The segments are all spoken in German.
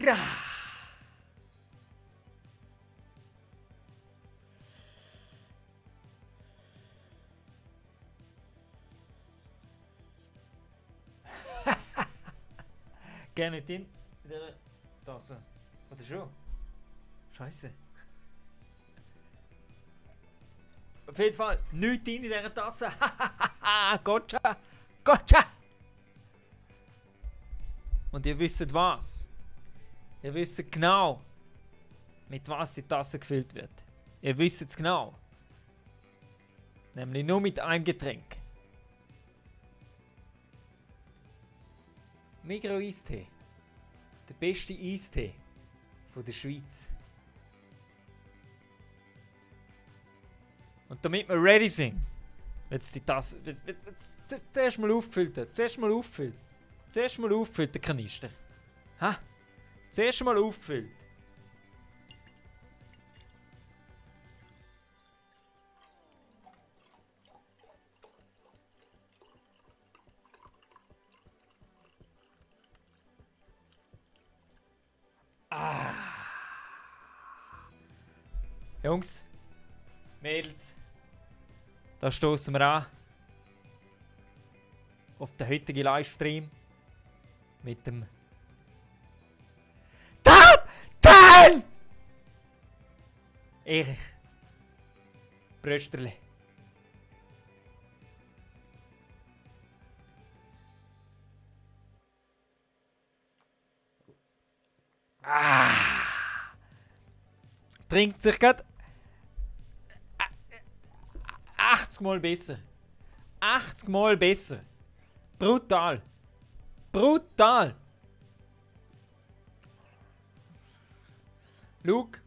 Gra. Gerne nicht in der Tasse. Oder schon? Scheiße. Auf jeden Fall nichts in dieser Tasse. Gotcha! Gotcha! Und ihr wisst was? Ihr wisst genau, mit was die Tasse gefüllt wird. Ihr wisst es genau. Nämlich nur mit einem Getränk. Migros Eistee. Der beste Eistee von der Schweiz. Und damit wir ready sind, wird die Tasse zuerst mal auffüllen. Zuerst mal auffüllen. Zuerst mal auffüllen, der Kanister. Ha? Zuerst mal auffüllen. Jungs, Mädels, da stoßen wir an auf den heutigen Livestream mit dem Top 10! Erich Brösterle. Trinkt sich gerade 80 Mal besser. 80 Mal besser. Brutal. Brutal. Luke.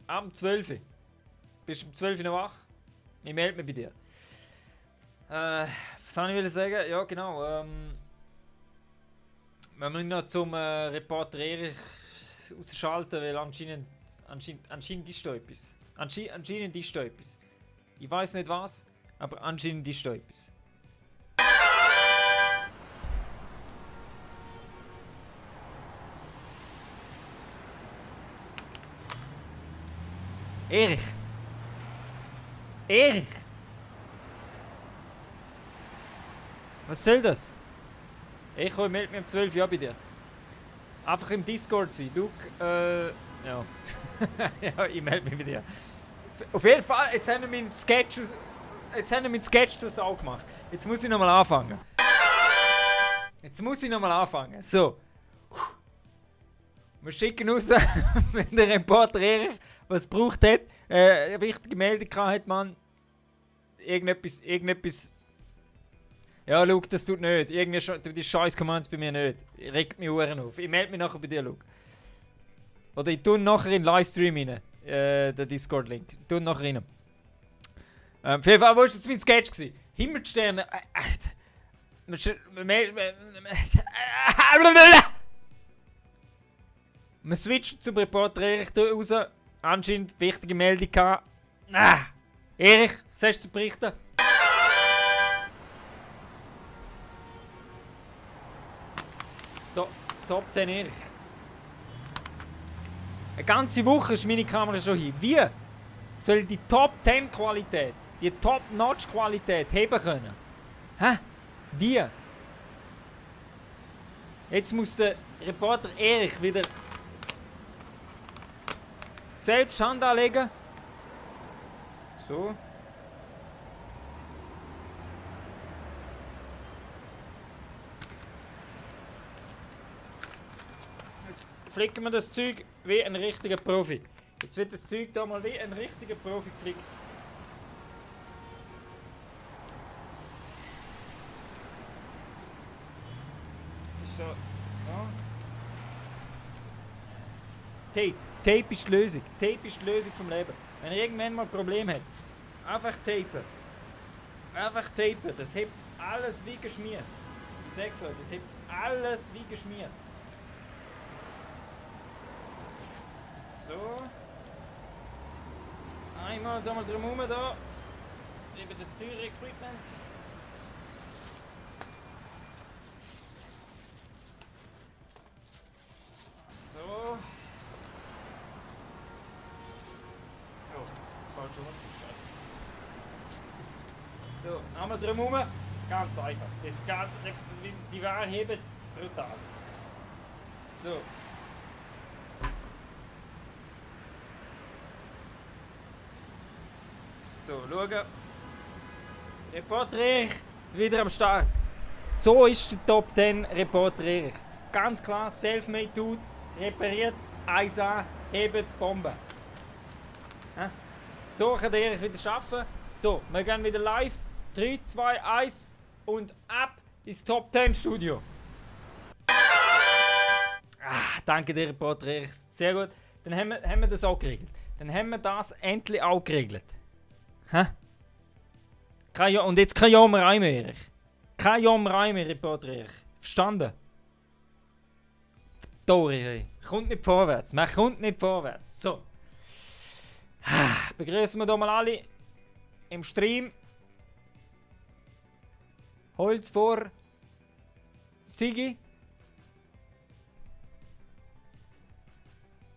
Am 12. Bist du um 12 noch wach? Ich melde mich bei dir. Was soll ich sagen? Ja, genau. Wir müssen noch zum Reporter Erich ausschalten, weil anscheinend ist da etwas. Anscheinend ist da etwas. Ich weiß nicht was, aber anscheinend ist da etwas. Erich! Erich! Was soll das? Ich melde mich um 12 Uhr bei dir. Einfach im Discord sein. Luke, ja. Ja, ich melde mich bei dir. Auf jeden Fall, jetzt haben wir meinen Sketch zur Sau gemacht. Jetzt muss ich nochmal anfangen. So. Wir schicken raus, wenn der Reporter Erich was gebraucht hat, eine wichtige Meldung gehabt hat, man. Irgendetwas. Ja, Luke, das tut nicht. Die scheiß Commands bei mir nicht. Regt mich Uhren auf. Ich melde mich nachher bei dir, Luke. Oder ich tue nachher in den Livestream rein. Den Discord-Link. Ich tue nachher rein. Auf jeden Fall, wo war jetzt mein Sketch? Himmelsterne. Wir switchen zum Reporter Erich hier raus. Anscheinend wichtige Meldung gehabt. Erich, was hast du zu berichten? Top 10 Erich. Eine ganze Woche ist meine Kamera schon hin. Wie soll die Top 10 Qualität, die Top Notch Qualität heben können? Hä? Wie? Jetzt muss der Reporter Erich wieder selbst Hand anlegen. So. Jetzt flicken wir das Zeug wie ein richtiger Profi. Jetzt wird das Zeug da mal wie ein richtiger Profi geflickt. Jetzt ist da so. Tape. Tape ist die Lösung. Tape ist die Lösung vom Leben. Wenn ihr irgendwann mal ein Problem habt, einfach tapen. Einfach tapen. Das hebt alles wie geschmiert. Ich sag's euch, das hebt alles wie geschmiert. So. Einmal da mal drumherum da. Über das teure Equipment. So, einmal drumherum. Ganz einfach. Das ist ganz, die Ware heben brutal. So. So, schauen. Reporter Erich wieder am Start. So ist der Top 10 Reporter Erich. Ganz klar, self-made Dude, repariert, 1A, hebt, Bombe. So kann der Erich wieder arbeiten. So, wir gehen wieder live. 3, 2, 1 und ab ins Top 10 Studio. Danke dir, Reporter Erich. Sehr gut. Dann haben wir das auch geregelt. Dann haben wir das endlich auch geregelt. Und jetzt kein Jammerei mehr, Erich. Kein Jammerei mehr, Reporter Erich. Verstanden? Tori, hey. Kommt nicht vorwärts. Man kommt nicht vorwärts. So. Begrüßen wir hier mal alle im Stream. Holz vor Sigi.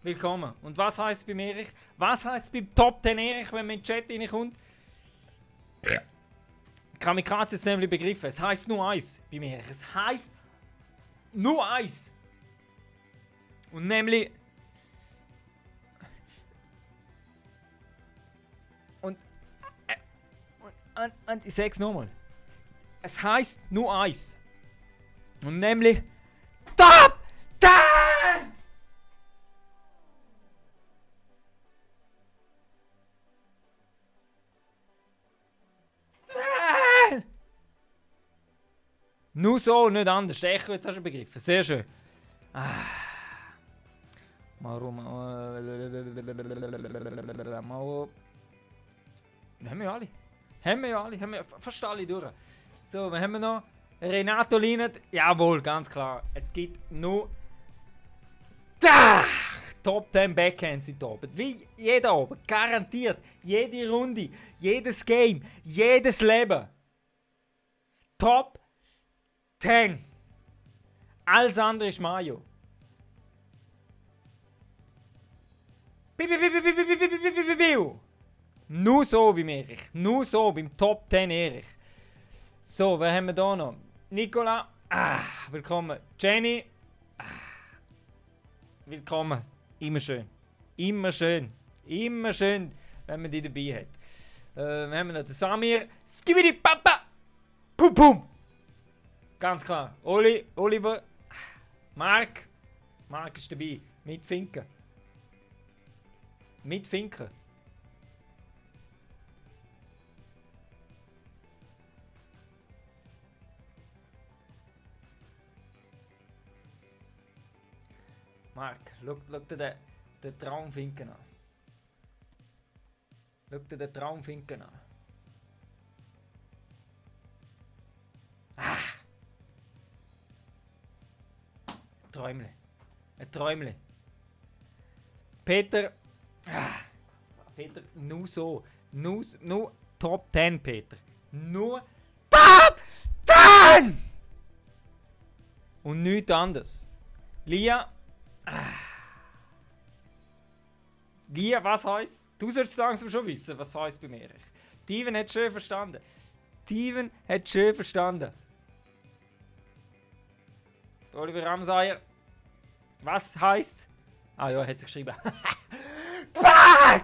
Willkommen. Und was heisst beim Erich? Was heisst beim Top 10 Erich, wenn man in den Chat reinkommt? Kamikaze ist nämlich begriffen. Es heisst nur eins beim Erich. Es heisst nur eins. Und nämlich. Und ich sag's nochmal. Es heisst nur eins. Und nämlich. Top 10! Nur so, nicht anders. Der Echo jetzt hast du begriffen. Sehr schön. Warum? Haben wir ja alle. Haben wir fast alle durch. So, was haben wir noch? Renato Linet. Jawohl, ganz klar. Es gibt nur Top 10 Backhands heute oben. Wie jeder oben. Garantiert. Jede Runde, jedes Game, jedes Leben. Top 10. Alles andere ist Mayo. Nur so beim Erich. Nur so beim Top 10 Erich. So, wer haben wir da noch? Nicola. Willkommen. Jenny. Willkommen. Immer schön. Immer schön. Immer schön, wenn man die dabei hat. Wir haben noch den Samir. Skibidi Papa. Pum pum. Ganz klar. Oliver. Mark. Mark ist dabei. Mit Finken. Mit Finken. Mark, schau dir den Traumfinken an. Schau dir den Traumfinken an. Träumle. Ein Träumle. Peter. Peter, nur so. Nur Top 10, Peter. Nur Top 10! Und nichts anderes. Lia. Lia, was heisst? Du sollst langsam schon wissen, was heisst bei mir. Steven hat schön verstanden. Steven hat schön verstanden. Oliver Ramsayer. Was heisst? Ah ja, hat sie geschrieben.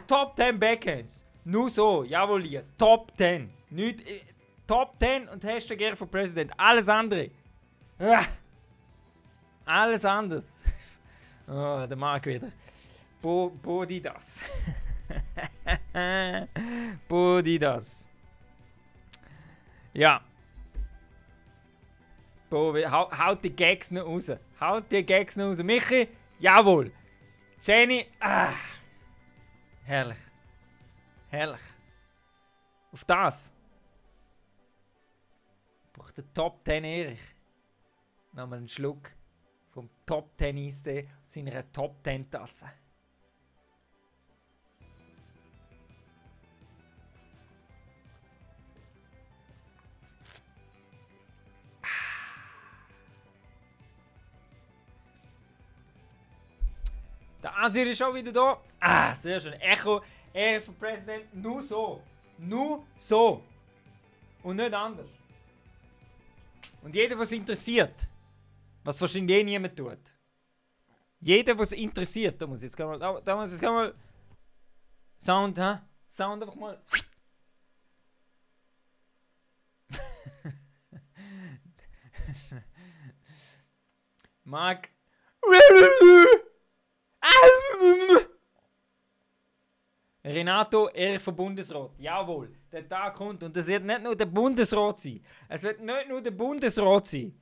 Top 10 Backhands. Nur so, jawohl, Lia. Top 10. Nicht, Top 10 und Hashtag Ehre for President. Alles andere. Alles anders. Oh, der Marc wieder. Bodi das. Bodi das. Ja. Haut die Gags noch raus. Haut die Gags noch raus. Michi, jawohl. Jenny, herrlich. Herrlich. Auf das. Braucht der Top 10 Erich. Nochmal einen Schluck vom Top 10 Eistee aus seiner Top 10 Tasse. Der Asir ist auch wieder da. Sehr schön. Echo, Ehre für Präsident. Nur so. Nur so. Und nicht anders. Und jeder, was interessiert, was wahrscheinlich eh niemand tut. Jeder, was interessiert, da muss jetzt mal, da muss jetzt mal Sound, hä? Sound einfach mal. Mark. Renato, er von Bundesrat. Jawohl, der Tag kommt und es wird nicht nur der Bundesrat sein. Es wird nicht nur der Bundesrat sein.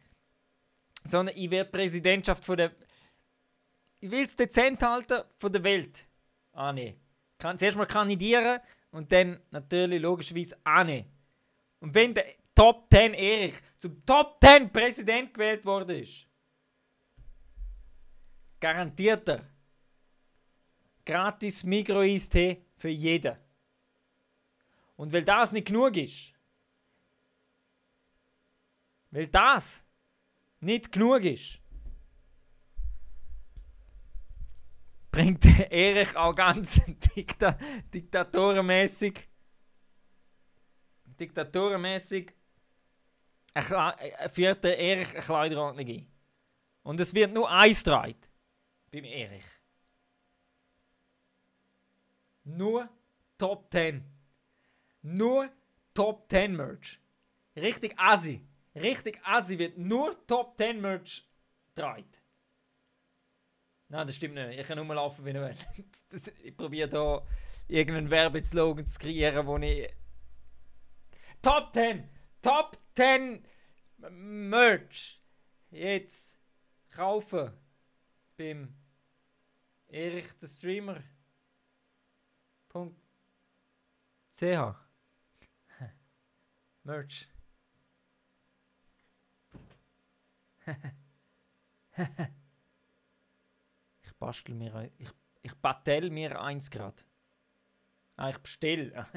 Sondern ich werde Präsidentschaft von der... Ich will es dezent halten von der Welt annehmen. Kann zuerst mal kandidieren und dann natürlich logischerweise annehmen. Und wenn der Top 10 Erich zum Top 10 Präsident gewählt worden ist, garantiert er gratis Migros-Eistee für jeden. Und weil das nicht genug ist, bringt Erich auch ganz diktatorenmäßig führt der Erich eine Kleiderordnung ein. Und es wird nur eins getragen beim Erich. Nur Top 10. Nur Top 10 Merch. Richtig assi wird nur Top 10 Merch getragen. Nein, das stimmt nicht. Ich kann nur laufen, wie ich will. Ich probiere hier irgendeinen Werbeslogan zu kreieren, wo ich... Top 10! Top 10 Merch! Jetzt kaufen beim Erich der Streamer. .ch Merch. Ich battel mir eins gerade. Ich bestelle.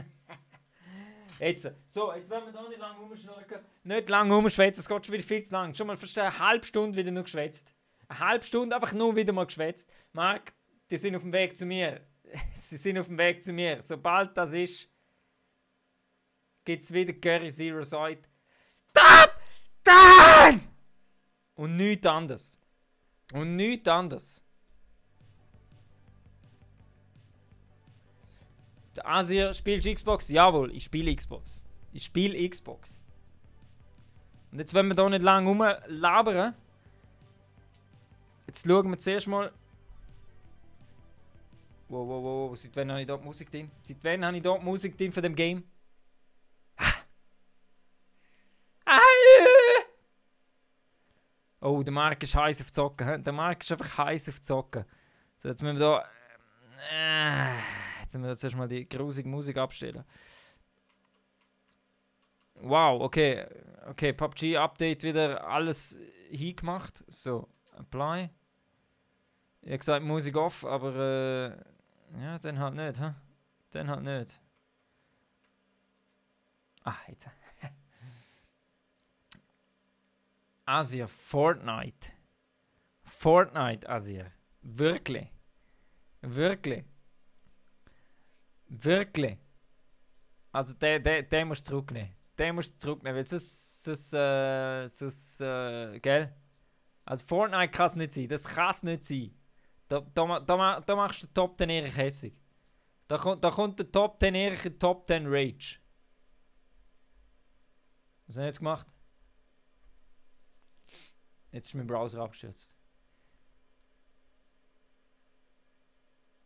Jetzt wollen wir da nicht lange rumschnurken. Nicht lange rumschwätzen, es geht schon wieder viel zu lang. Schon mal fast eine halbe Stunde wieder nur geschwätzt. Eine halbe Stunde einfach nur wieder mal geschwätzt. Marc, die sind auf dem Weg zu mir. Sie sind auf dem Weg zu mir. Sobald das ist, gibt es wieder Curry Zero Side. Top 10! Und nichts anderes. Der Asir, spielst du Xbox? Jawohl, ich spiele Xbox. Und jetzt wollen wir hier nicht lange rumlabern. Jetzt schauen wir zuerst mal. Wow. Seit wann habe ich dort Musik drin? Von dem Game? Oh, der Marc ist heiß auf Zocken. Der Marc ist einfach heiß auf Zocken. So, jetzt müssen wir da... Jetzt müssen wir zuerst mal die grusige Musik abstellen. Wow, okay. Okay, PUBG Update wieder alles hingemacht. So, Apply. Ich habe gesagt Musik off, aber ja, dann halt nicht, hä? Jetzt. Asir, Fortnite, Asir. Wirklich. Also, den musst du zurücknehmen. Weil sonst gell? Also, Fortnite kann es nicht sein. Das kann es nicht sein. Da machst du den Top 10 Erich hässig. Da kommt der Top 10 Erich in Top 10 Rage. Was habe ich jetzt gemacht? Jetzt ist mein Browser abgestürzt.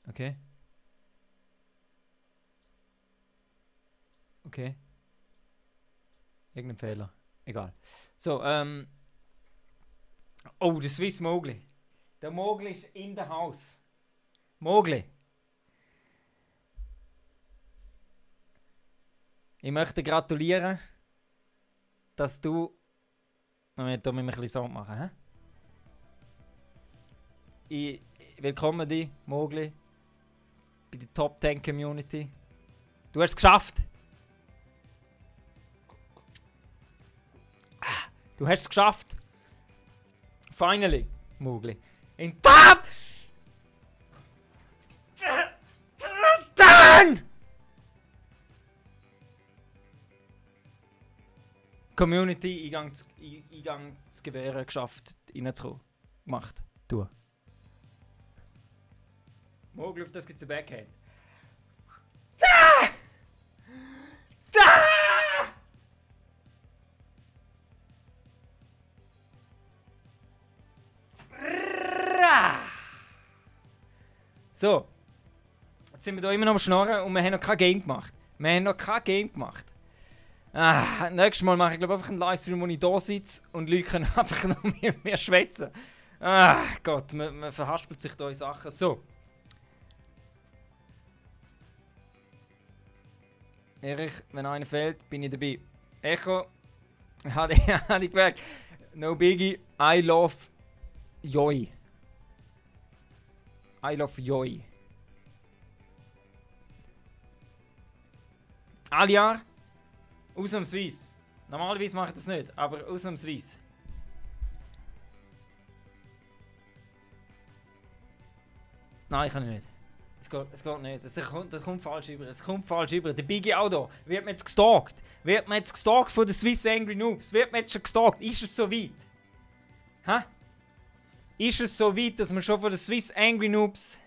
Okay. Irgendein Fehler. Egal. So, oh, der Swiss Mowgli. Der Mowgli ist in der Haus. Mowgli. Ich möchte gratulieren, dass du... Moment, da müssen wir ein bisschen Sound machen, hä? Willkommen dir, Mowgli, bei der Top 10 Community. Du hast es geschafft! Du hast es geschafft! Finally, Mowgli. In Top 10! Community Eingangsgewehre geschafft, reinzukommen. Gemacht. Du. Mogli, auf das gibt's ein Backhand. Da! Da! So. Jetzt sind wir hier immer noch am Schnorren und wir haben noch kein Game gemacht. Nächstes Mal mache ich glaube einfach einen Livestream, wo ich da sitze und Leute können einfach noch mit mir schwätzen. Gott, man verhaspelt sich da in Sachen. So. Erich, wenn einer fällt, bin ich dabei. Echo, habe ich gemerkt. No biggie, I love Joy. I love Joy. Aljar, ausnahmsweise. Normalerweise mache ich das nicht, aber ausnahmsweise. Nein, ich kann nicht. Es geht nicht. Das kommt falsch über. Es kommt falsch über. Der Biggie auch da. Wird mir jetzt gestalkt? Wird mir jetzt gestalkt von den Swiss Angry Noobs? Wird mir jetzt schon gestalkt? Ist es so weit? Hä? Ist es so weit, dass man schon von den Swiss Angry Noobs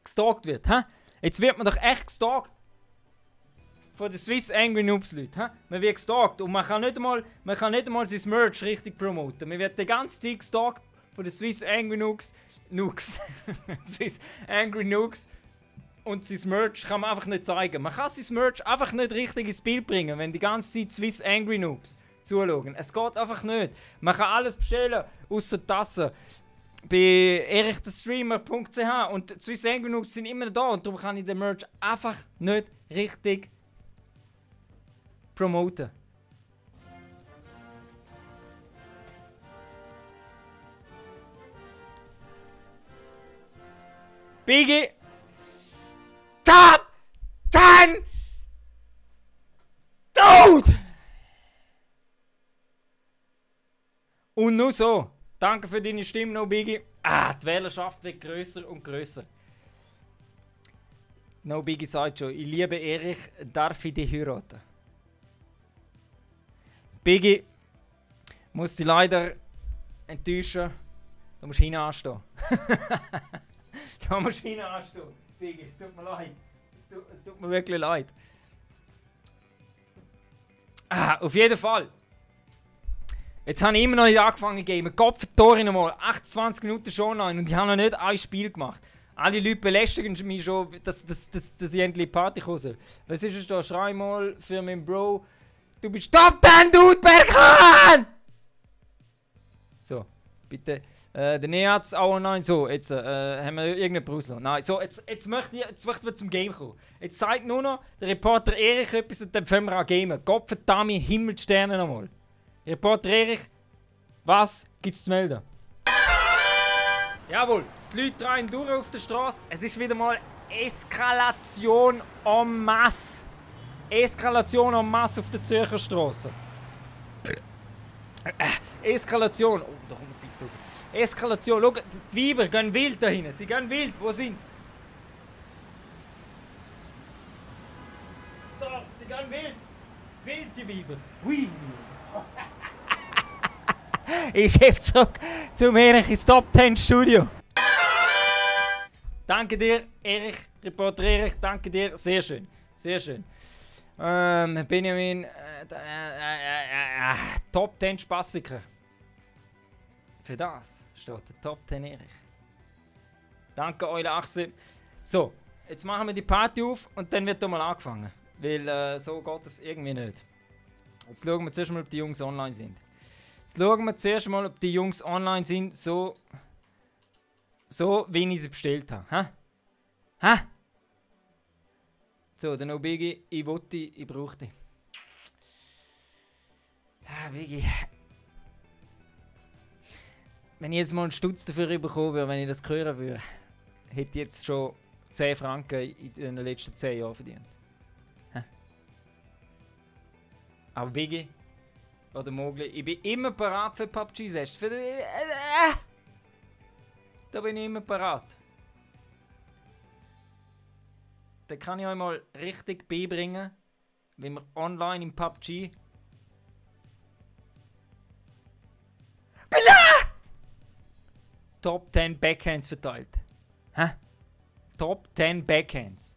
gestalkt wird? Hä? Jetzt wird man doch echt gestalkt von den Swiss Angry Noobs Leuten. Hä? Man wird gestalkt und man kann nicht einmal sein Merch richtig promoten. Man wird die ganze Zeit gestalkt von den Swiss Angry Noobs. Swiss Angry Noobs. Und sein Merch kann man einfach nicht zeigen. Man kann sein Merch einfach nicht richtig ins Bild bringen, wenn die ganze Zeit Swiss Angry Noobs zuschauen. Es geht einfach nicht. Man kann alles bestellen, außer Tassen. Bei erichtestreamer.ch und die Swiss Angry Noobs sind immer da und darum kann ich den Merch einfach nicht richtig promoten. Biggie! Top 10! Dude! Und nur so. Danke für deine Stimme, No Biggie. Die Wählerschaft wird grösser und grösser. No Biggie sagt schon, ich liebe Erich, darf ich dich heiraten? Biggie, muss dich leider enttäuschen. Du musst hinten anstehen. Du musst hinten anstehen. Biggie, es tut mir leid. Es tut mir wirklich leid. Auf jeden Fall. Jetzt habe ich immer noch nicht angefangen zu gamen. Gott verdammt nochmal. 28 Minuten schon online und ich habe noch nicht ein Spiel gemacht. Alle Leute belästigen mich schon, dass ich endlich Party kommen soll. Was ist es da? Schrei mal für meinen Bro. Du bist Top 10, Dude, Berkan! So, bitte. Der Neatz auch online. So, jetzt haben wir irgendeinen Brusel. Nein, so, jetzt möchten wir zum Game kommen. Jetzt zeigt nur noch der Reporter Erich etwas und dann fangen wir an gamen. Gott verdammt, Himmelsterne nochmal. Reporter Erich, was gibt's zu melden? Jawohl, die Leute drehen durch auf der Straße. Es ist wieder mal Eskalation en masse. Eskalation en masse auf der Zürcher Straße. Eskalation. Oh, da kommt ein bisschen. Eskalation. Schau, die Weiber gehen wild da hinten. Sie gehen wild. Wo sind sie? Da, sie gehen wild. Wild, die Weiber. Hui. Ich gebe zurück zum Erich ins Top 10 Studio. Danke dir, Erich, Reporter Erich, danke dir, sehr schön, sehr schön. Benjamin, Top 10 Spassiker. Für das steht der Top 10 Erich. Danke, Eule Achse. So, jetzt machen wir die Party auf und dann wird mal angefangen. Weil so geht es irgendwie nicht. Jetzt schauen wir zuerst mal, ob die Jungs online sind. Jetzt schauen wir zuerst mal, ob die Jungs online sind, so wie ich sie bestellt habe. Hä? So, der No Biggie, ich wollte, ich brauche dich. Biggie. Wenn ich jetzt mal einen Stutz dafür bekommen würde, wenn ich das hören würde, hätte ich jetzt schon 10 Franken in den letzten 10 Jahren verdient. Aber Biggie oder Mogli, ich bin immer parat für PUBG-Sest. Da bin ich immer parat. den kann ich euch mal richtig beibringen, wie man online im PUBG Top 10 Backhands verteilt. Hä? Top 10 Backhands.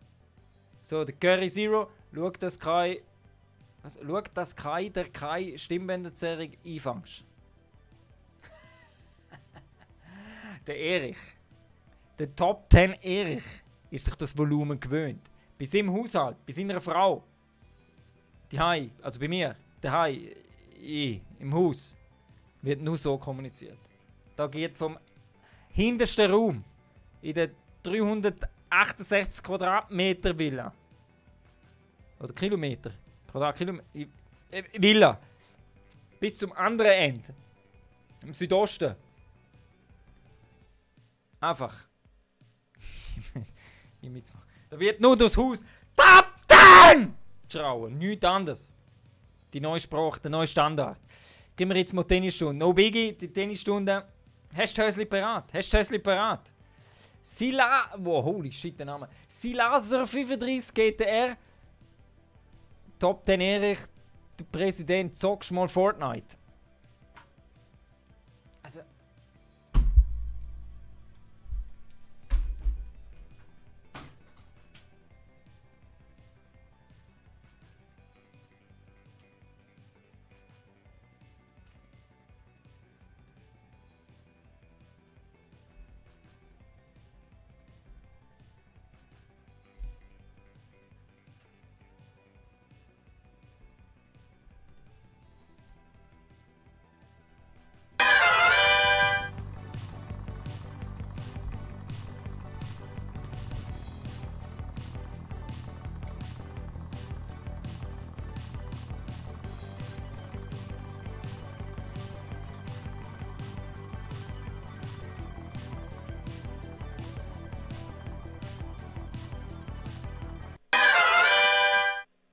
So, der Curry Zero, schaut, dass keine Stimmbänderzerrung einfängst. Der Erich. Der Top 10 Erich ist sich das Volumen gewöhnt. Bei seinem Haushalt, bei seiner Frau. Daheim, also bei mir, daheim, im Haus, wird nur so kommuniziert. Da geht vom hintersten Raum in der 368 Quadratmeter Villa. Oder Kilometer. Quadratkilometer. Villa. Bis zum anderen Ende. Im Südosten. Einfach. Da wird nur durchs Haus Top 10! Schrauen. Nichts anderes. Die neue Sprache, der neue Standard. Gib mir jetzt mal Tennisstunde. No Biggie, die Tennisstunde. Hast du Hösli parat? Hast du Hösli parat? Wow, holy shit, der Name. Silaser 35 GTR. Top 10 Erich, der Präsident, zockst mal Fortnite. Also.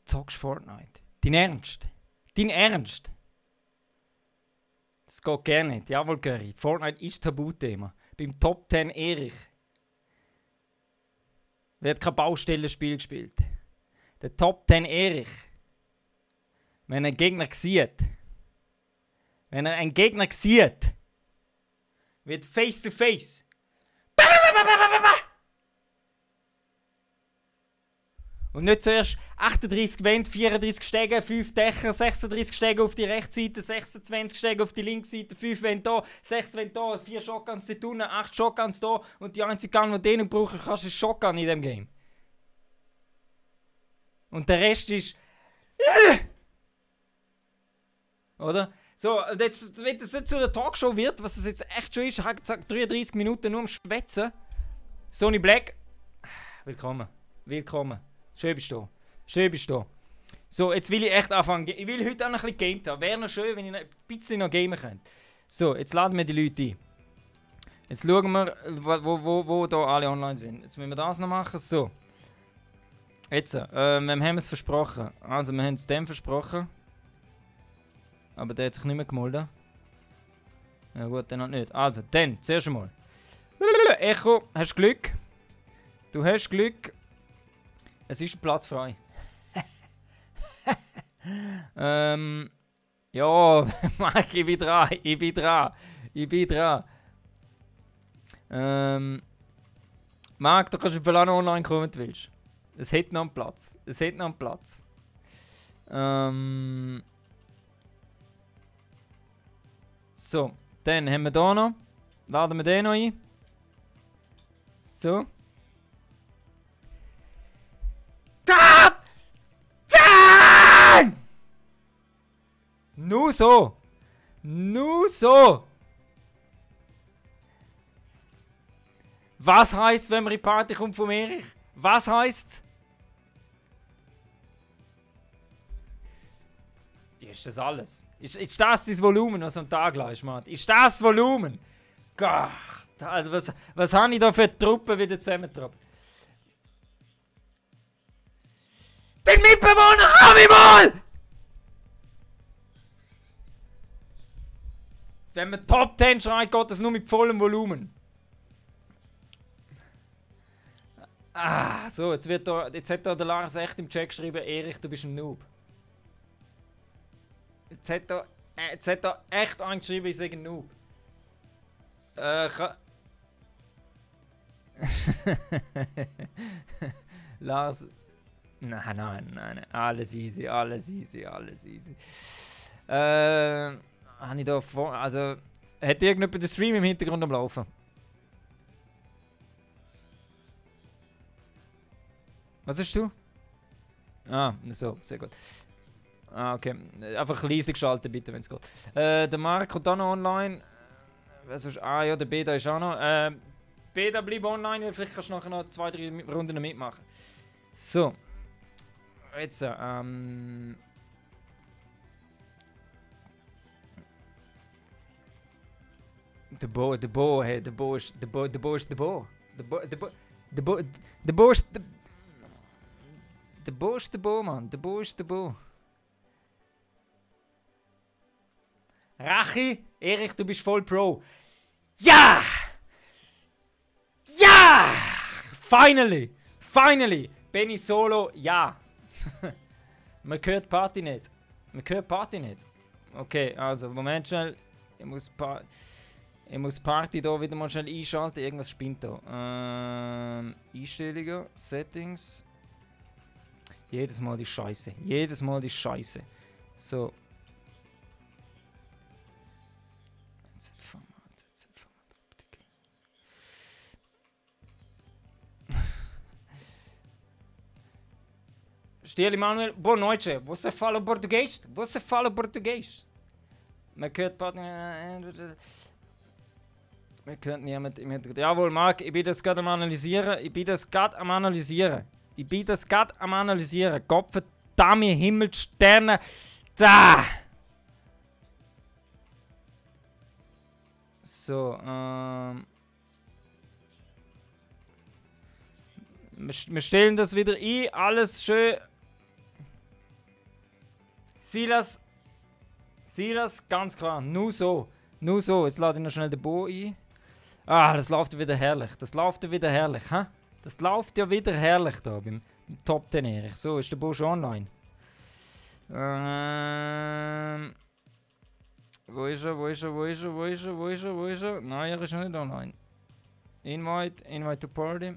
Zockst Fortnite. Dein Ernst? Dein Ernst? Das geht gar nicht. Jawohl, Curry. Fortnite ist Tabuthema. Beim Top 10 Erich wird kein Baustellenspiel gespielt. Der Top 10 Erich, wenn er einen Gegner sieht, wird face to face. Und nicht zuerst 38 Wände, 34 Stege, 5 Dächer, 36 Stege auf die Rechtsseite, 26 Stege auf die Linksseite, 5 Wände da, 6 Wände da, 4 Shotguns dort unten, 8 Shotguns da und die einzige Gun, die du nicht brauchen kannst, ist Shotgun in diesem Game. Und der Rest ist... Oder? So, jetzt, wenn das jetzt zu einer Talkshow wird, was es jetzt echt schon ist, ich habe gesagt 33 Minuten nur am Schwätzen. Sony Black, willkommen. Willkommen. Schön bist du. Schön bist du. So, jetzt will ich echt anfangen. Ich will heute auch noch ein bisschen gamed haben. Wäre noch schön, wenn ich ein bisschen noch gamen könnte. So, jetzt laden wir die Leute ein. Jetzt schauen wir, wo da alle online sind. Jetzt müssen wir das noch machen. So. Jetzt, wem haben wir es versprochen? Also, wir haben es dem versprochen. Aber der hat sich nicht mehr gemeldet. Ja gut, dann noch nicht. Also, dann, zuerst einmal. Echo, hast Glück. Du hast Glück. Es ist ein Platz frei. Ja, Marc, ich bin dran. Marc, du kannst auf Verlano online kommen, wenn du willst. Es hat noch einen Platz. So, dann haben wir hier noch. Laden wir den noch ein. So. Top 10! Nur so. Was heisst, wenn man in die Party kommt von Erich? Was heisst? Ist das alles? Ist das das Volumen, was am Tag leist, Mann? Ist das das Volumen? Gott, also was habe ich da für Truppen wieder zusammengetragen? Den Mitbewohner habe ich mal! Wenn man Top 10 schreit, geht das nur mit vollem Volumen. So, jetzt hat da der Lars echt im Chat geschrieben, Erich, du bist ein Noob. Jetzt hat er echt angeschrieben, ich sage ein Noob. Lars. Nein. Alles easy. Habe ich da vor. Also. Hat irgendjemand den Stream im Hintergrund am Laufen? Was hast du? Ah, so, sehr gut. Ah, okay. Einfach leise schalten, bitte, wenn es geht. Der Marc kommt auch noch online. Was ist, ja, der Beda ist auch noch. Beda, bleib online, vielleicht kannst du nachher noch 2-3 Runden mitmachen. So. Jetzt, The Bo ist the Bo. Rachi, Erich, du bist voll Pro. Ja! Ja! Finally! Benny Solo, ja. Man hört Party nicht. Okay, also, Moment schnell. Ich muss Party da wieder mal schnell einschalten. Irgendwas spinnt da. Einstellungen, Settings. Jedes Mal die Scheiße. So. Stiel Emanuel, boa noite. Você fala português? Man hört niemand im Hintergrund. Jawohl, Marc, ich bin das gerade am analysieren. Gott verdamme Himmelssterne. Da! So, wir stellen das wieder ein. Alles schön. Silas, ganz klar. Nur so. Jetzt lade ich noch schnell den Bo ein. Ah, das läuft ja wieder herrlich. Hä? Das läuft ja wieder herrlich da beim Top 10 Erich. So, ist der Bo schon online? Wo ist er? Nein, er ist noch nicht online. Invite to Party.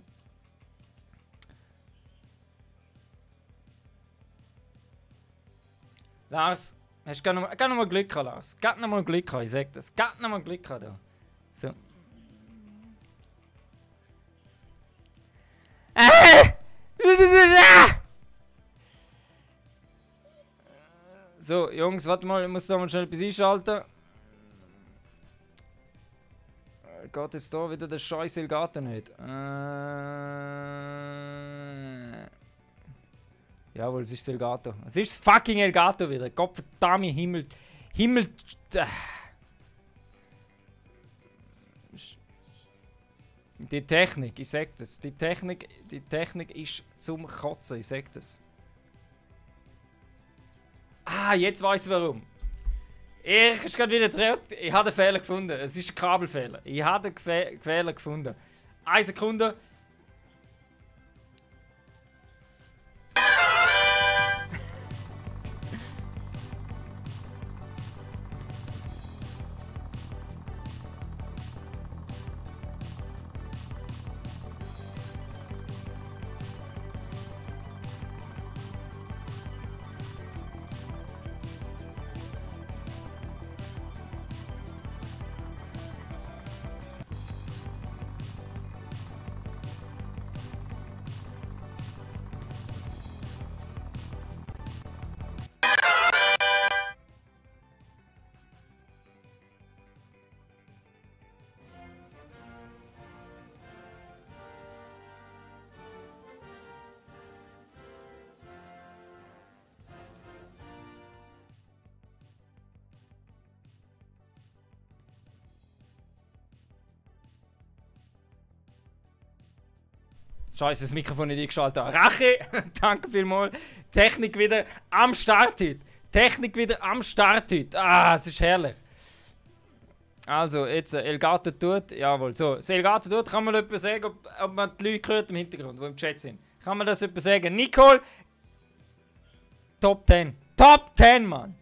Lars, hast du gar noch mal Glück gehabt, Lars. Ich sag das. Noch mal Glück gehabt da. So. So, Jungs, warte mal, ich muss da mal schnell etwas einschalten. Geht jetzt da wieder der scheiß Elgato nicht? Jawohl, es ist das Elgato. Es ist das fucking Elgato wieder. Gottverdammt Himmel. Die Technik, ich sag das. Die Technik ist zum Kotzen, ich sag das. Ah, jetzt weiß ich warum. Ich ist gerade wieder zurück. Ich habe einen Fehler gefunden. Es ist ein Kabelfehler. Ich habe einen Fehler gefunden. 1 Sekunde. Scheiße, das Mikrofon nicht eingeschaltet. Rache! Danke vielmals. Technik wieder am Start heute. Ah, es ist herrlich. Also, jetzt Elgato tut. Jawohl, so. Das Elgato tut, kann man jemand sagen, ob man die Leute hört im Hintergrund, die im Chat sind. Kann man das jemand sagen? Nicole! Top 10. Top 10, Mann!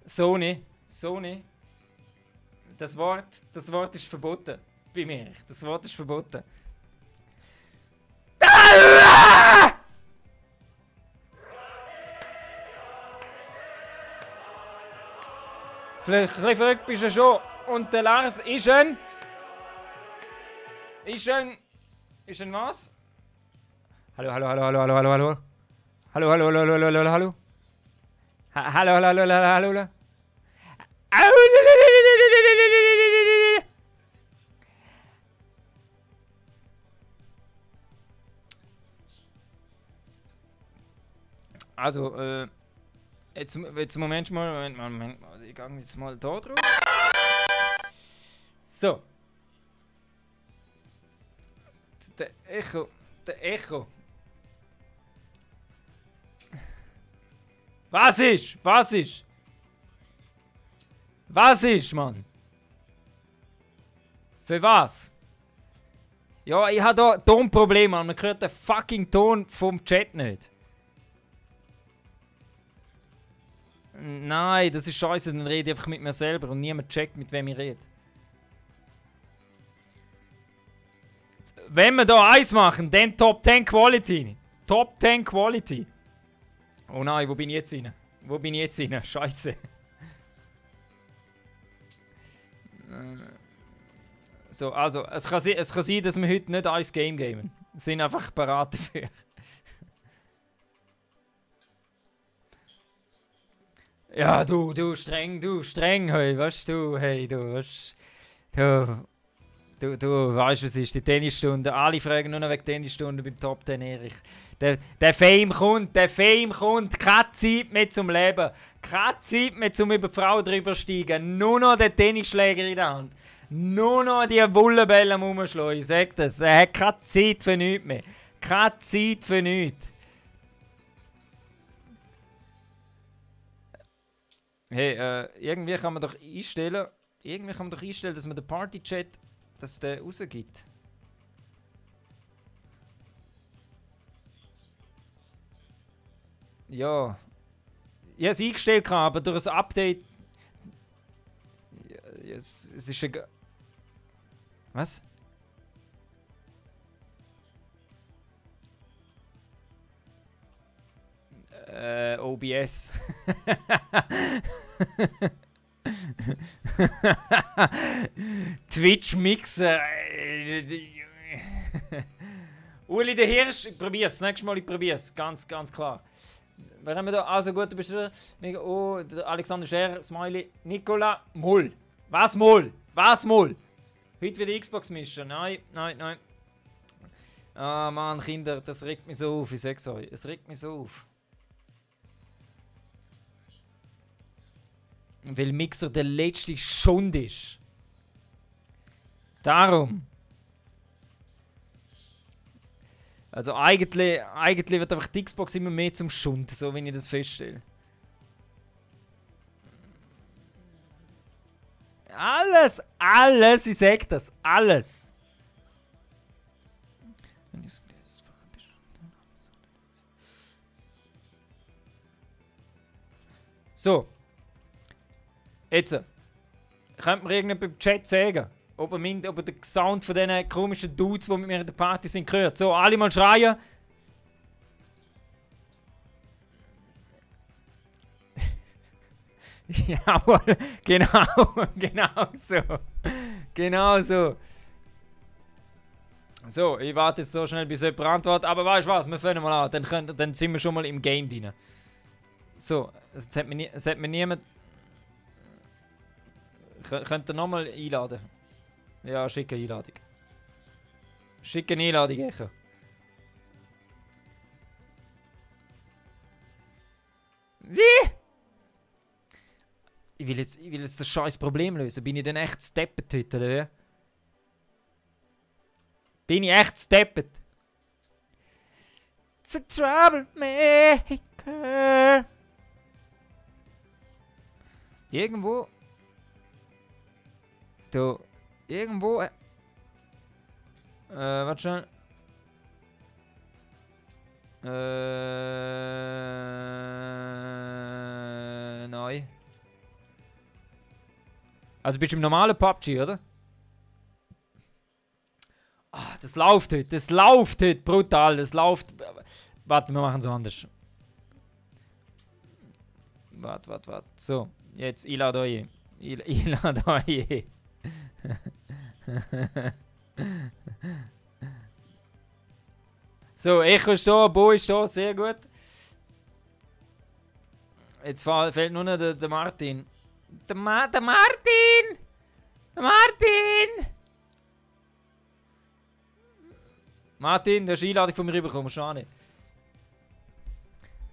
Sony. Das Wort ist verboten. Bei mir. Das Wort ist verboten. Vielleicht ein bisschen verrückt bist du schon. Und der Lars ist ein... Ist ein was? Hallo. Hallo. Hallo. Also, jetzt Moment mal, ich gehe jetzt mal da drauf. So. Der Echo. Was ist, Mann? Für was? Ja, ich habe da Tonprobleme, man hört den fucking Ton vom Chat nicht. Nein, das ist scheiße, dann rede ich einfach mit mir selber und niemand checkt, mit wem ich rede. Wenn wir da eins machen, dann Top 10 Quality. Top 10 Quality. Oh nein, wo bin ich jetzt rein? Scheiße. So, also, es kann sein, dass wir heute nicht ein Game gamen. Wir sind einfach bereit dafür. Ja, du streng, hey, weißt du, hey, du weißt was ist, die Tennisstunde. Alle fragen nur noch wegen Tennisstunde beim Top 10 Erich. Der Fame kommt, keine Zeit mehr zum Leben, keine Zeit mehr zum über die Frau drüber steigen, nur noch den Tennisschläger in der Hand, nur noch die Bullenbälle am Rumschlagen, ich sag das, er hat keine Zeit für nichts mehr, keine Zeit für nichts. Hey, irgendwie kann man doch einstellen, dass man den Party-Chat, dass der rausgibt. Ja. Ich habe es eingestellt, aber durch ein Update... Ja, es ist egal. Was? OBS. Twitch Mixer. Uli der Hirsch, ich probier's. Nächstes Mal ich probier's. Ganz klar. Wer haben wir da? Also gut, du bist wieder. Oh, der Alexander Scherer, Smiley. Nicola, Mull. Was Mull? Heute wieder Xbox mischen. Nein. Ah Mann, Kinder, das regt mich so auf. Ich sag's euch. Es regt mich so auf. Weil Mixer der letzte Schund ist. Darum. Also eigentlich wird einfach die Xbox immer mehr zum Schund, so wenn ich das feststelle. Alles, ich sag das, alles. So. Jetzt. Könnt mir irgendjemand im Chat sagen, ob er den Sound von diesen komischen Dudes, die mit mir in der Party sind, gehört. So, alle mal schreien. Jawohl, genau so. Genau so. So, ich warte jetzt so schnell, bis jemand antwortet. Aber weißt du was, wir fangen mal an. Dann sind wir schon mal im Game drin. So, es hat mir niemand... Könnt ihr nochmal einladen? Ja, schicke Einladung. Schicke Einladung, Echo. Wie? Ich will jetzt das scheiß Problem lösen. Bin ich denn echt steppet heute, oder wie? Bin ich echt steppet? It's a troublemaker. Irgendwo... Da... Irgendwo... warte schon. Neu. Also bist du im normalen PUBG, oder? Ah, das läuft heute. Das läuft heute. Brutal. Das läuft. Warte, wir machen es anders. Warte. So, jetzt ich lade euch. Ich lade euch. So, Echo ist da, Bo ist da, sehr gut. Jetzt fehlt nur noch der Martin. Der Martin! Der Martin! Martin, du hast eine Einladung von mir rübergekommen, schon nicht.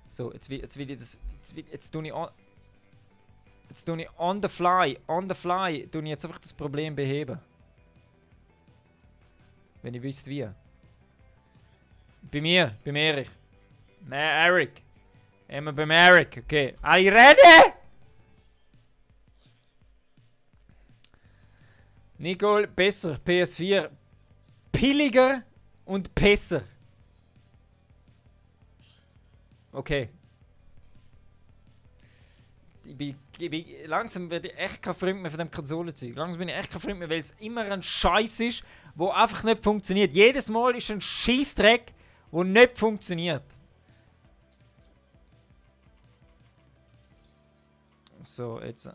So, jetzt will ich das. Jetzt tue ich on the fly, tue ich jetzt einfach das Problem beheben. Wenn ihr wisst wie. Beim Erich. Eric. Immer beim Eric, okay. Alle ready? Nicole, besser. PS4. Billiger und besser. Okay. Langsam werde ich echt kein Freund mehr von dem Konsolenzeug. Langsam bin ich echt kein Freund mehr, weil es immer ein Scheiß ist, wo einfach nicht funktioniert. Jedes Mal ist ein Scheissdreck, wo nicht funktioniert. So, jetzt.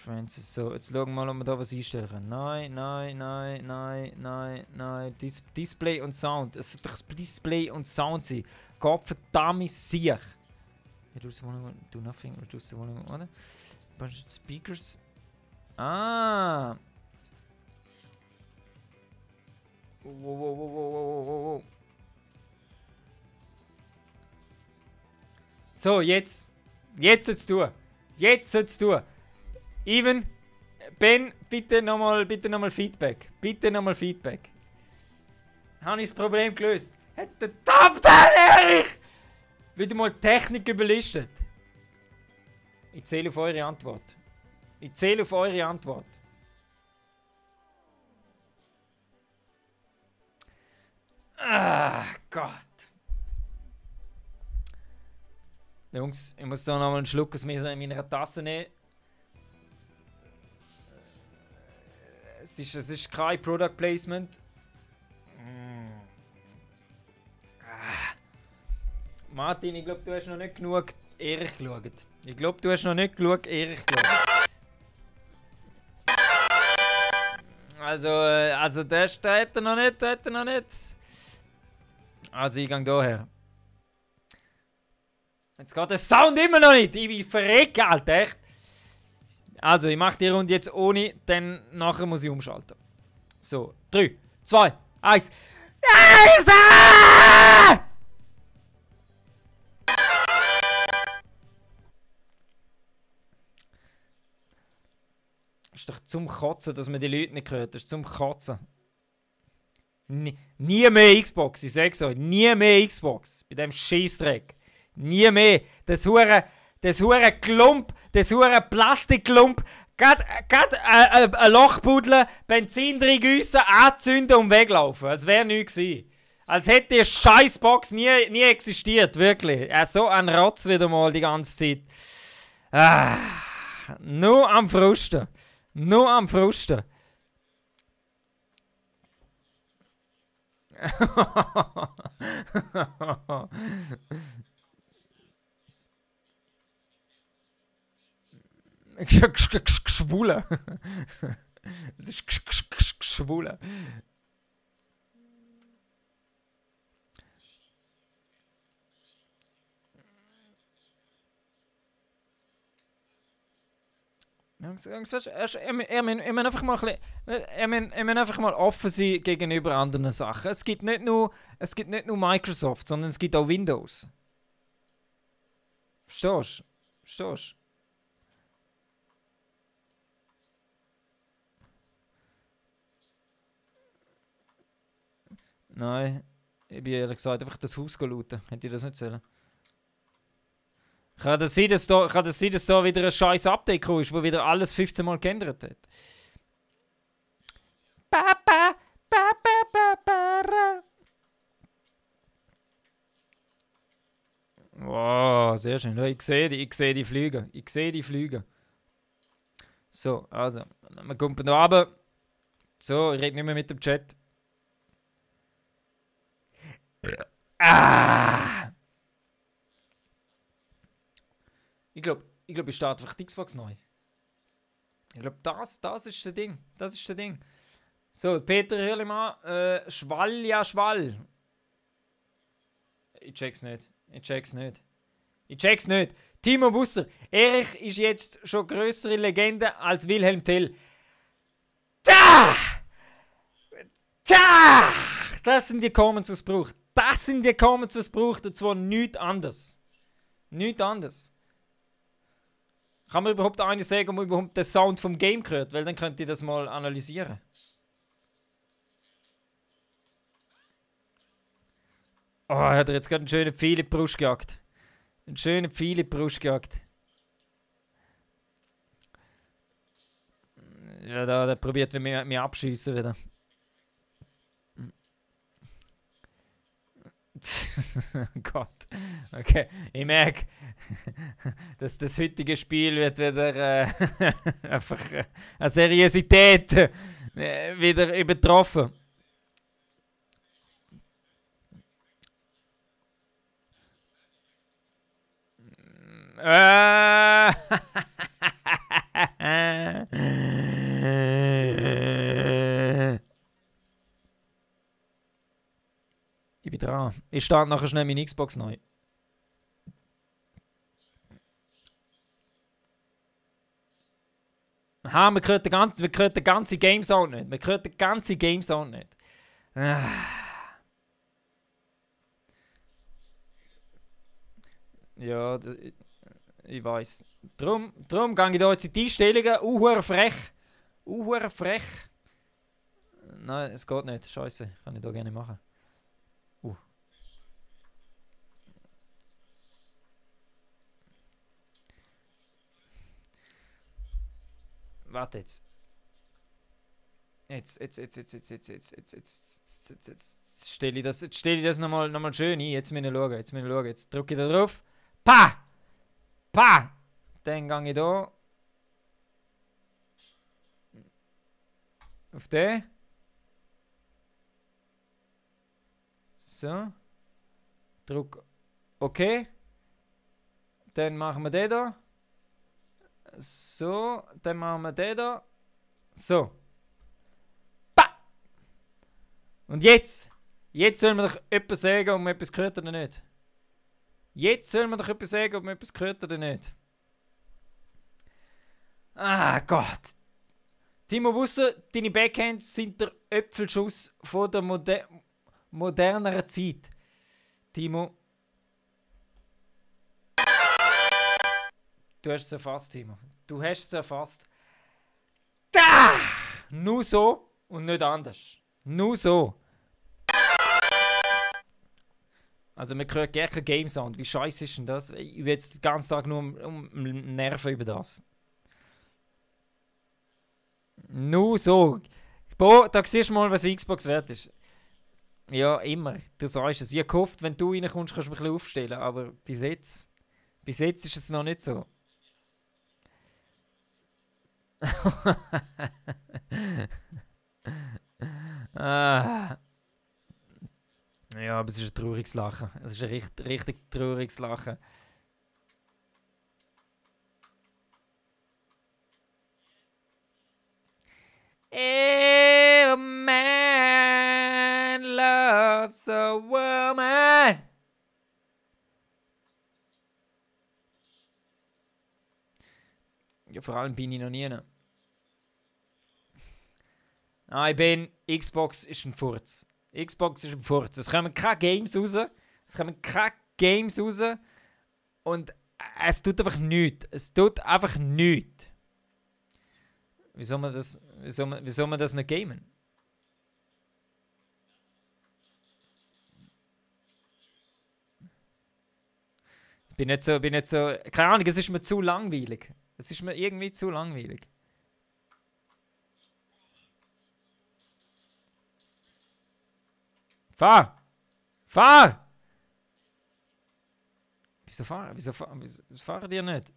Francis, so, jetzt schauen wir mal, ob wir da was einstellen können. Nein. Display und Sound. Es sollte doch Display und Sound sein. Gott verdammt sicher. Reduce the volume, do nothing, reduce the volume, oder? Bunch of speakers. Ah! Wow. So, jetzt. Jetzt soll's tun. Even, Ben, bitte nochmal Feedback. Habe ich das Problem gelöst? Hat der Top Erich wieder mal Technik überlistet? Ich zähle auf eure Antwort. Ah, Gott. Jungs, ich muss da nochmal einen Schluck aus meiner Tasse nehmen. Es ist kein Product Placement. Martin, ich glaube, du hast noch nicht genug Erich geschaut. Also das hat er noch nicht. Also ich gehe hierher. Jetzt geht der Sound immer noch nicht. Ich verrecke, Alter, echt. Also, ich mache die Runde jetzt ohne, dann nachher muss ich umschalten. So, 3, 2, 1. Ist doch zum Kotzen, dass man die Leute nicht hört. Das ist zum Kotzen. Nie mehr Xbox, ich sag's euch. Nie mehr Xbox. Bei dem Scheissdreck. Nie mehr. Das hure Klump, das hure Plastikklump. Gerade ein Loch buddeln, Benzin reingießen, anzünden und weglaufen. Als wäre nichts gewesen. Als hätte die Scheißbox nie existiert, wirklich. So ein Rotz wieder mal die ganze Zeit. Nur am Frusten. Geschwule. Das ist Geschwule. Jungs, wir müssen einfach mal offen sein gegenüber anderen Sachen. Es gibt nicht nur Microsoft, sondern es gibt auch Windows. Verstehst du? Nein, ich bin ehrlich gesagt einfach das Haus looten. Hätte ich das nicht sollen? Kann das sein, dass da wieder ein scheiß Update gekommen ist, wo wieder alles 15 Mal geändert hat? Wow, sehr schön. Ja, ich sehe die Flüge. Ich sehe die Flüge. So, also, wir kommen da runter. So, ich rede nicht mehr mit dem Chat. Ah! Ich starte einfach die Xbox neu. Ich glaube, das ist das Ding. Das ist das Ding. So, Peter Hürlimann, Schwall, ja, Schwall. Ich check's nicht. Ich check's nicht. Ich check's nicht. Timo Busser, Erich ist jetzt schon größere Legende als Wilhelm Tell. Da! Da! Das sind die Comments, was es braucht. Das sind die Comments, was es braucht. Und zwar nichts anderes. Nichts anderes. Kann man überhaupt eine sagen, ob man überhaupt den Sound vom Game gehört? Weil dann könnt ihr das mal analysieren. Oh, er hat jetzt gerade einen schönen Pfeil in die Brust gejagt. Einen schönen Pfeil in die Brust gejagt. Ja, da probiert er mich abschießen wieder. Oh Gott. Okay, ich merke, dass das heutige Spiel wird wieder einfach eine Seriosität wieder übertroffen. Ich bin dran. Ich starte nachher schnell meine Xbox neu. Aha, wir hören den ganzen Game Sound nicht. Wir hören den ganzen Game Sound nicht. Ja, ich weiß. Drum gehe ich da jetzt in die Einstellungen. Frech. Frech. Nein, es geht nicht. Scheiße, kann ich da gerne machen. Warte jetzt. Jetzt stelle ich das nochmal schön ein. Jetzt müssen wir schauen. Jetzt drücke ich da drauf. Pa! Pa! Dann gehe ich da. Auf den. So. Druck. Okay. Dann machen wir den da. So. Dann machen wir den da. So. Pa! Und jetzt. Jetzt soll man doch etwas sagen, ob man etwas gehört oder nicht. Jetzt soll man doch etwas sagen, ob man etwas gehört oder nicht. Ah Gott. Timo Busser, deine Backhands sind der Äpfelschuss von der moderneren Zeit. Timo. Du hast es erfasst, Timo. Du hast es erfasst. Da! Nur so und nicht anders. Nur so. Also wir hören gerne keinen Game Sound. Wie scheiße ist denn das? Ich bin jetzt den ganzen Tag nur um Nerven über das. Nur so. Boah, da siehst du mal, was Xbox wert ist. Ja, immer. Du sagst es. Ich habe gehofft, wenn du reinkommst, kannst du mich ein bisschen aufstellen. Aber bis jetzt ist es noch nicht so. Ah. Ja, aber es ist ein trauriges Lachen. Es ist ein richtig trauriges Lachen. A man loves a woman. Ja, vor allem bin ich noch nie. Ah, ich bin. Xbox ist ein Furz. Xbox ist ein Furz. Es kommen keine Games raus. Und es tut einfach nichts. Es tut einfach nichts. Wie soll man das nicht gamen? Bin nicht so. Keine Ahnung, es ist mir zu langweilig. Es ist mir irgendwie zu langweilig. Fahr! Wieso fahren die nicht?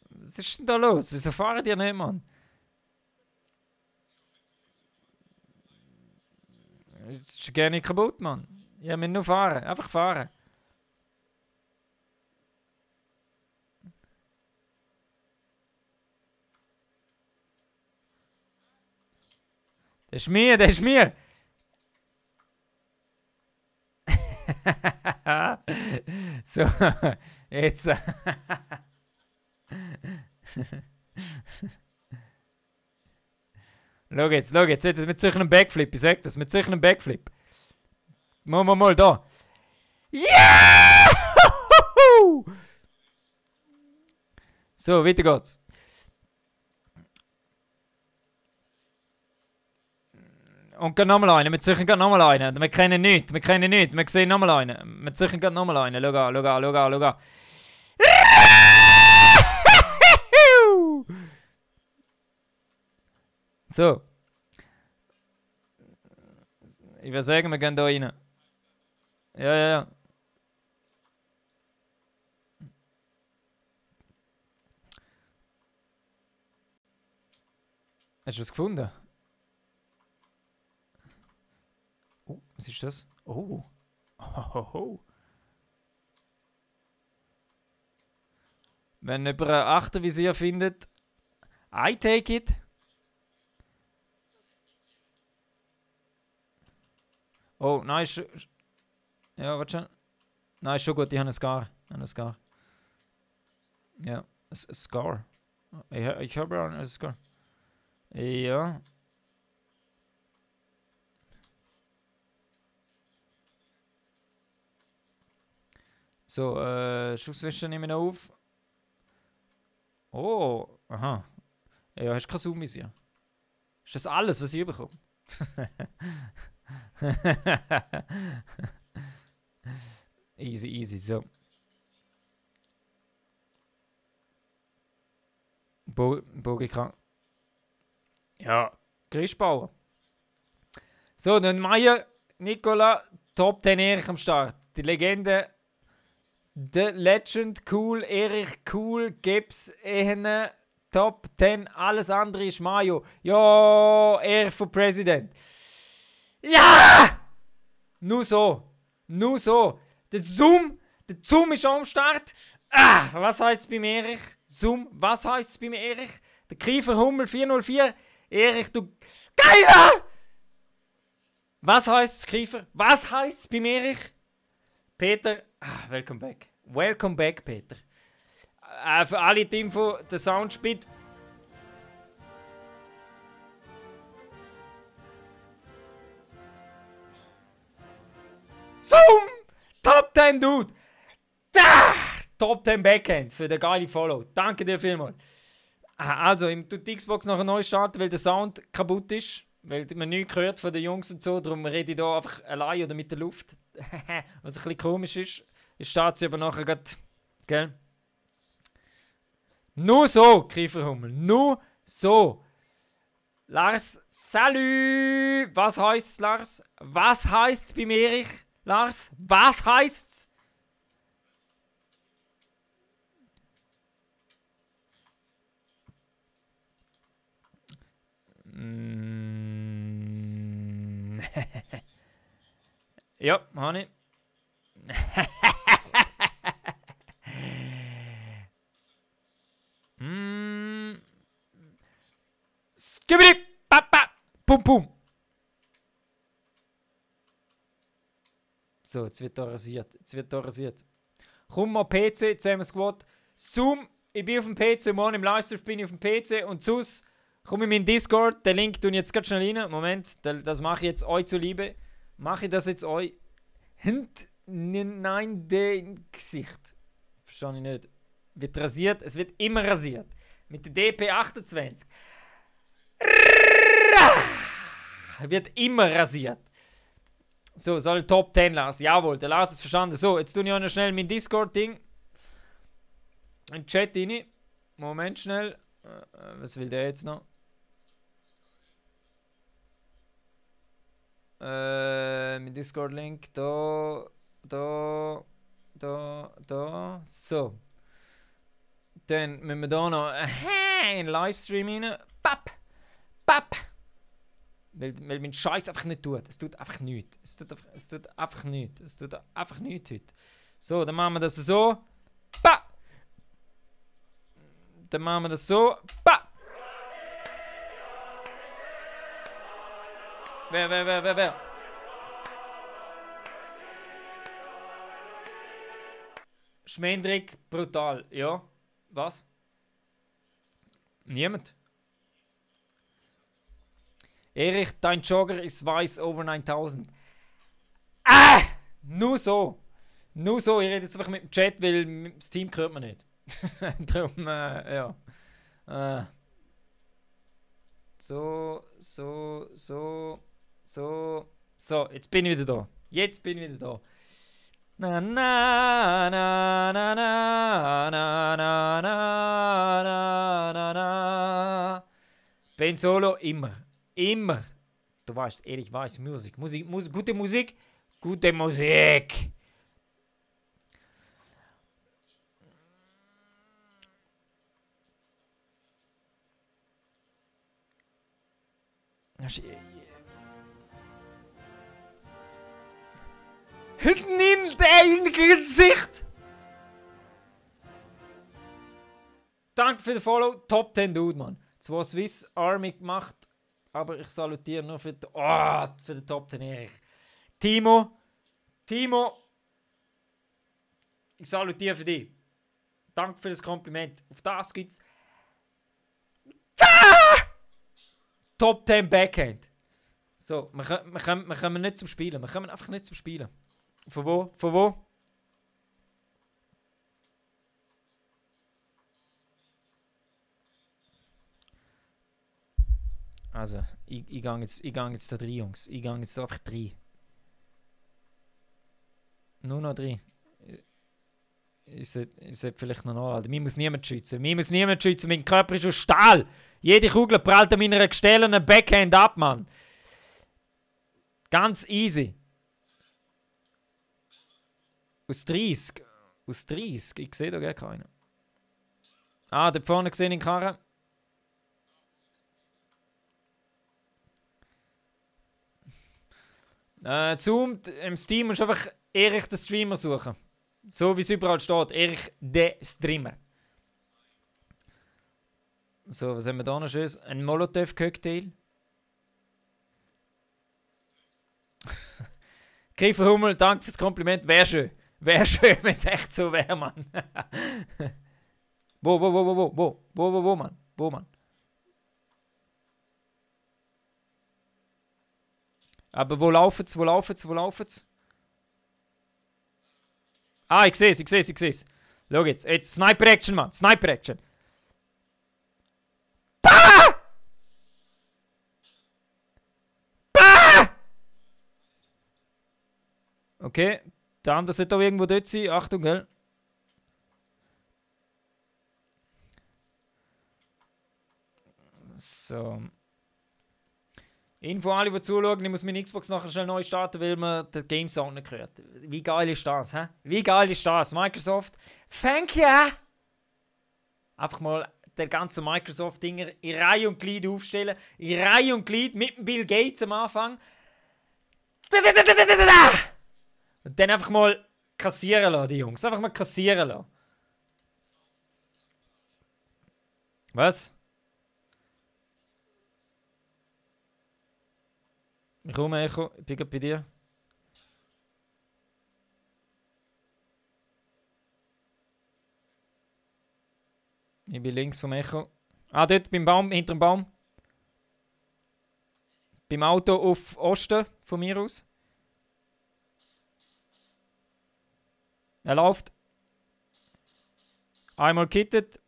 Was ist denn da los? Wieso fahren die nicht, Mann? Das ist gar nicht kaputt, Mann. Ja, wir müssen nur fahren. Einfach fahren. Das ist mir, das ist mir! So, jetzt. Schau jetzt, mit solchen Backflip, ich sag das, mit solchen Backflip. Mal, da. Yeah! So, weiter geht's. Und geht nochmal einen, wir suchen gerade nochmal einen. Wir kennen nichts, wir sehen nochmal einen. Wir suchen gerade nochmal einen, schau an. So. Ich würde sagen, wir gehen da rein. Ja. Hast du es gefunden? Oh, was ist das? Oh. Wenn jemand ein Achtervisier findet, I take it. Oh, nein, ja, warte schon. Nein, ist schon gut, ich habe einen Scar. Ja, ein Scar. Ich habe einen Scar. Ja. So, Schussweste nehmen wir auf. Oh, aha. Ja, hast kein Zoom-Visier. Ist das alles, was ich bekomme? Easy, so. Bogen kann. Ja, Grischbauer. So, dann Meier, Nicola, Top 10 Erich am Start. Die Legende, The Legend, cool, Erich, cool, Gibbs, Ehene, Top 10, alles andere ist Mayo. Ja, Erich für Präsident. Ja! Nur so. Der Zoom ist am Start. Ah, was heißt es beim Erich? Zoom, was heißt es beim Erich? Der Kiefer Hummel 404. Erich, du Geiler! Was heißt es, Kiefer? Was heißt es beim Erich? Peter, welcome back. Welcome back, Peter. Für alle die Info, der Soundspeed. Zoom! Top 10, Dude! Top 10 Backhand für den geile Follow. Danke dir vielmals. Also, ich tue die Xbox nachher neu starten, weil der Sound kaputt ist. Weil man nichts hört von den Jungs und so. Darum rede ich hier einfach allein oder mit der Luft. Was ein bisschen komisch ist. Ich starte sie aber nachher gerade. Gell? Nur so, Kieferhummel. Nur so. Lars, salut! Was heißt's, Lars? Was heißt's beim Erich? Lars, was heißt's? Ja, habe ich. Skibidi, papa, pum. So, jetzt wird da rasiert. Komm mal PC, zusammen Squad. Zoom, ich bin auf dem PC, morgen im Livestream bin ich auf dem PC und sonst komm in meinen Discord, den Link tue ich jetzt ganz schnell rein. Moment, das mache ich jetzt euch zuliebe. Mache ich das jetzt euch nein, im Gesicht. Verstehe ich nicht. Wird rasiert, es wird immer rasiert. Mit der DP28. Wird immer rasiert. So, soll Top 10 Lars. Jawohl, der Lars ist verstanden. So, jetzt tue ich auch noch schnell mein Discord-Ding in den Chat rein. Moment schnell. Was will der jetzt noch? Mein Discord-Link. Da. da. So. Dann müssen wir da noch in den Livestream rein. Papp! Papp! Weil mein Scheiß einfach nicht tut. Es tut einfach nichts. Es tut einfach nichts. Es tut einfach nichts heute. So, dann machen wir das so. Pa! Dann machen wir das so. Pa! Wer? Schmendrick, brutal. Ja. Was? Niemand. Erich, dein Jogger ist weiß over 9000. Nur so. Nur so. Ich rede jetzt einfach mit dem Chat, weil das Team hört man nicht. Darum, ja. So. So, jetzt bin ich wieder da. Na na na na na na na na na. Ben Solo immer. Immer. Du weißt, ehrlich weiß, Musik. Gute Musik. Gute Musik. Hinten in dein Gesicht. Danke für den Follow. Top 10 Dude, Mann. 2 Swiss Army gemacht. Aber ich salutiere nur für den Top 10 Erich. Timo. Ich salutiere für dich. Danke für das Kompliment. Auf das gibt's Top 10 Backhand. So, wir kommen nicht zum Spielen. Wir kommen einfach nicht zum Spielen. Von wo? Also, ich gehe jetzt da 3, Jungs. Ich gehe jetzt da einfach 3. Nur noch 3. Ich sollte vielleicht noch nachladen. Mir muss niemand schützen. Mein Körper ist aus Stahl. Jede Kugel prallt an meiner gestellten Backhand ab, Mann. Ganz easy. Aus 30. Ich sehe da gar keinen. Ah, da vorne gesehen in Karren. Zoom, im Steam musst du einfach Erich den Streamer suchen. So wie es überall steht. Erich der Streamer. So, was haben wir da noch schönes? Ein Molotow-Cocktail. Kiefer Hummel, danke fürs Kompliment. Wäre schön, wenn es echt so wäre, Mann. Wo, Mann? Aber wo laufen's? Ah, ich sehe es. Schau jetzt Sniper Action, Mann. Sniper Action. Bah! Okay, der andere sollte auch irgendwo dort sein. Achtung, gell? So. Info alle, die zuschauen, ich muss meine Xbox nachher schnell neu starten, weil man den Game Sound nicht hört. Wie geil ist das, hä? Wie geil ist das? Microsoft, thank you! Einfach mal der ganze Microsoft-Dinger in Reihe und Glied aufstellen. In Reihe und Glied mit dem Bill Gates am Anfang. Und dann einfach mal kassieren lassen, die Jungs. Einfach mal kassieren lassen. Was? Ich komme, Echo. Ich bin gerade bei dir. Ich bin links vom Echo. Ah, dort beim Baum, hinter dem Baum. Beim Auto auf Osten von mir aus. Er läuft. Einmal kittet.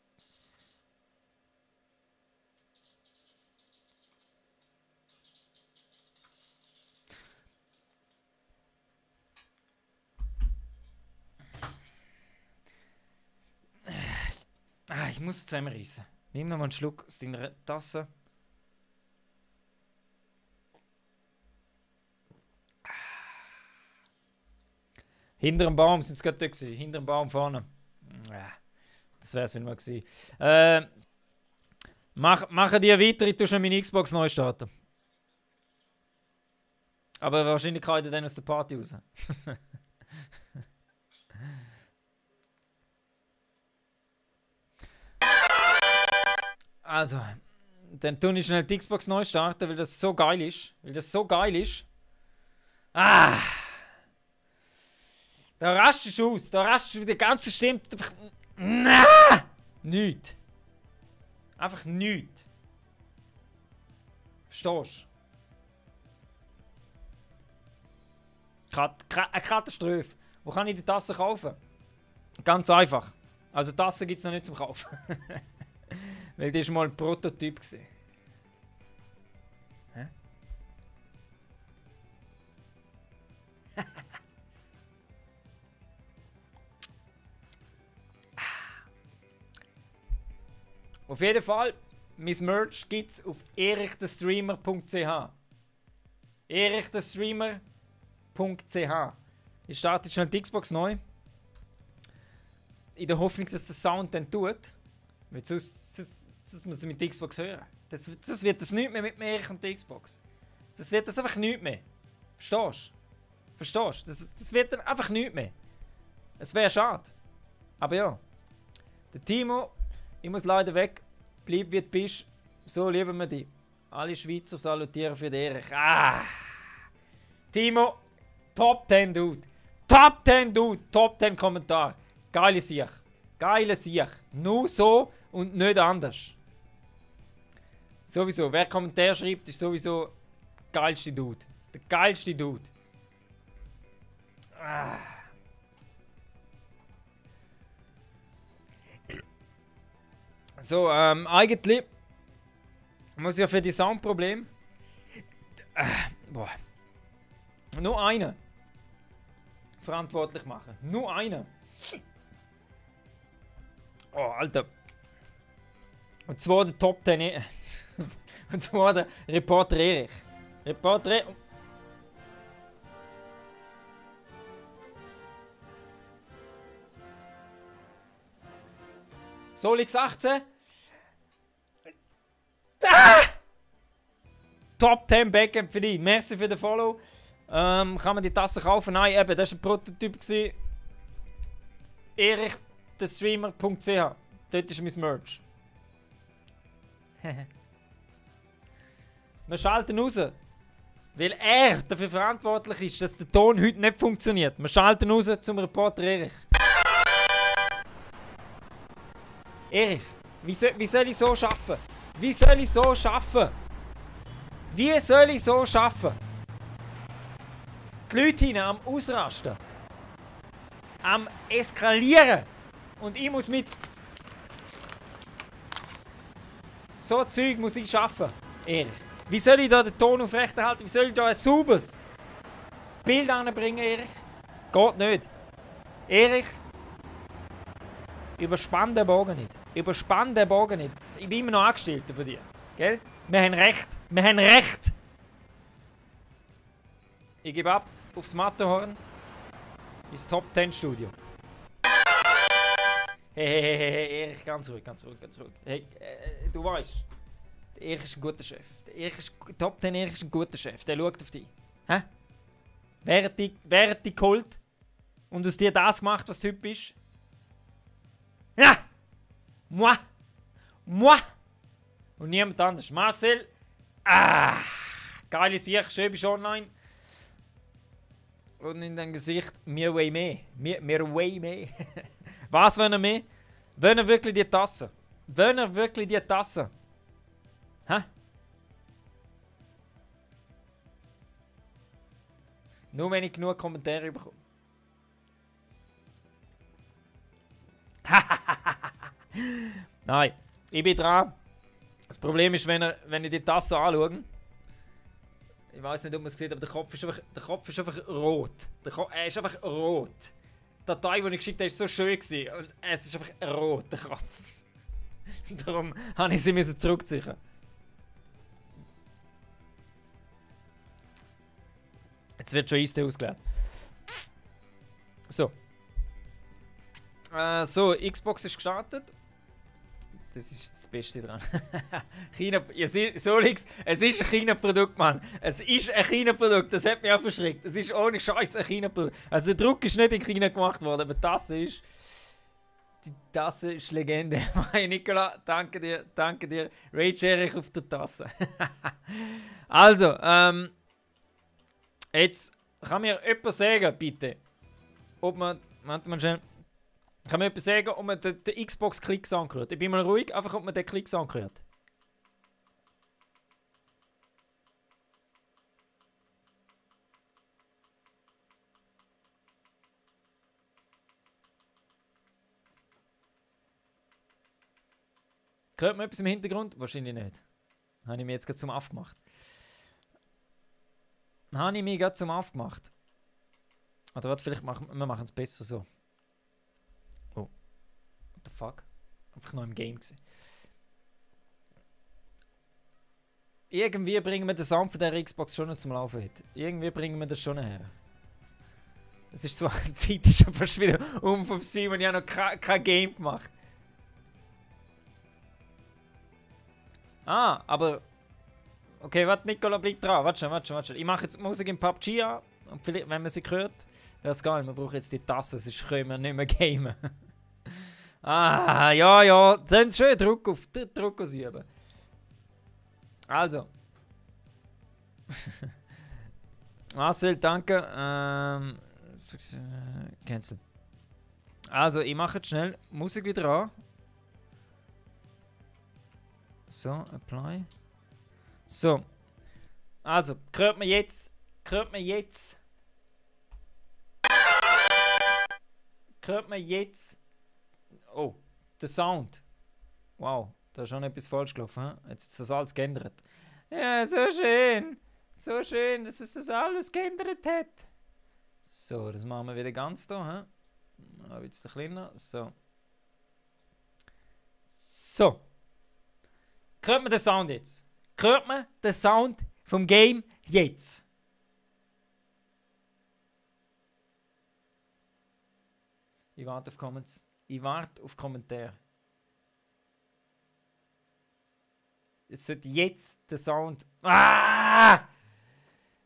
Ich muss zusammenreißen. Nimm noch mal einen Schluck aus deiner Tasse. Hinter dem Baum sind sie gerade da gewesen. Hinter dem Baum vorne. Ja, das wäre es nicht mehr gewesen. Machen die weiter, ich tue schon meine Xbox neu starten. Aber wahrscheinlich kann ich dann aus der Party raus. Also, dann tue ich schnell die Xbox neu starten, weil das so geil ist. Ah! Da rastest du aus. Da rastest du, wie der ganze System einfach... Nein! Nichts. Einfach nichts. Verstehst du? Eine Katastrophe. Wo kann ich die Tasse kaufen? Ganz einfach. Also Tasse gibt es noch nicht zum Kaufen. Weil die war mal ein Prototyp. Hä? Auf jeden Fall, mein Merch gibt es auf erichderstreamer.ch. erichderstreamer.ch. Ich starte schnell die Xbox neu. In der Hoffnung, dass der Sound dann tut. Weil sonst muss ich mit der Xbox hören. Das wird das nicht mehr mit mir und der Xbox. Das wird das einfach nicht mehr. Verstehst du? Das wird dann einfach nicht mehr. Es wäre schade. Aber ja. Der Timo, ich muss leider weg. Bleib wie du bist. So lieben wir dich. Alle Schweizer salutieren für den Erich. Ah! Timo, Top 10 Dude. Top 10 Dude. Top 10 Kommentar. Geile Sicht. Geile Sicht. Nur so und nicht anders. Sowieso. Wer Kommentar schreibt, ist sowieso der geilste Dude. Der geilste Dude. Ah. So, eigentlich muss ich ja für die Soundprobleme nur einen verantwortlich machen. Nur einen. Oh, Alter. Und zwar der Top 10. Und zwar der Reporter Erich. Reporter Erich. Solix 18. Ah! Top 10 Backend für dich. Merci für den Follow. Kann man die Tasse kaufen? Nein, eben, das war ein Prototyp. erichderstreamer.ch. Dort ist mein Merch. Wir schalten raus. Weil er dafür verantwortlich ist, dass der Ton heute nicht funktioniert. Wir schalten raus zum Reporter Erich. Erich, wie soll ich so schaffen? Wie soll ich so schaffen? Wie soll ich so schaffen? Die Leute hinten am Ausrasten. Am Eskalieren. Und ich muss mit... So Zeug muss ich schaffen, Erich. Wie soll ich da den Ton aufrechterhalten? Wie soll ich da ein sauberes Bild anbringen, Erich? Geht nicht. Erich, überspann den Bogen nicht. Überspann den Bogen nicht. Ich bin immer noch Angestellter von dir. Gell? Wir haben Recht. Wir haben Recht. Ich gebe ab aufs Matterhorn. Ins Top 10 Studio. Hey, Erich, ganz ruhig. Hey, du weißt, der Erich ist ein guter Chef. Der Erich ist, Top 10 Erich ist ein guter Chef. Der schaut auf dich. Hä? Wer hat dich geholt und aus dir das gemacht, was du heute bist? Ja! Moi! Und niemand anders. Marcel! Ah! Geile Sicht, schön bist du online. Und in deinem Gesicht, mir way mehr. Was wollen er mehr? Wollen er wirklich die Tasse? Hä? Nur wenn ich genug Kommentare bekomme. Nein, ich bin dran. Das Problem ist, wenn ich die Tasse anschaue, ich weiß nicht, ob man es sieht, aber der Kopf ist einfach rot. Er ist einfach rot. Die Datei, die ich geschickt habe, war so schön. Und es ist einfach rot, der Kopf. Darum musste ich sie zurückziehen. Jetzt wird schon Eistee ausgeleert. So, Xbox ist gestartet. Das ist das Beste dran. China, Solix, es ist ein China-Produkt, Mann. Es ist ein China-Produkt, das hat mich auch verschreckt. Es ist ohne Scheiß ein China-Produkt. Also der Druck ist nicht in China gemacht worden, aber die Tasse ist Legende. Hey Nicola, danke dir. Rage Erich auf der Tasse. Also, jetzt kann mir jemand sagen, bitte, ob man, warte mal schnell, kann mir jemand sagen, ob man den Xbox-Klick-Sound hört? Ich bin mal ruhig, einfach ob man den Klick-Sound hört. Hört man etwas im Hintergrund? Wahrscheinlich nicht. Habe ich mir jetzt gerade zum Aufgemacht. Habe ich mir gerade zum Aufgemacht. Oder warte, vielleicht machen wir es besser so. Oh. What the fuck? Einfach noch im Game gewesen. Irgendwie bringen wir den Sound von der Xbox schon noch zum Laufen heute. Irgendwie bringen wir das schon her. Es ist zwar die Zeit ist schon fast wieder vom Stream und ich habe noch kein Game gemacht. Ah, aber... Okay, warte, Nicola, bleib dran. Warte schon. Ich mache jetzt Musik in PUBG an. Und vielleicht, wenn man sie hört, wäre es geil. Wir brauchen jetzt die Tasse, sonst können wir nicht mehr gamen. Ja. Dann schön Druck ausüben. Also. Marcel, danke. Cancel. Also, ich mache jetzt schnell Musik wieder an. So, apply. So. Also, hört man jetzt. Oh, der Sound. Wow, da ist schon etwas falsch gelaufen. He? Jetzt ist das alles geändert. Ja, so schön. So schön, dass es das alles geändert hat. So, das machen wir wieder ganz da. Ein bisschen kleiner. So. So. Hört man den Sound jetzt? Hört man den Sound vom Game jetzt? Ich warte auf Comments. Ich warte auf Kommentare. Es sollte jetzt der Sound... Ah!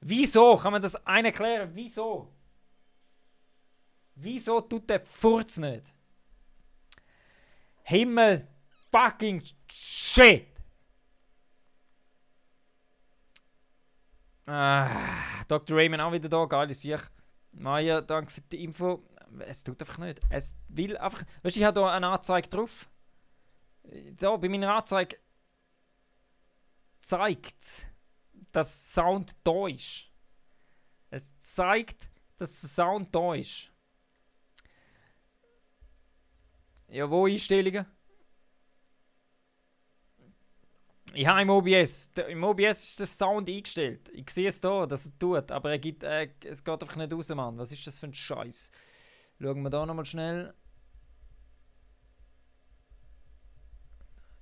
Wieso? Kann man das einen erklären? Wieso? Wieso tut der Furz nicht? Himmel fucking shit! Dr. Raymond auch wieder da, geil, ist ich. Maja, danke für die Info. Es tut einfach nicht. Es will einfach. Weißt du, ich habe hier eine Anzeige drauf. Da bei meiner Anzeige zeigt es, dass Sound da ist. Es zeigt, dass der Sound da ist. Ja, wo Einstellungen? Ich habe im OBS. Im OBS ist der Sound eingestellt. Ich sehe es da, dass er tut, aber es geht einfach nicht raus, Mann. Was ist das für ein Scheiß? Schauen wir da nochmal schnell.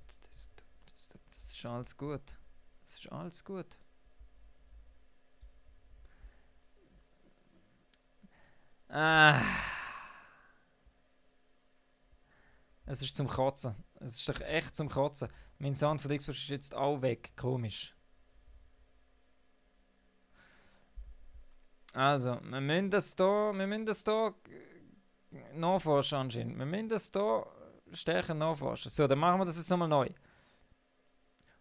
Das ist alles gut. Das ist alles gut. Es ist zum Kotzen. Es ist doch echt zum Kotzen. Mein Sound von der Xbox ist jetzt auch weg. Komisch. Also, wir müssen das da nachforschen anscheinend. Wir müssen das da stärker nachforschen. So, dann machen wir das jetzt nochmal neu.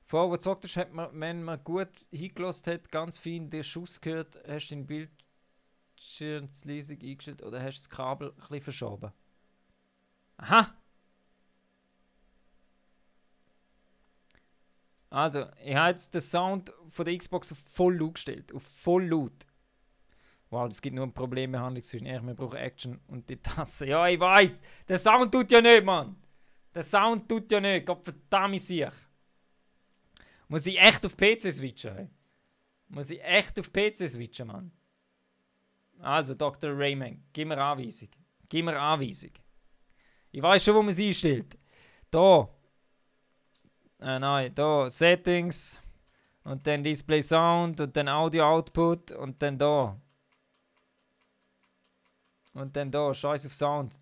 Vorher, wo du gesagt hast, hat man, wenn man gut hingelassen hat, ganz fein den Schuss gehört, hast du den Bildschirm leise eingestellt oder hast du das Kabel ein bisschen verschoben? Aha! Also, ich habe jetzt den Sound von der Xbox auf voll laut gestellt. Auf voll laut. Wow, das gibt nur ein Problembehandlung zwischen wir brauchen Action und die Tasse. Ja, ich weiß. Der Sound tut ja nicht, Mann. Der Sound tut ja nicht. Gott verdammt sich. Muss ich echt auf PC switchen? Hey? Muss ich echt auf PC switchen, Mann? Also, Dr. Rayman, gib mir Anweisung. Gib mir Anweisung. Ich weiß schon, wo man sie einstellt. Da. Nein, da. Settings. Und dann Display Sound. Und dann Audio Output. Und dann da. Und dann da. Scheiß auf Sound.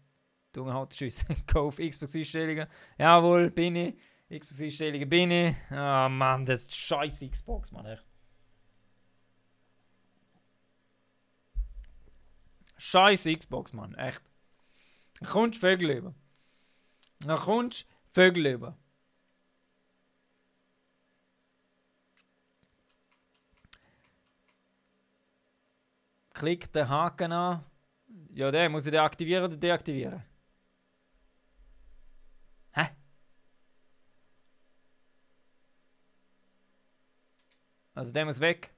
Du haut Tschüss. Go auf Xbox-Einstellungen. Jawohl, bin ich. Xbox-Einstellungen bin ich. Ah, Mann, das ist scheiß Xbox, Mann. Echt. Scheiß Xbox, Mann. Echt. Da kommst du Vögel über. Da kommst du Vögel über. Klick den Haken an. Ja, den muss ich deaktivieren oder deaktivieren? Hä? Also der muss weg.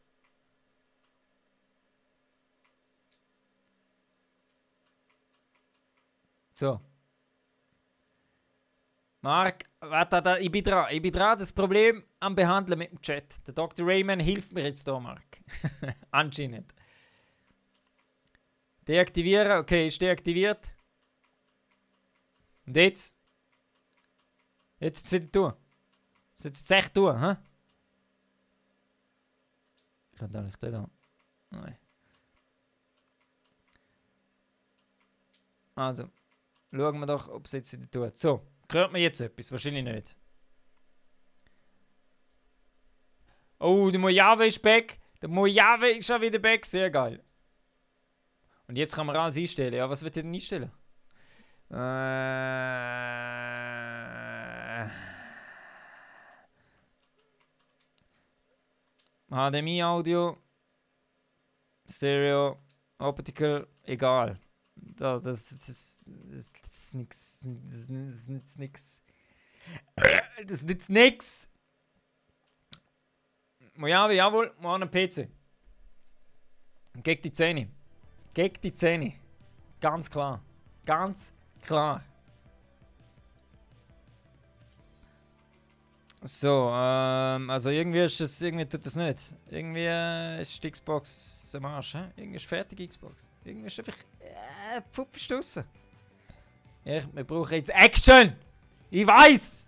So. Marc, warte, ich bin dran. Ich bin dran, das Problem am Behandeln mit dem Chat. Der Dr. Rayman hilft mir jetzt da, Marc. Anscheinend. Deaktivieren, okay, ist deaktiviert. Und jetzt? Jetzt ist es wieder tun. Jetzt ist es echt tun, hä? Ich kann da nicht da. Nein. Also, schauen wir doch, ob es jetzt wieder tut. So, hört man jetzt etwas? Wahrscheinlich nicht. Oh, der Mojave ist back. Der Mojave ist schon wieder back. Sehr geil. Und jetzt kann man alles einstellen. Ja, was wird ihr denn einstellen? HDMI-Audio, Stereo, Optical, egal. Das ist nix. Das nützt nix. Das nützt nix. Mojave, jawohl, wir haben einen PC. Gegen die Zähne. Gegen die Zähne. Ganz klar. Ganz klar. So, also irgendwie tut das nicht. Irgendwie ist die Xbox am Arsch, he? Irgendwie ist fertig Xbox. Irgendwie ist einfach, Pfupp ist draussen. Ja, wir brauchen jetzt Action! Ich weiß!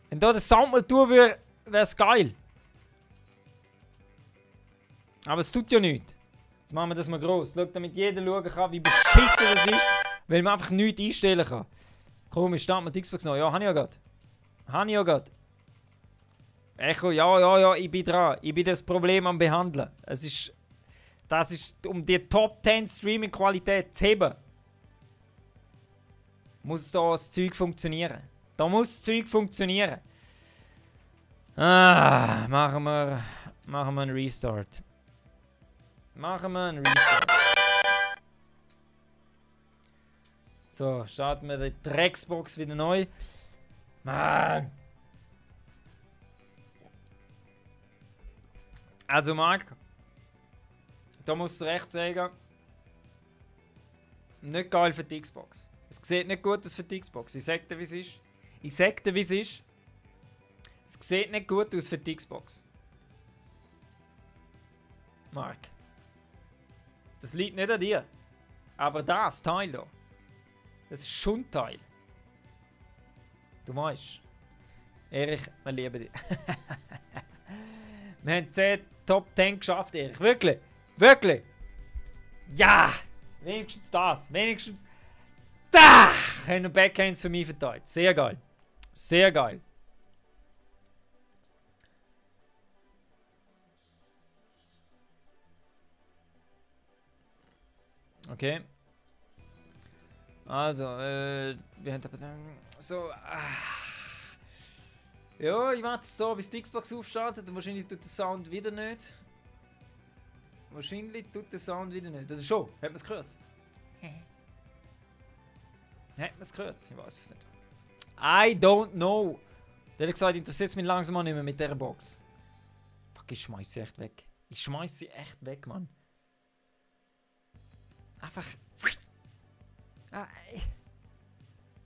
Wenn da der Sound mal tun würde, wäre es geil. Aber es tut ja nichts. Jetzt machen wir das mal gross. Schau, damit jeder schauen kann, wie beschissen das ist, weil man einfach nichts einstellen kann. Komisch, starten wir die Xbox noch. Ja, habe ich ja gerade. Habe ich ja gerade. Echo, ja, ich bin dran. Ich bin das Problem am behandeln. Das ist, um die Top 10 Streaming-Qualität zu heben, muss da das Zeug funktionieren. Da muss das Zeug funktionieren. Ah, machen wir einen Restart. Machen wir einen Restart. So, starten wir die Drecksbox wieder neu. Mann! Also Marc, da musst du recht sagen, nicht geil für die Xbox. Es sieht nicht gut aus für die Xbox. Ich sag dir, wie es ist. Ich sag dir, wie es ist. Es sieht nicht gut aus für die Xbox. Marc. Das liegt nicht an dir. Aber das Teil da. Das ist schon ein Teil. Du weißt. Erich, wir lieben dich. Wir haben 10 Top 10 geschafft, Erich. Wirklich. Wirklich. Ja. Wenigstens das. Wenigstens. Da! Haben wir Backhands für mich verteilt. Sehr geil. Sehr geil. Okay. Also, wir haben so. Ja, ich warte so, bis die Xbox aufstartet und wahrscheinlich tut der Sound wieder nicht. Wahrscheinlich tut der Sound wieder nicht. Oder schon? Hat man es gehört? Hat man es gehört? Ich weiß es nicht. I don't know. Der hat gesagt, interessiert es mich langsam auch nicht mehr mit dieser Box. Fuck, ich schmeiß sie echt weg. Ich schmeiß sie echt weg, Mann. Einfach.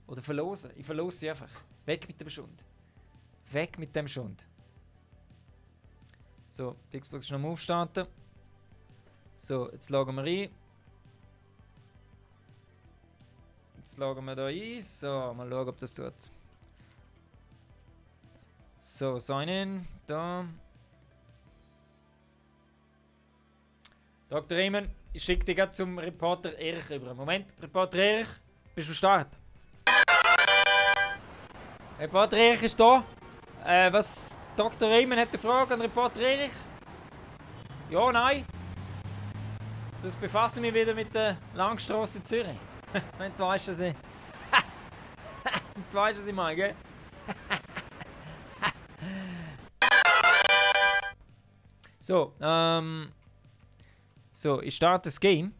Oder verlosen. Ich verlose sie einfach. Weg mit dem Schund. Weg mit dem Schund. So, die Xbox ist noch am Aufstarten. So, jetzt loggen wir ein. Jetzt loggen wir da ein. So, mal schauen, ob das tut. So, sign in. Da. Dr. Rayman, ich schicke dich zum Reporter Erich über. Moment, Reporter Erich, bist du Start? Reporter Erich ist da. Was? Dr. Riemann hat eine Frage an Reporter Erich? Ja, nein? Sonst befasse ich mich wieder mit der Langstrasse in Zürich. Wenn du weißt, was ich... du weißt, was ich meine, gell? So, so, ich starte das Game.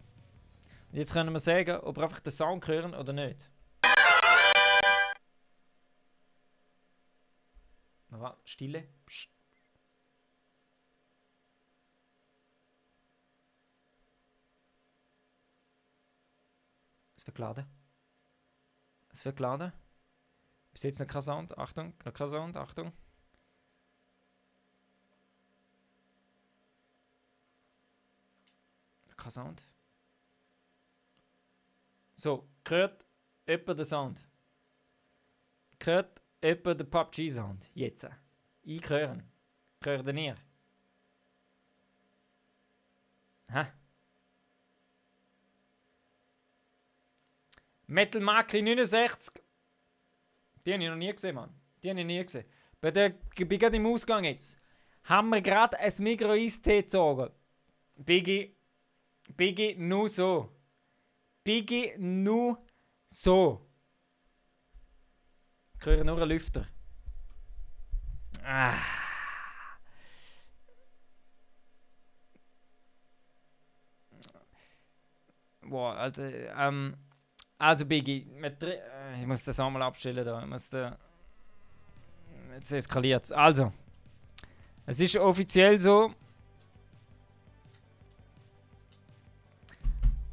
Und jetzt können wir sagen, ob wir einfach den Sound hören oder nicht. Stille. Psst. Es wird geladen. Es wird geladen. Bis jetzt noch kein Sound. Achtung, noch kein Sound. Achtung. Kein Sound. So, hört jemand den Sound? Hört jemand den PUBG-Sound? Jetzt. Ich hören. Hört ihr? Hä? Metal Macri 69. Die habe ich noch nie gesehen, Mann. Die habe ich nie gesehen. Bei gerade im Ausgang jetzt. Haben wir gerade ein Migros-Eistee gezogen. Biggie, nur so. Biggie, nur so. Ich höre nur einen Lüfter. Ah. Boah, also Biggie, ich muss das einmal abstellen da. Jetzt eskaliert es. Also, es ist offiziell so.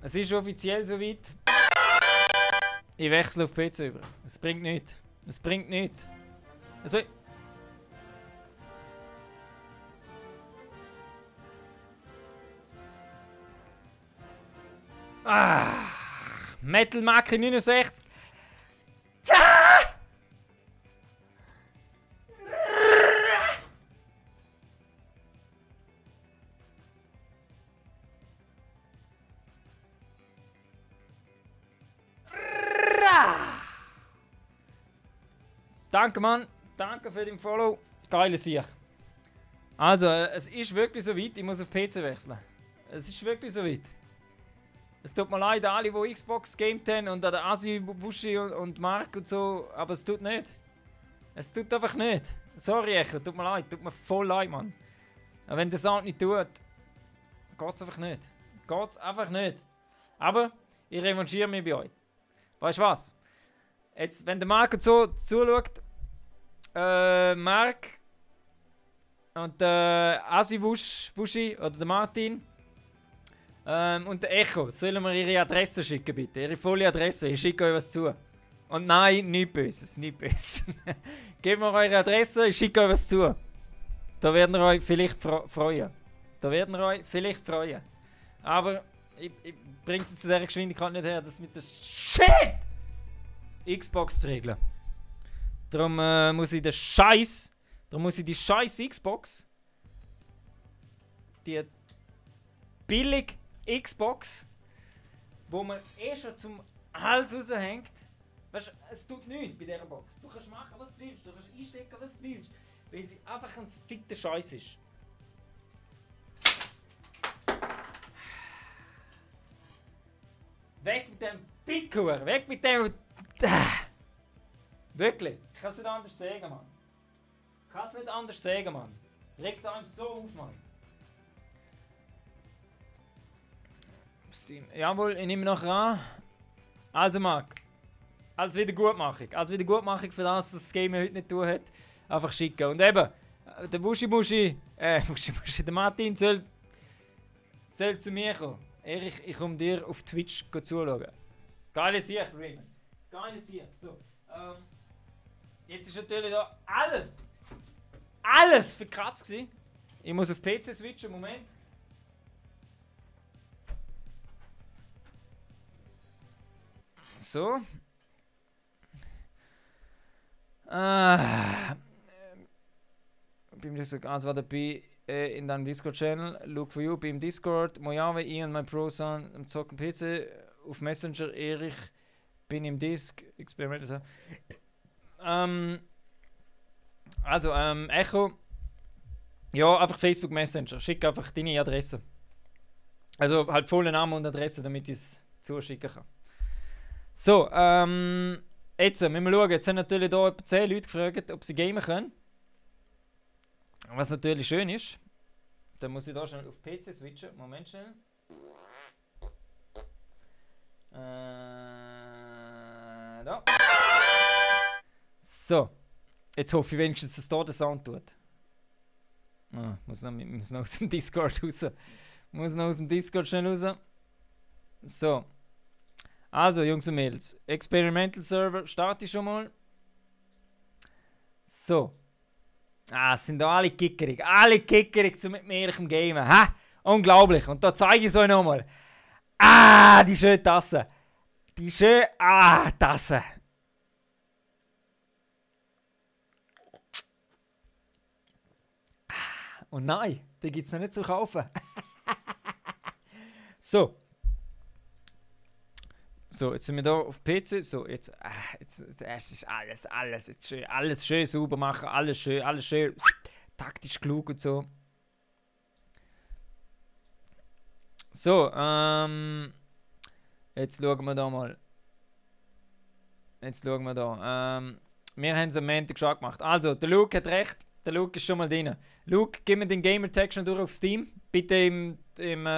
Es ist offiziell soweit. Ich wechsle auf PC über. Es bringt nichts. Es bringt nichts. Metal Macri 69. Danke, Mann. Danke für den Follow. Geile Sicht. Also, es ist wirklich so weit. Ich muss auf PC wechseln. Es ist wirklich so weit. Es tut mir leid, alle, die Xbox gamed haben und an der Asi, Bushi und Mark und so, aber es tut nicht. Es tut einfach nicht. Sorry, Echo, tut mir leid. Tut mir voll leid, Mann. Aber wenn der Sound nicht tut, geht's einfach nicht. Geht's einfach nicht. Aber ich revanchiere mich bei euch. Weißt du was? Jetzt, wenn der Marc und so zuschaut, Marc und der Asi-Wushi oder der Martin und der Echo, sollen wir ihre Adresse schicken, bitte? Ihre volle Adresse, ich schicke euch was zu. Und nein, nichts Böses, nichts Böses. Gebt mir eure Adresse, ich schicke euch was zu. Da werden ihr euch vielleicht freuen. Aber ich bringe es zu dieser Geschwindigkeit nicht her, das mit der Shit! Xbox zu regeln. Darum muss ich die scheiß Xbox, die billig Xbox, wo man schon zum Hals raushängt. Weißt du, es tut nichts bei dieser Box. Du kannst machen, was du willst. Du kannst einstecken, was du willst. Weil sie einfach ein fickter Scheiß ist. Weg mit dem Pickur! Weg mit dem... Wirklich, ich kann es nicht anders sagen, Mann. Regt einem so auf, Mann. Jawohl, ich nehme noch an. Also, Marc. Als Wiedergutmachung für das, was das Game heute nicht tun hat. Einfach schicken. Und eben, der Buschi, der Martin soll zu mir kommen. Erich, ich komme dir auf Twitch zuschauen. Geile Sicht, Raymond. Geile Sicht. So, jetzt ist natürlich da alles verkratzt gewesen. Ich muss auf PC switchen, Moment. So. Bin mir so ganz war dabei. in deinem Discord-Channel. Look for you, bin im Discord. Mojave, ich und mein Pro-Son am Zocken PC. Auf Messenger, Erich, bin im Disc. Experimental. Also, Echo. Ja, einfach Facebook Messenger. Schick einfach deine Adresse. Also halt vollen Namen und Adresse, damit ich es zuschicken kann. So, jetzt müssen wir schauen. Jetzt haben natürlich hier etwa 10 Leute gefragt, ob sie gamen können. Was natürlich schön ist. Dann muss ich da schnell auf PC switchen. Moment schnell. Da. So. Jetzt hoffe ich wenigstens, dass da der Sound tut. Muss noch aus dem Discord raus. Muss noch aus dem Discord schnell raus. So. Also, Jungs und Mädels. Experimental Server starte ich schon mal. So. Sind da alle kickerig. Alle kickerig zu mit mir im Gamen. Ha? Unglaublich. Und da zeige ich es euch nochmal. Die schöne Tasse. Die schöne. Tasse. Und nein, die gibt es noch nicht zu kaufen. So. So, jetzt sind wir hier auf PC. So, jetzt ist alles jetzt schön, alles schön sauber machen, alles schön taktisch klug und so. So, jetzt schauen wir da mal. Wir haben es am Montag schon gemacht. Also, der Luke hat recht. Der Luke ist schon mal drin. Luke, gib mir den Gamertag schon durch auf Steam. Bitte im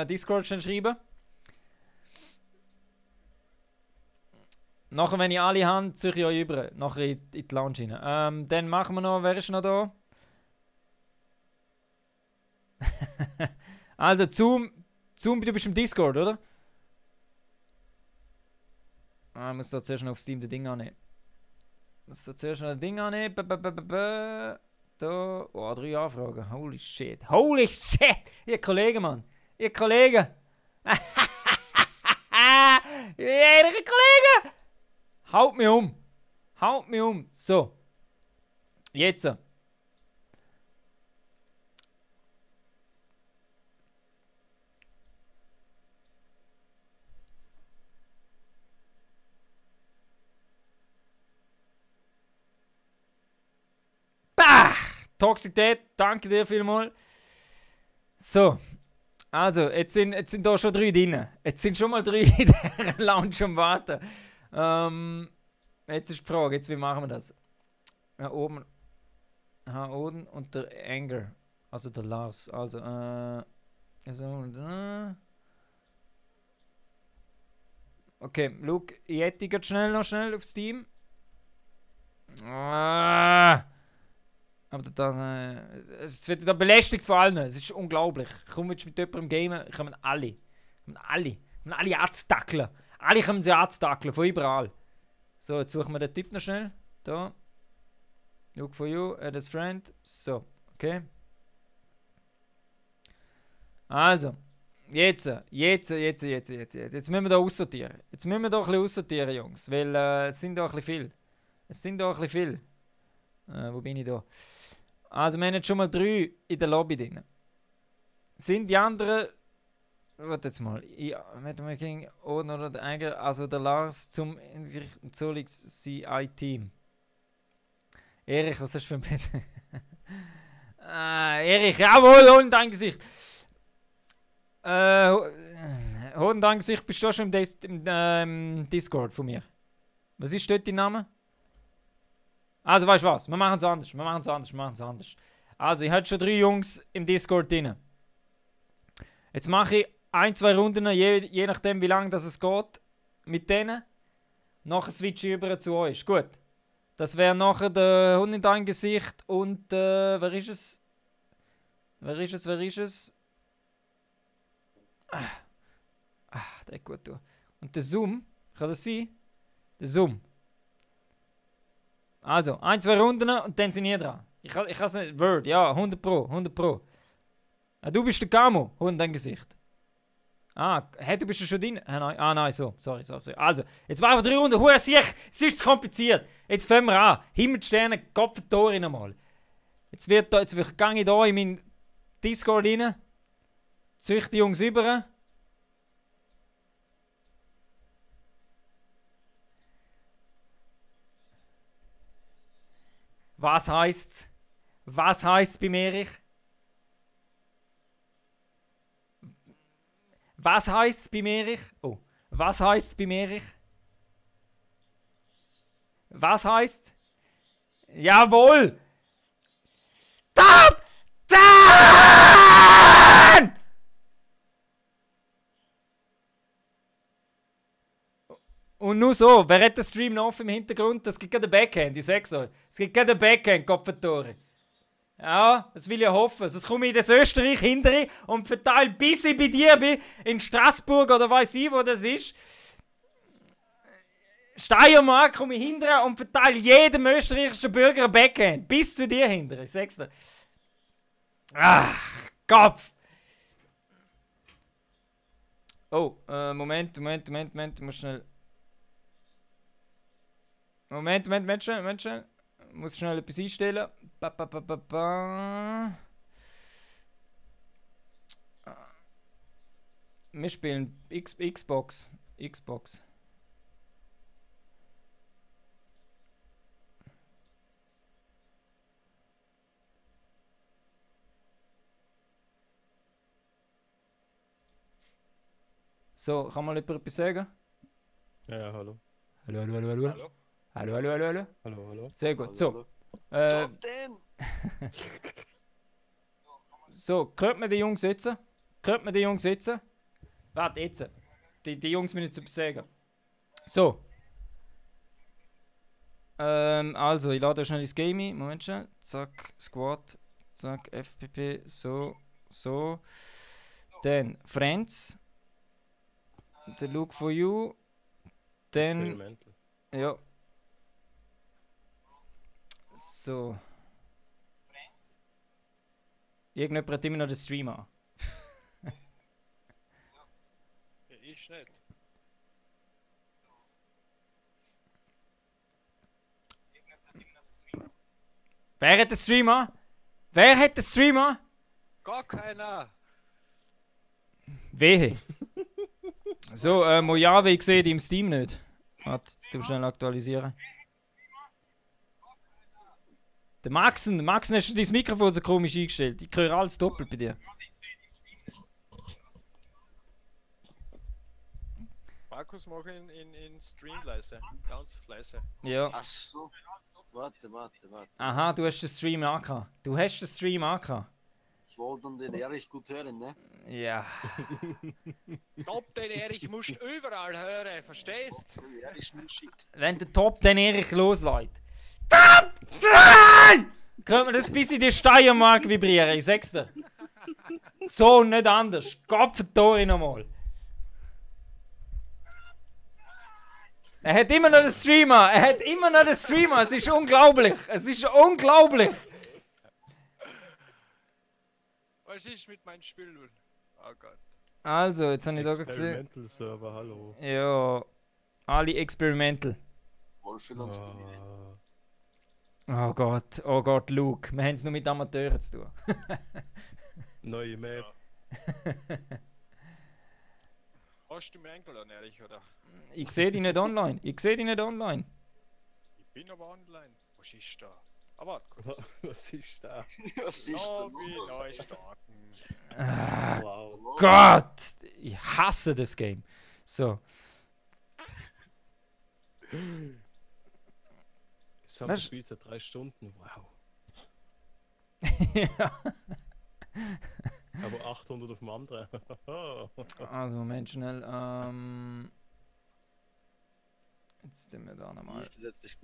Discord schon schreiben. Nachher, wenn ich alle habe, ziehe ich euch über. Nachher in die Lounge rein. Dann machen wir noch, wer ist noch da? Also, Zoom, du bist im Discord, oder? Ich muss da zuerst noch auf Steam das Ding annehmen. Da, 3 Anfragen. Holy shit. Ihr Kollegen, Mann. Ihr Kollegen. Ihr Kollegen. Haut mich um. So. Jetzt. Toxität, danke dir vielmals. So, also, jetzt sind da schon 3 drin. Jetzt sind schon mal 3 in der Lounge am Warten. Jetzt ist die Frage, wie machen wir das? Oben und der Anger, also der Lars. Also, okay, Luke, ich geht schnell auf Steam. Aber es wird da belästigt von allen. Es ist unglaublich. Ich komme jetzt mit jemandem gamen, kommen alle anzutackeln. Alle kommen sie anzutackeln, von überall. So, jetzt suchen wir den Typ noch schnell. Da. Look for you, add as friend. So, okay. Also, jetzt müssen wir da aussortieren. Jetzt müssen wir da ein bisschen aussortieren, Jungs. Weil es sind da ein bisschen viel. Wo bin ich da? Also, wir haben jetzt schon mal 3 in der Lobby drin. Sind die anderen. Warte jetzt mal. Oder der Eiger, also der Lars zum CI-Team. Erich, was hast du für ein PC? Erich, jawohl, Hoden dein Gesicht. Hoden dein Gesicht, bist du schon im Discord von mir? Was ist dort dein Name? Also, weißt du was? Wir machen es anders. Also, ich hatte schon 3 Jungs im Discord drin. Jetzt mache ich 1-2 Runden, je nachdem, wie lange es geht, mit denen. Nachher switche ich über zu euch. Gut. Das wäre nachher der Hund in dein Gesicht und wer ist es? Der ist gut. Und der Zoom, kann das sein? Der Zoom. Also, 1-2 Runden und dann sind ihr dran. Ich kann es nicht. Word, ja, 100 Pro. Du bist der Camo, Hund in dein Gesicht. Du bist ja schon drin? Nein, so. Sorry. Also, jetzt machen wir 3 Runden. Es ist zu kompliziert. Jetzt fangen wir an. Himmelssterne, Kopf Tore nochmal. Jetzt gehe ich da in meinen Discord rein. Zücht die Jungs über. Was heisst's? Was heisst's beim Erich? Was heisst's beim Erich? Oh, was heisst's beim Erich? Was heisst's? Jawohl! Top 10! Und nur so, wer hat den Stream noch auf im Hintergrund? Das gibt gerade ein Backhand, ich sag's euch. Es gibt gerade ein Backhand, Kopfvertore. Ja, das will ich hoffen. Sonst komme ich in das Österreich hinterher und verteile, bis ich bei dir bin, in Straßburg oder weiß ich, wo das ist. Steiermark komme ich hinterher und verteile jedem österreichischen Bürger ein Backhand. Bis zu dir hinterher, ich sag's dir. Ach, Kopf! Oh, Moment, ich muss schnell... Moment, schnell. Ich muss schnell etwas einstellen. Wir spielen Xbox. So, kann mal jemand etwas sagen? Ja, hallo. Hallo. Hallo. Sehr gut. So. Top 10! So, könnte man die Jungs sitzen? Warte, jetzt. Die Jungs müssen jetzt etwas sagen. So. Also, ich lade schnell ins Game. Moment schnell. Zack, Squad. Zack, FPP. So. Dann Friends. The Look for You. Dann. Experimental. Ja. So. Irgendjemand hat immer noch den Stream an. Ja, ich nicht. Wer hat den Stream an? Gar keiner! Wehe. So, Mojave, ich sehe die im Steam nicht. Warte, du schnell aktualisieren. Der Maxen, hast du dein Mikrofon so komisch eingestellt? Ich höre alles doppelt bei dir. Markus, mach ihn in Stream leise. Ganz leise. Ja. Ach so. Warte. Aha, du hast den Stream angehabt. Ich wollte dann den Erich gut hören, ne? Ja. Top, den Erich musst du überall hören, verstehst? Erich Schmuschi. Wenn der Top den Erich loslässt. Top 10! Könnte man das bis in die Steiermark vibrieren, ich sag's dir. So, nicht anders. Gott verdammt nochmal. Er hat immer noch den Streamer. Es ist unglaublich. Was ist mit meinem Spiel? Oh Gott. Also, jetzt habe ich da gesehen. Experimental Server, hallo. Ja, alle Experimental. Wolfeland Oh Gott, Luke. Wir haben es nur mit Amateuren zu tun. Neue Map. Hast du mich eingeladen, Erich, oder? Ich sehe dich nicht online. Ich bin aber online. Was ist da? Aber kurz. Was ist da? Was ist da Lobby, los? neu starten. Wow. Gott! Ich hasse das Game. So. Gesamte Was? Spiel seit 3 Stunden, wow. Ja. Aber 800 auf dem anderen. Also, Moment, schnell. Jetzt sind wir da Wie nochmal. ist das jetzt?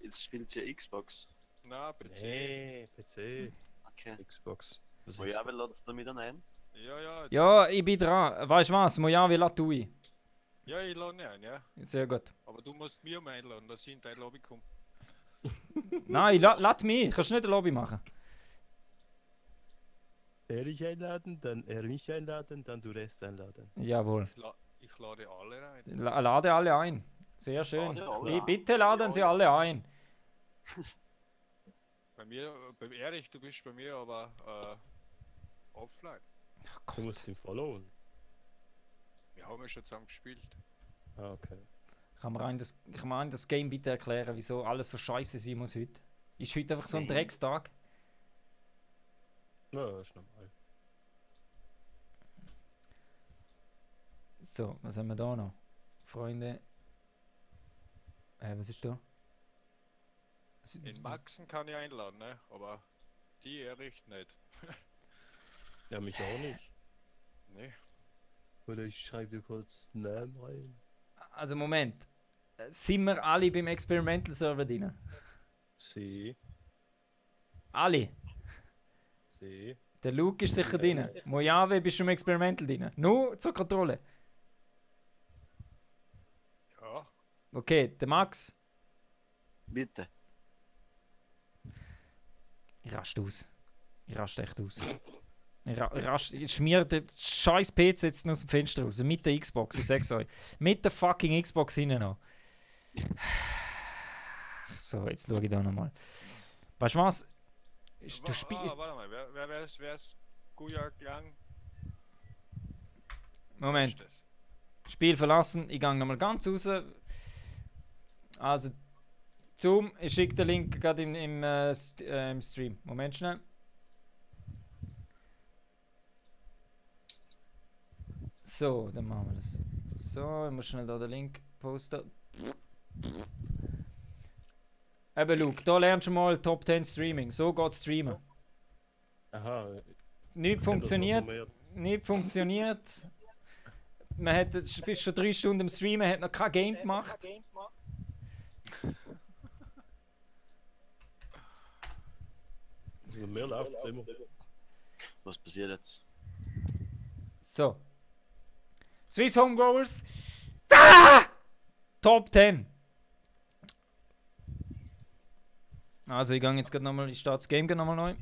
Jetzt spielt ja Xbox. Na, PC. Nee, PC, Okay. Xbox. Was Oh ist ja, wer lädt es da mit ein? Ja, Ja, ich bin dran. Weißt du was? Mojave, lass du ein. ja, ich lade ihn ein, ja. Sehr gut. Aber du musst mir mal einladen, dass ich in dein Lobby komme. Nein, lass mich. Kannst du nicht eine Lobby machen. Er dich einladen, dann er mich einladen, dann du Rest einladen. Jawohl. Ich lade alle rein. Lade alle ein. Sehr schön. Lade alle ein. Bitte laden Sie alle ein. Bei mir, beim Erich, du bist bei mir, aber Offline. Du musst ihn followen. Wir haben ja schon zusammen gespielt. Ah, okay. Kann man einem das Game bitte erklären, wieso alles so scheiße sein muss heute? Ist heute einfach so ein Nee. Dreckstag? Ja, ist normal. So, was haben wir da noch? Freunde. Was ist da? Den Maxen kann ich einladen, ne? Aber die Erich nicht. Ja, mich auch nicht. Ne? Oder ich schreibe dir kurz den Namen rein. Also Moment. Sind wir alle beim Experimental Server drin? C. Alle. C. Der Luke ist sicher drin. Mojave bist du im Experimental drin. Nur zur Kontrolle. Ja. Okay, der Max. Bitte. Ich raste aus. Ich raste echt aus. Ich schmier den scheiß PC jetzt aus dem Fenster raus. Mit der Xbox, ich sag's euch. Mit der fucking Xbox hinten noch. So, jetzt schau ich da nochmal. Weißt du was? Du spielst. Warte mal, wer ist Gujak Lang? Moment. Wer ist Spiel verlassen. Ich gehe nochmal ganz raus. Also, Zoom. Ich schicke den Link gerade im Stream. Moment schnell. So, dann machen wir das. So, ich muss schnell da den Link posten. Eben, Luke, da lernst du mal Top 10 Streaming. So geht Streamen. Aha. Nicht funktioniert. Nicht funktioniert. Man hat bis schon 3 Stunden im Streamen, hat noch kein Game gemacht. Also bei mir läuft es immer. Was passiert jetzt? So. Swiss Homegrowers. Ah! Top 10. Also ich gehe jetzt gerade nochmal, ich starte das Game nochmal neu.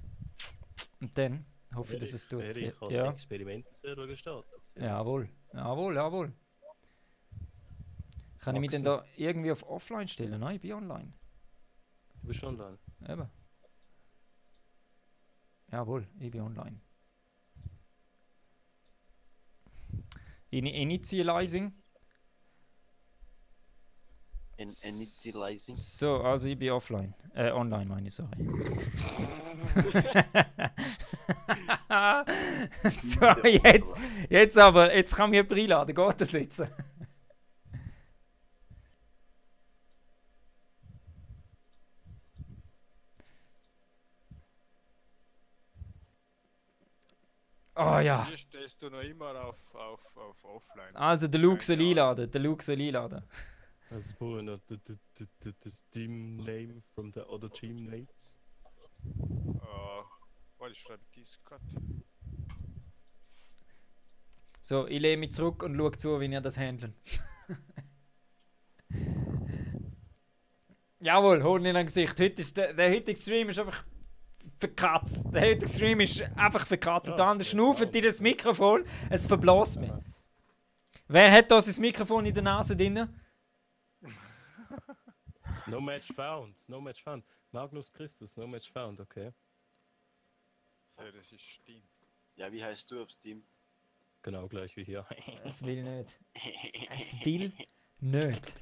Und dann hoffe ich, dass es tut. Erich hat Ja. Experimente gestartet. Jawohl. Jawohl, jawohl. Kann ich mich denn da irgendwie auf Offline stellen? Nein, ich bin online. Du bist schon online. Eben. Jawohl, ich bin online. Initializing. Initializing. So, also ich bin offline. Online meine ich, sorry. So, jetzt aber, jetzt kann mir einladen. Geht das jetzt? Oh ja. Hier stehst du noch immer auf Offline. Also der Luke soll Keine einladen. Der Luke soll einladen. That's more not the team name from the other teammates. Warte, ich schreibe Discord. So, ich lehne mich zurück und schaue zu, wie ihr das handelt. Jawohl, hol in ein Gesicht. Heute ist der heutige Stream ist einfach verkratzt. Der heutige Stream ist einfach verkratzt. Und der andere schnauft in das Mikrofon, es verblasst mich. Wer hat da sein Mikrofon in der Nase drin? No match found. No match found. Magnus Christus, no match found, okay. Ja, das ist Steam. Ja, wie heißt du auf Steam? Genau gleich wie hier. Es will nicht. Es will nicht.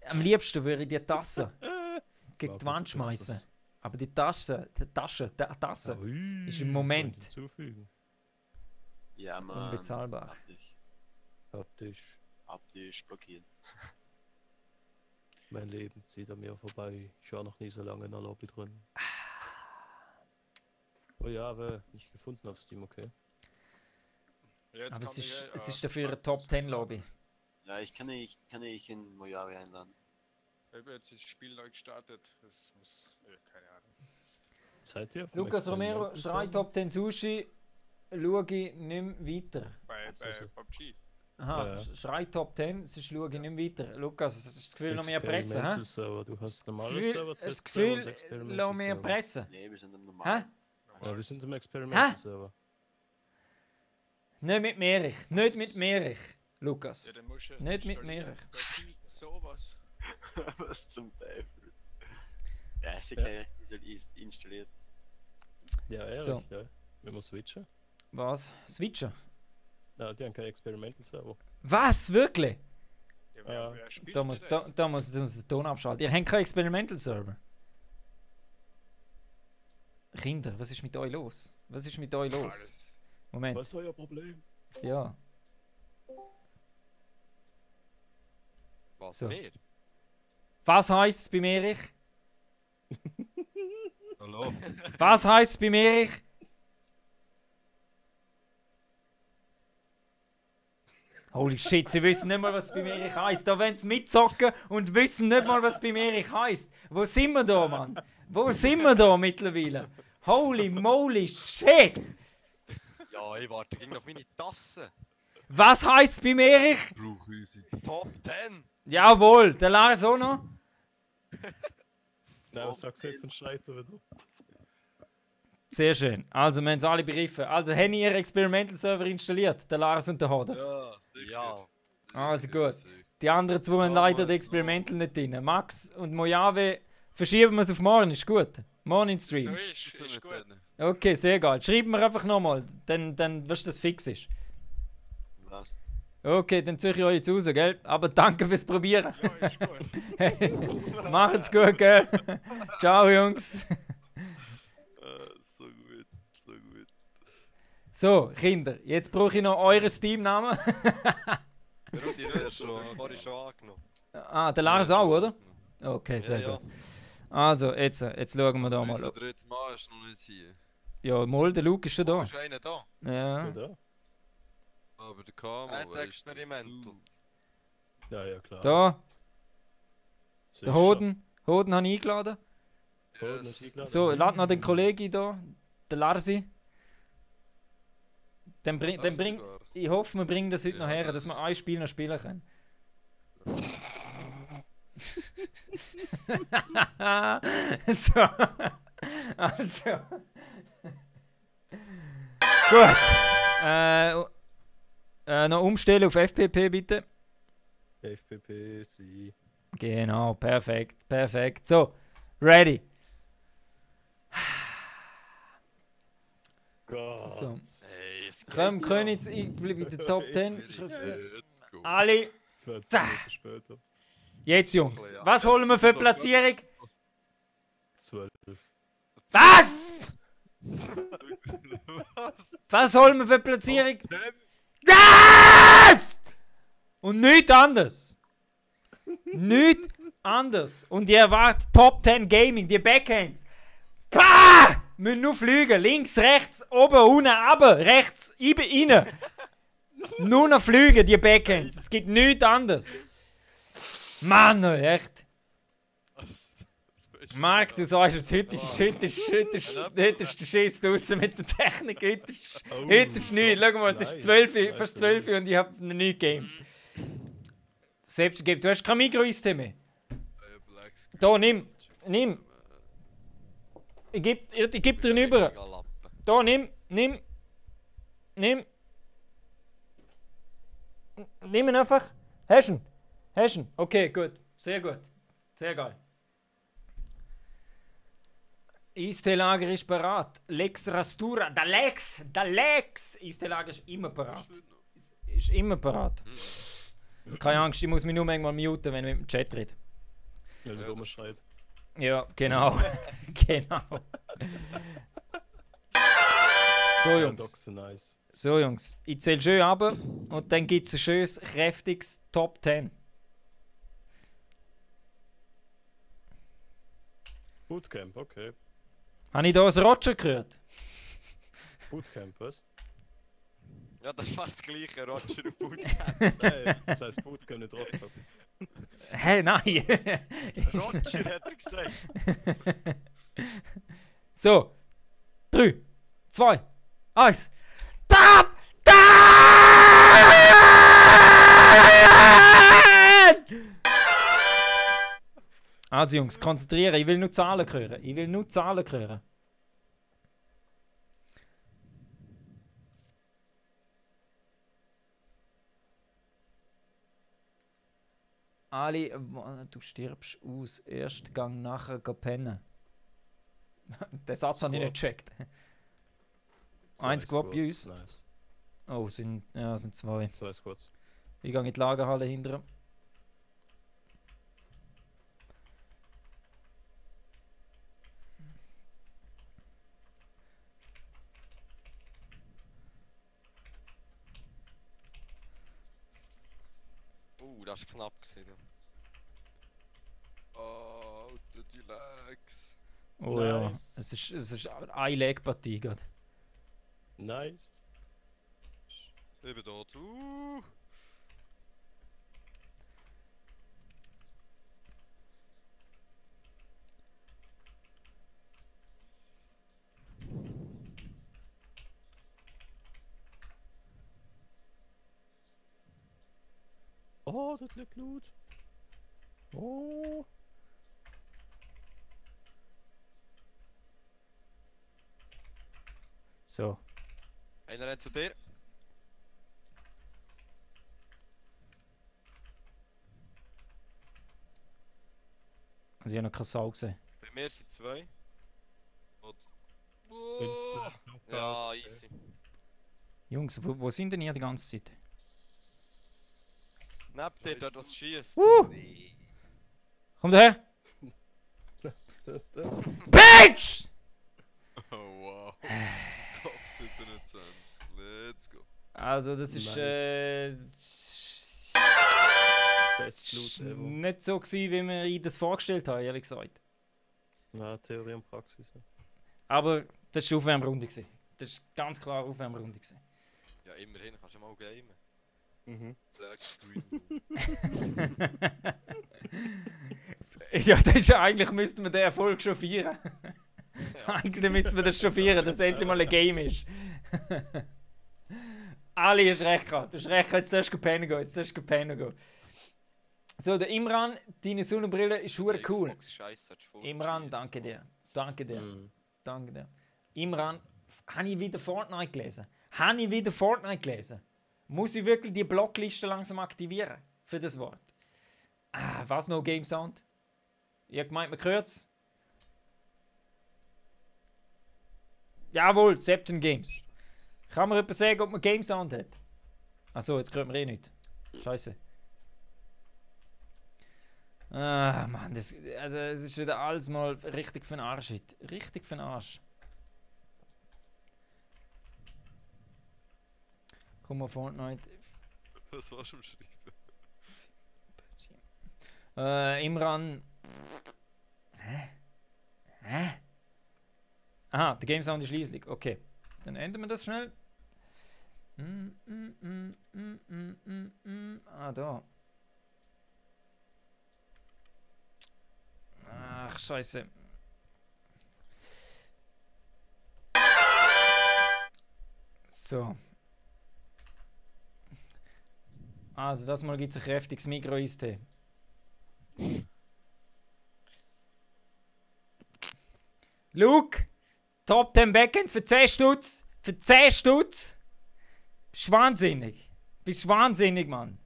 Am liebsten würde ich die Tasse gegen die Wand schmeißen. Aber die Tasse Ui, ist im Moment hinzufügen. Ja, Mann. unbezahlbar. Haptisch blockieren. mein Leben zieht an mir vorbei. Ich war noch nie so lange in der Lobby drin. Oh ja, aber nicht gefunden auf Steam, okay. Jetzt Aber kann es ist dafür eine Top 10 Lobby. Ja, ich kann ich in Mojave einladen. Jetzt ist das Spiel neu gestartet. Das muss. Keine Ahnung. Seid ihr? Lukas Romero, schrei Top 10 Sushi, schaue ich nicht mehr weiter. Bei Also. PUBG. Aha, Ja. Schrei Top 10, sonst schaue ich nicht mehr weiter. Lukas, hast du das Gefühl, noch mehr Presse, hä? Server. Du hast normale Gefühl, Server. das Gefühl, noch mehr Presse. Nee, wir sind im Hä? normalen. Ja, wir sind im Experimental Server. Nicht mit Meerich, nicht mit Meerich, Lukas. Ja, dann musst du Nicht mit installieren. Meerich. PUBG, sowas. Was zum Teufel? Ja, ist ja gleich installiert. Ja, ehrlich, So. ja. Wenn wir switchen. Was? Switcher? Ja, die haben keinen Experimental Server. Was? Wirklich? Ja, Ja. wer spielt Da muss, denn da, das? da muss der Ton abschalten. Ihr habt keinen Experimental Server. Kinder, was ist mit euch los? Was ist mit euch los? Alles. Moment. Was ist euer Problem? Ja. Was So. mehr? Was heisst es beim Erich? Hallo? Was heisst es beim Erich? Holy shit, sie wissen nicht mal, was es beim Erich heisst. Da wollen sie mitzocken und wissen nicht mal, was beim Erich heisst. Wo sind wir da, Mann? Wo sind wir da mittlerweile? Holy moly shit! Ja, ich warte ging auf meine Tasse. Was heisst es beim Erich? Brauche unsere Top 10. Jawohl, der Lars auch noch. Nein, was sagst du jetzt? Dann schreit er wieder. Sehr schön. Also, wir haben es alle begriffen. Also, haben ihr Experimental Server installiert? Der Lars und der Hoder. Ja, sicher. Ja. Also gut. Die anderen zwei haben leider die Experimental nicht drin. Max und Mojave verschieben wir es auf morgen, ist gut. Morning So Stream. ist gut. Okay, sehr geil. Schreiben wir einfach nochmal, dann wirst du das fix ist. Was? Okay, dann ziehe ich euch jetzt raus, gell? Aber danke fürs Probieren. Ja, ist gut. Macht's gut, gell? Ciao, Jungs. So gut, so gut. So, Kinder, jetzt brauche ich noch euren Steam-Namen. Rudi, du hast schon angenommen. Ah, der Lars auch, oder? Okay, sehr Ja, gut. Also, jetzt schauen wir da Unser mal. drittes Mal ist noch nicht hier. Ja, mal, der Luke ist schon da. Ist einer da? Ja. Oder? Aber der Kamo, Ein Experimental. Ja, ja, klar. Da, Sicher. der Hoden. Hoden habe ich eingeladen. Hoden ist eingeladen. So, lad noch den Kollegen da, der Larsi. Dann bring, ich hoffe, wir bringen das heute noch her, dass wir ein Spiel noch spielen können. So. Also. Gut. Noch umstellen auf FPP bitte. FPP, sie. Genau, perfekt, perfekt. So, ready. Gott. So. Hey, es geht Komm, ja. Königs, ich bleibe in der Top 10. Let's go. Alle, 20 Da. Minuten später. jetzt Jungs. Was holen wir für Platzierung? 12. Was? Was? Was holen wir für Platzierung? Top 10? Was? Und nichts anderes. Nichts anderes. Und ihr erwartet Top 10 Gaming, die Backhands. Pah! Müssen nur fliegen. Links, rechts, oben, unten, runter, rechts, innen. Nur noch fliegen, die Backhands. Es gibt nichts anderes. Mann, echt. Marc, du sagst jetzt, heute ist der Schiss draussen mit der Technik. Heute ist nichts. Schau mal, es ist 12, fast 12 und ich habe noch nichts gegeben. Selbst gegeben. Du hast kein Mikro-System mehr. Da, nimm. Ich geb dir rüber. Da, nimm. Nimm ihn einfach. Hast du ihn? Okay, gut. Sehr gut. Sehr geil. Eistee-Lager ist parat. Lex Rastura. Der Lex! Eistee-Lager ist immer parat. Ist immer parat. Keine Angst, ich muss mich nur manchmal muten, wenn ich mit dem Chat rede. Wenn der Dummer schreit. Ja, genau. Genau. So, Jungs. Dogs sind nice. So, Jungs. Ich zähle schön ab und dann gibt es ein schönes, kräftiges Top 10. Bootcamp, okay. Habe ich da ein Roger gehört? Bootcamp, was? Ja, das war das gleiche, Roger und Boot. Nein, das heißt Bootcamp, nicht Rockstar. Hä, nein. Roger hat er gesagt. So. 3, 2, 1. Top 10! Also Jungs, konzentrieren. Ich will nur Zahlen hören. Alle, du stirbst aus. Erst Gang nachher pennen. Den Satz habe ich nicht gecheckt. Ein Squad bei uns. Nice. Oh, sind 2. 2 Squads. Ich gehe in die Lagerhalle hinterher. Das war knapp gewesen. Oh, die Lags. Oh Nice. ja, es ist eine Leg-Partie gerade. Nice. Ich bin dort. Oh, das liegt Loot. Oh. So. Einer rennt zu dir. Also ich habe noch keine Sau gesehen. Bei mir sind 2. Und... Findest du? Ja, easy. Jungs, wo sind denn ihr die ganze Zeit? Neben dir, dort das Schießt. Kommt her! Bitch! Oh wow. Top 27. Let's go. Also das ist Best Loot ever. nicht so gewesen, wie wir ich das vorgestellt haben, ehrlich gesagt. Na, Theorie und Praxis. Ja. Aber das war Aufwärmrunde gewesen. Das war ganz klar Aufwärmrunde gewesen. Ja, immerhin kannst du mal gamen. Mhm. Black Screen. Ja, das ist, eigentlich müssten wir den Erfolg schon feiern. Eigentlich müssten wir das schon feiern, dass es endlich mal ein Game ist. Ali, hast recht gehabt. Du hast recht gehabt, jetzt darfst du pennen gehen. Jetzt darfst du pennen gehen. So, der Imran, deine Sonnenbrille ist hure cool. Imran, danke dir. Danke dir. Mhm. Danke dir. Imran, habe ich wieder Fortnite gelesen? Habe ich wieder Fortnite gelesen? Muss ich wirklich die Blockliste langsam aktivieren für das Wort? Ah, was No Game Sound? Ich habe gemeint, man hört es. Jawohl, Septon Games. Kann mir jemand sagen, ob man Game Sound hat? Achso, jetzt hört man eh nicht. Scheiße. Ah, Mann, es ist wieder alles mal richtig für den Arsch. Richtig für den Arsch. Komm mal Fortnite. Was warst du am Schreiben? Imran. Hä? Aha, der Game Sound ist schließlich. Okay. Dann ändern wir das schnell. Ah, da. Ach, scheiße. So. Also, das Mal gibt es ein kräftiges Micro-Eistee. Luke! Top 10 Backends für 10 Stutz! Für 10 Stutz! Bist wahnsinnig! Bist wahnsinnig, Mann!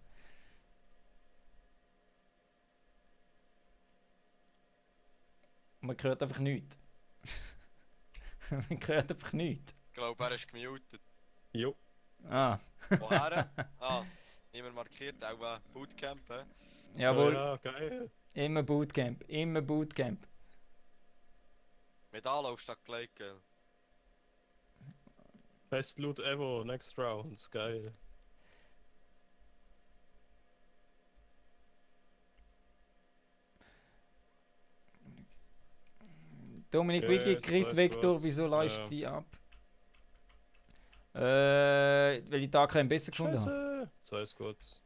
Man hört einfach nichts. Man hört einfach nichts. Ich glaube, er ist gemutet. Jo. Ah. Woher? Ah, niemand markiert, auch Bootcamp. Jawohl. Oh, ja, geil. Immer Bootcamp. Immer Bootcamp. Mit Anlauf statt gleich, gell? Best Loot ever, next round. Geil. Dominik Okay, Wiki, Chris zwei Vector, Squads. wieso leist Ja. die ab? Weil ich da keinen besser gefunden habe. Scheiße. 2 Squads.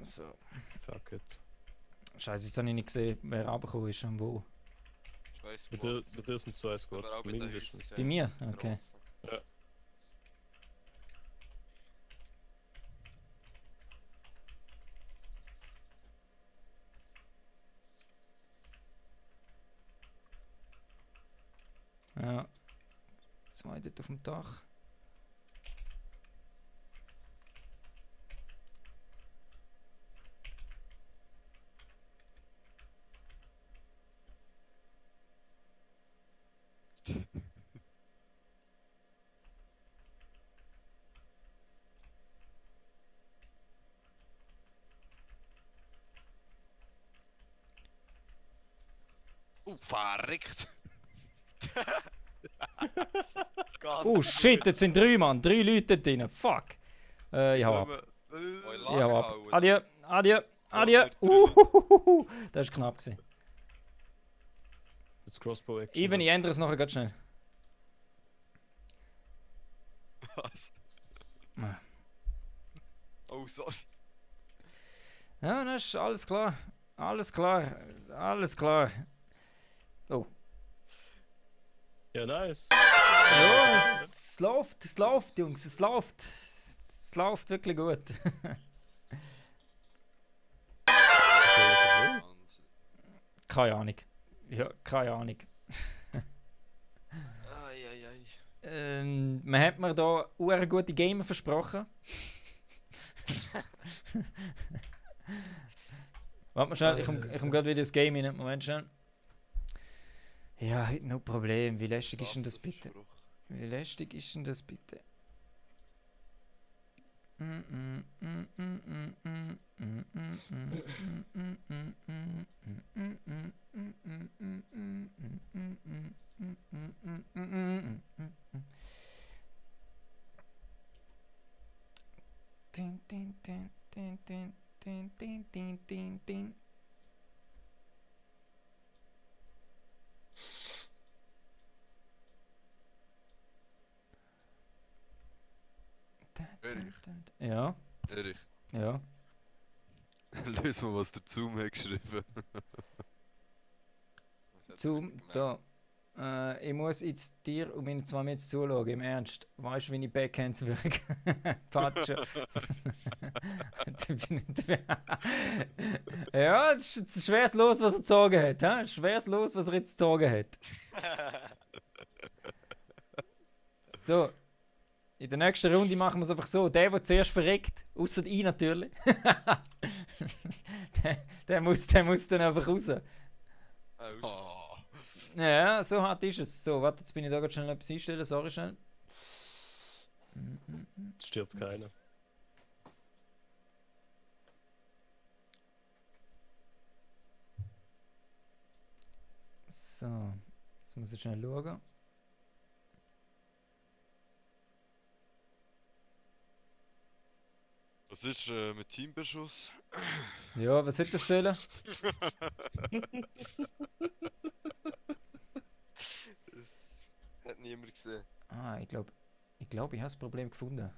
So. Fuck it. Scheiße, jetzt habe ich nicht gesehen, wer runtergekommen ist und wo. Ich weiss, Bei dir sind 2 Squads, mindestens. Bei mir? Okay. Ja. Ja. 2 dort auf dem Dach. Verrückt! Oh shit, jetzt sind 3 Mann, 3 Leute drin. Fuck. Ich hau ab. Ich hau ab. Adieu, adieu, adieu. Das war knapp gewesen. Jetzt Crossbow Action. Even, ich ändere es nachher ganz schnell. Was? Oh, sorry. Ja, das ist alles klar. Alles klar. Alles klar. Oh. Ja, nice. Ja, es läuft, Jungs, es läuft. Es läuft wirklich gut. Wahnsinn. Keine Ahnung. Ja, keine Ahnung. Man hat mir da eine gute Gamer versprochen. Warte mal schnell, ich komm gerade wieder ins Game rein. Moment schnell. Ja, heute noch Problem. Wie lästig ist denn das bitte? Wie lästig ist denn das bitte? Erich. Ja, Erich, ja. löse mal, was der Zoom hat geschrieben. Zoom, da. Ich muss jetzt dir und meine 2 Meter zuschauen, im Ernst. Weißt du, wie ich Backhands wirke? Patsche. Ja, es ist ein schweres Los, was er gezogen hat. He? Schweres Los, was er jetzt gezogen hat. So. In der nächsten Runde machen wir es einfach so. Der zuerst verreckt, außer ich natürlich. der muss dann einfach raus. Oh. Ja, so hart ist es. So, warte, jetzt bin ich da gerade schnell etwas einstellen. Sorry, schnell. Jetzt stirbt keiner. So, jetzt muss ich schnell schauen. Was ist mit Teambeschuss? Ja, was hätte das sollen? Das hat niemand gesehen. Ah, ich glaube, ich habe das Problem gefunden.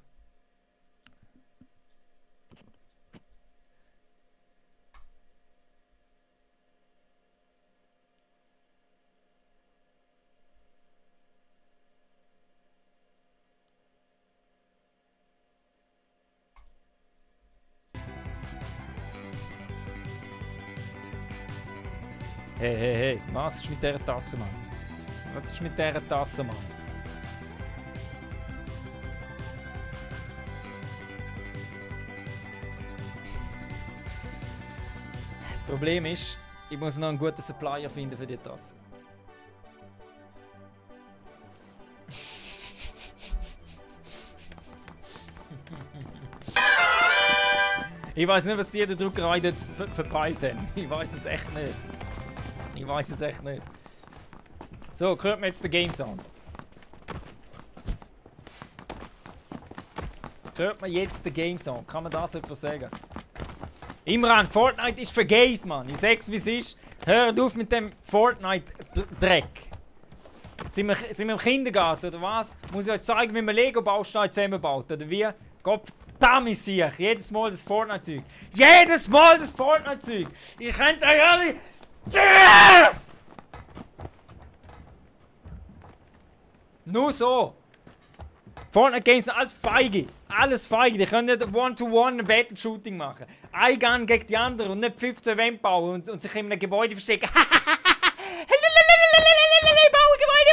Hey, hey, hey, was ist mit dieser Tasse, Mann? Was ist mit dieser Tasse, Mann? Das Problem ist, ich muss noch einen guten Supplier finden für die Tasse. Ich weiß nicht, was die der Druckerei dort verpeilt haben. Ich weiß es echt nicht. Ich weiß es echt nicht. So, hört mir jetzt den Game Sound. Hört mir jetzt den Game Sound. Kann man das etwas sagen? Imran, Fortnite ist für Gays, Mann. Ich sag's wie es ist. Hört auf mit dem Fortnite-Dreck. Sind wir im Kindergarten oder was? Muss ich euch zeigen, wie man Lego-Bausteine zusammenbaut oder wie? Gottverdammt sich. Jedes Mal das Fortnite-Zeug. Jedes Mal das Fortnite-Zeug. Ich könnt euch alle... Nur so. Fortnite Games sind alles feige. Alles feige. Die können nicht One-to-One Battle-Shooting machen. Ein Gun gegen die andere und nicht 15 Wände bauen und sich in einem Gebäude verstecken. Bauen Gebäude.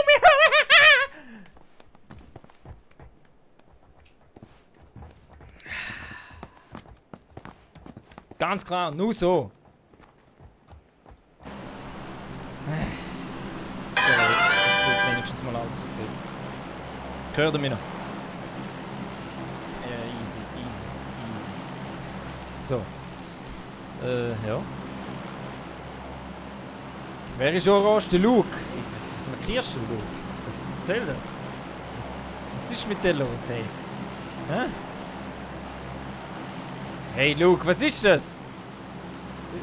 Ganz klar, nur so. So, jetzt wird wenigstens mal alles passiert. Hört ihr mich noch? Ja, easy. So. Ja. Wer ist orange? Der Luke. Was markierst du, Luke? Was soll das? Was ist mit dir los, hey? Hä? Hey, Luke, was ist das?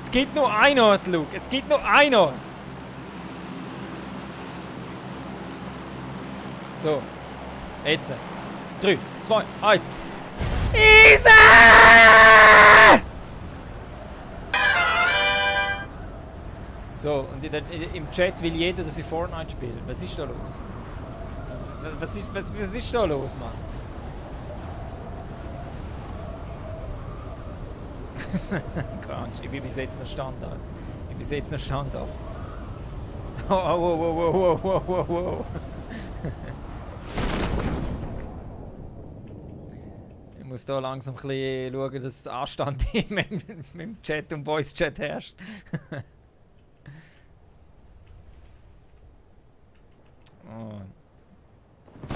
Es gibt nur einen Ort, Luke. Es gibt nur einen Ort. So. Jetzt. 3, 2, 1. Isa! So, und im Chat will jeder, dass ich Fortnite spiele. Was ist da los? Was ist da los, Mann? Keine Angst, ich bin bis jetzt noch Standard. Oh, wow. Ich muss da langsam ein bisschen schauen, dass Anstand im Chat und Voice-Chat herrscht. Oh.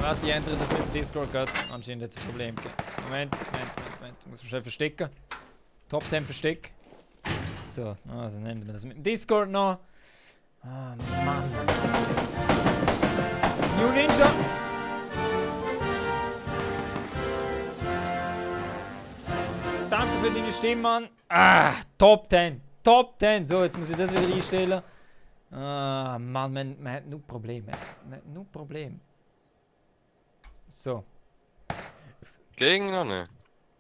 Warte, die ändern das mit dem Discord geht. Anscheinend hat es ein Problem gegeben. Moment. Ich muss mich schnell verstecken. Top 10 Versteck. So, also nennen wir das mit dem Discord noch. Ah, Mann. New Ninja! Danke für deine Stimme, Mann. Ah, Top 10. Top 10. So, jetzt muss ich das wieder einstellen. Ah, Mann, man hat nur Probleme. So. Gegen noch nicht?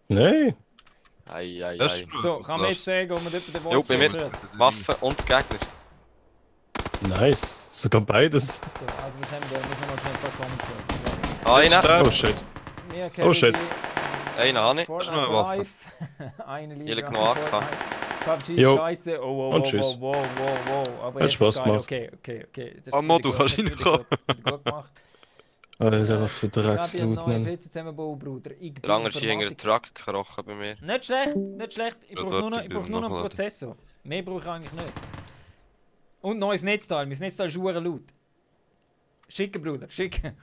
Nein. Ei. So, kann man jetzt sagen, ob man dort den Boss hört? Waffen und Gegner. Nice. Sogar beides. So, also was haben wir? Müssen wir mal schnell ein paar Comments lesen. Einer. Oh shit. Wir Oh shit. Einer habe ich. Fortnite eine Waffe. Live. Eine Ich Liebe leg noch AK. Fortnite. PUBG Jo. Scheiße. Oh, Und tschüss. wow. Aber Hat jetzt Spaß ist geil. gemacht. Okay. Das Ammo, ist du wieder kannst gut, das ist reinkommen. wieder gut gemacht. Alter, was für Ich habe einen Drecksloot, neuen Mann. PC zusammenbauen, Bruder. Ich bin Der andere ist hinter den Informatiker. Truck gekrochen bei mir. Nicht schlecht. Ich Ja, brauche dort nur noch bin ich einen nachladen. Prozessor. Mehr brauche ich eigentlich nicht. Und neues Netzteil. Mein Netzteil ist verdammt laut. Schicken, Bruder, schicken.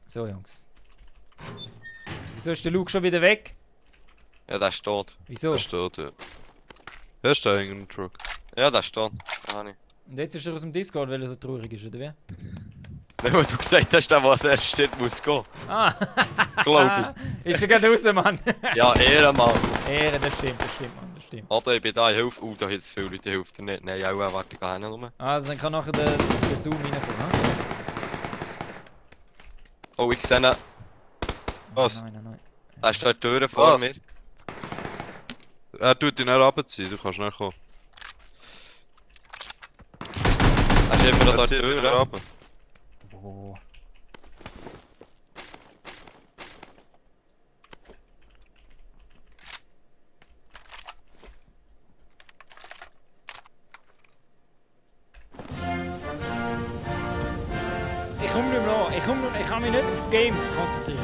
So, Jungs. Wieso ist der Luke schon wieder weg? Ja, der ist tot. Wieso? Der steht, ja. Er ist da in einem Truck. Ja, der ist tot. Den habe ich. Und jetzt ist er aus dem Discord, weil er so traurig ist, oder wie? Wenn du gesagt hast, der was erst steht, muss gehen. Ah! Glaube Ist er gerade raus, Mann? ich. Ja, Ehrenmann. Ehre, das stimmt, Mann, das stimmt. Oder ich bin da, ich helfe. Da hat es viele Leute, die helfen dir nicht. Nein, auch, warte, ich gehe hin rum. Also, dann kann nachher der Zoom reinkommen, hm? Oh, ich sehe ihn. Was? Nein. Er ist da die Tür vor Was? mir. Er tut dich nicht runterziehen, du kannst schnell kommen. Er ist immer noch Er da die zieht dich Tür. runter. Oh. Ich kann mich nicht aufs Game konzentrieren.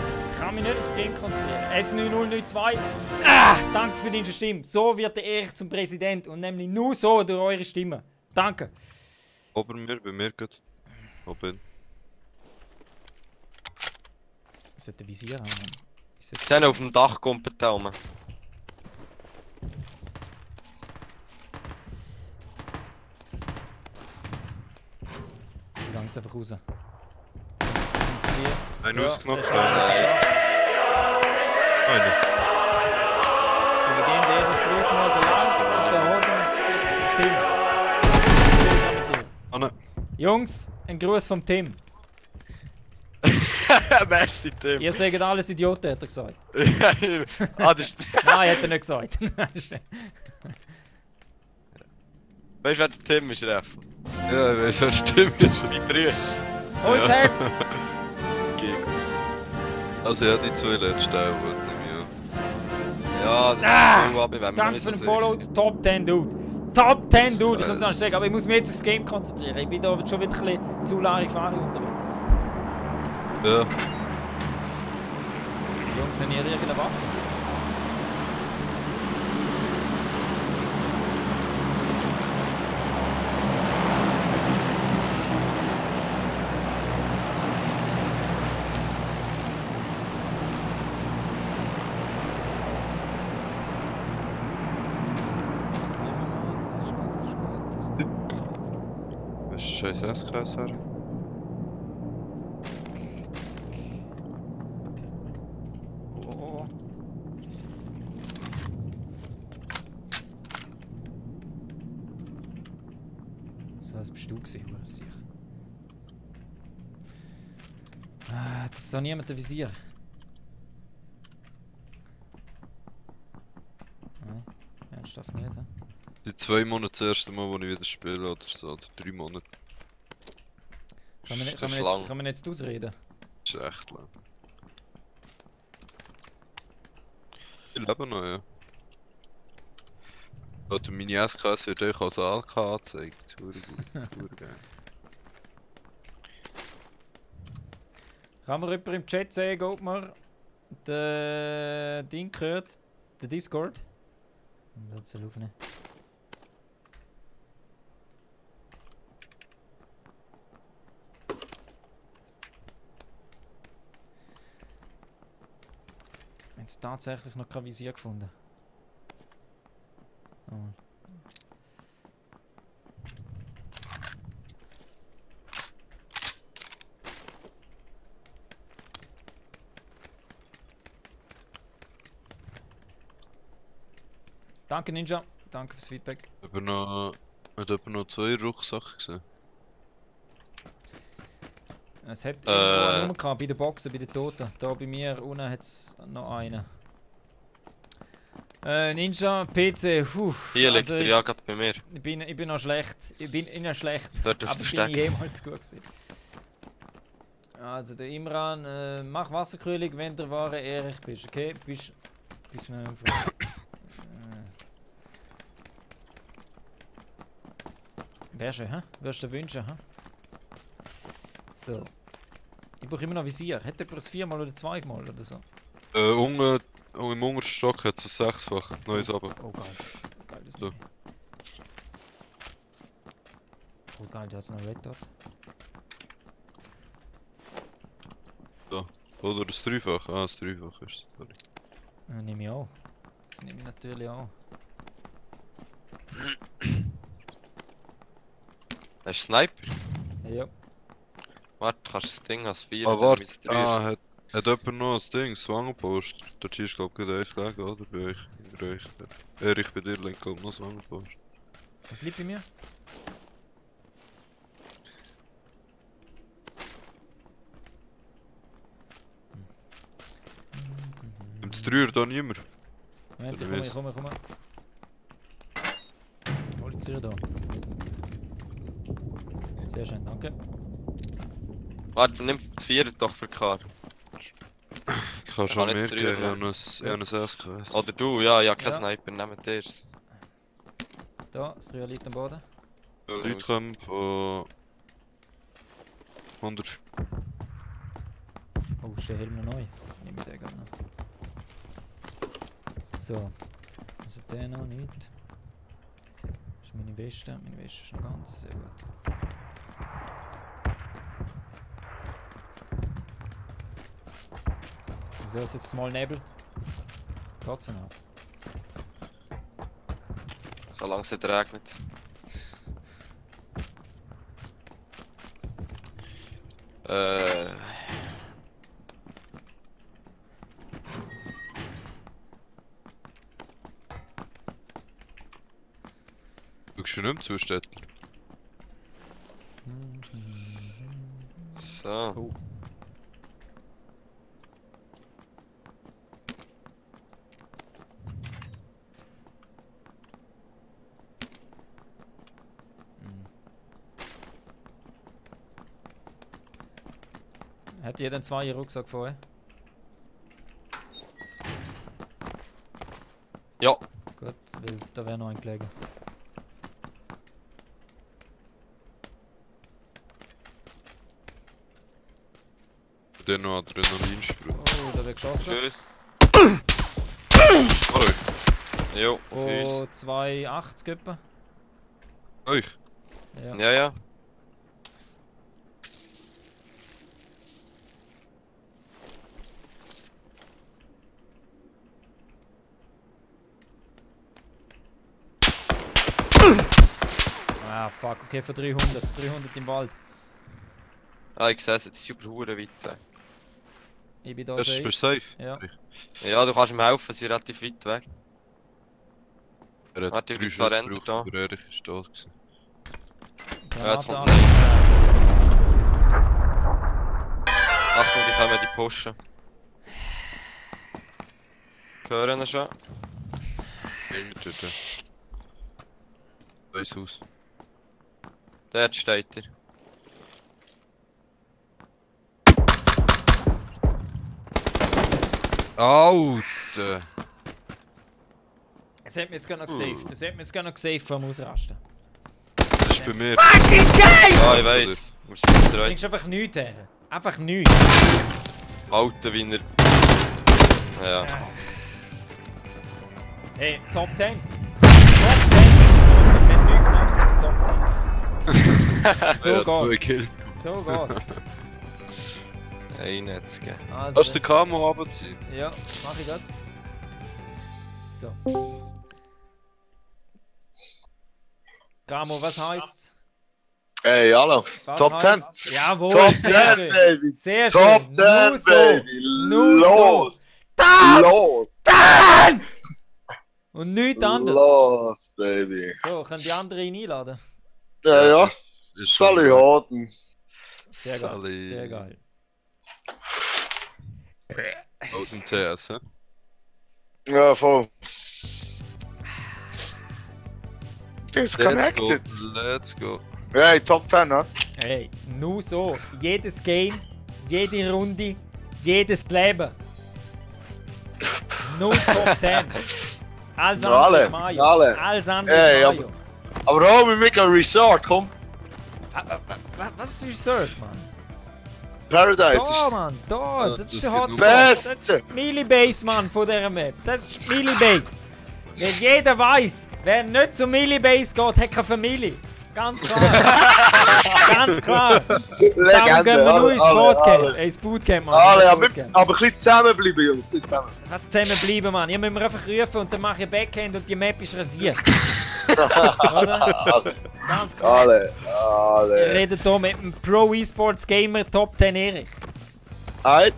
S9092. Ah, danke für deine Stimme. So wird der Erich zum Präsident und nämlich nur so durch eure Stimme. Danke. Ober mir, bei mir geht. Oben. Ich sollte ein Visier haben. Sie sind auf dem Dach komplett da oben. Ich gehe jetzt einfach raus. Ein Ja, ausgenockt. der ist einer. Einer. So, wir gehen eben grüß mal den Lars und der Horten ins Gesicht vom Tim. Anne. Jungs, ein Gruß vom Tim. Merci, Tim. Ihr sagt alles Idioten, hat er gesagt. Ah, das ist... Nein, hat er nicht gesagt. Weißt du, wer der Tim ist, Ref? Ja, ich weiß, was stimmt. Mein Brüß. Holz her! Also ja, die zwei letzten auch, nehme Ja, das Ah! ist so, aber ich bin mir Danke nicht für so den Follow. sicher. Top 10 Dude. Top 10 Dude, ich kann es nicht sagen, aber ich muss mich jetzt aufs Game konzentrieren. Ich bin da schon wieder ein bisschen zu Larifari unterwegs. ich. Ja. Jungs, haben ihr irgendeine Waffe? Das nehmen wir mal, das ist gut. scheiß SKS her. Oh. So, das bist du gewesen, Hurensicher. Ah, das ist doch niemand ein Visier. Nein, ernsthaft nicht, hä? Die 2 Monate das erste Mal, wo ich wieder spiele oder so, oder 3 Monate. Kann man, Das kann ist man, lang. jetzt, kann man jetzt ausreden? Das ist echt lang. Ich lebe noch, ja. Oder meine SKS wird euch als ALK angezeigt. Hure gut, hure geil. Kann mir jemand im Chat sagen, ob man den Ding gehört? Den Discord? Das soll aufnehmen. Jetzt tatsächlich noch kein Visier gefunden. Oh. Danke Ninja, danke fürs Feedback. Hat jemand noch 2 Rucksachen gesehen? Es hat irgendwo eine Nummer gehabt, bei den Boxen, bei den Toten. Da bei mir unten hat es noch einen. Ninja, PC, Hier liegt er ja gerade bei mir. Ich bin noch schlecht. Ich bin noch schlecht. Dort auf Aber der bin ich Strecke. jemals gut gewesen. Also der Imran, mach Wasserkühlung, wenn du wahre ehrlich bist, okay? Bist schnell frei. Wäre schön, hä? Würdest du dir wünschen, hä? So. Ich brauche immer noch Visier. Hätte jemand ein 4-mal oder 2-mal oder so? Unten im untersten Stock hat es ein 6-fach. Neues aber. Oh geil. Geil, das So. so. Oh geil, der hat noch Red Dot. Oder das 3-fach? Ah, das 3-fach ist es. Sorry. Nehme ich auch. Das nehme ich natürlich auch. Das ist Sniper. Ja. Warte, kannst du das Ding als 4 Ah, warte. Hat jemand noch das Ding, das Wangenpost? Dort ist glaube ich gerade eins gelegen, oder? Bei euch. Hinter euch. Erich, bei dir liegt glaube ich noch das Wangenpost. Was liegt bei mir? Im 3er da niemand. Moment, Oder ich komme. Polizei da. Sehr schön, danke. Warte, nimm das 4 doch für Kar. Ich kann schon kann mehr jetzt geben, drüber ich habe ein SKS. Oder du, ja, kein Ja. Sniper, nehmt dir's. Da, das 3 liegt am Boden. Leute kommen von 100. Oh, ist der Helm noch neu? Nehme ich den gerade noch. So. Also der noch nicht. Das ist meine Weste. Meine Weste ist noch ganz sehr gut. Wieso hat es jetzt mal Nebel? Trotzdem halt. Solange es nicht regnet. Schaust du nicht mehr zu, Städtler? So. Oh. Hat jeder einen 2er Rucksack vorher? Ja. Gut, weil da wäre noch ein gelegen. Der noch Adrenalinsprung. Oh, da wird geschossen. Tschüss. Hallo. Jo, auf uns. Von 2,80 etwa. Euch? Ja. Ja. Ah, fuck. Okay, für 300. 300 im Wald. Ah, ich sehe es, jetzt ist super hure weit weg. Ich bin da Das ist mir safe. Ja. Ja, du kannst ihm helfen, sie sind relativ weit weg. Er Warte, hat ich 3 bin zwar Schuss Ender gebraucht, aber Erich ist tot gewesen. Granate jetzt an. Achtung, die kommen die pushen. Hören ihn schon? Hinter dir. Weiss aus. Dort steht er. Alter! Es hat mich jetzt gerade noch gesaved. Es hat mich jetzt gerade noch gesaved vom Ausrasten. Das ist bei mir. Fucking geil! Ja, ich weiss. Muss ich Du rein. bringst einfach nichts her. Einfach nichts. Alter Wiener. Ja. Hey, Top 10. Top 10. Wir haben nichts gemacht. Top 10. So Ja, 2 geht's. Kills. So geht's. Ein Netz geben. Also, Hast du den Camo runterziehen? ja, mach ich grad. So. Gamo, was heisst's? Hey, hallo. Was Top 10. heisst's? Jawohl, Top sehr 10, schön. baby. Sehr Top schön. 10, Nur so. baby. Nur Los. Da! Los. Und nichts anderes. Los, baby. So, können die anderen einladen? Ja, ja. Ist schon Sally gut. Harden. Sehr geil. Sally. Sehr geil. Aus dem TS, hä? Ja, voll. Let's It's go, connected. let's go. Hey, Top 10, ne? Hey, nur so. Jedes Game, jede Runde, jedes Leben. Nur Top 10. Alles Ja, andere alle, ist Mayo. alle. Alles andere Hey, ist Mayo. Aber hol mir mit einem Resort, komm. Was ist Resort, Mann? Paradise Da, ist Mann, da. Ja, Das das ist der geht Hotspot. nur. Das Beste. ist die Millibase, Mann, von dieser Map. Das ist die Millibase. Weil jeder weiß, wer nicht zur Millibase geht, hat keine Familie. Ganz klar. Ganz klar. Darum Legende. gehen wir nur ins alle, Bootcamp. alle. Ins Bootcamp, Mann. Alle, ins aber Bootcamp. ein bisschen zusammenbleiben, Jungs. Nicht zusammen. Was zusammenbleiben, Mann. Ihr müsst mir einfach rufen und dann mache ich Backhand und die Map ist rasiert. Oder? Alle. Ganz klar. Alle. Wir Alle. reden hier mit dem Pro Esports Gamer Top 10 Erich. Ein.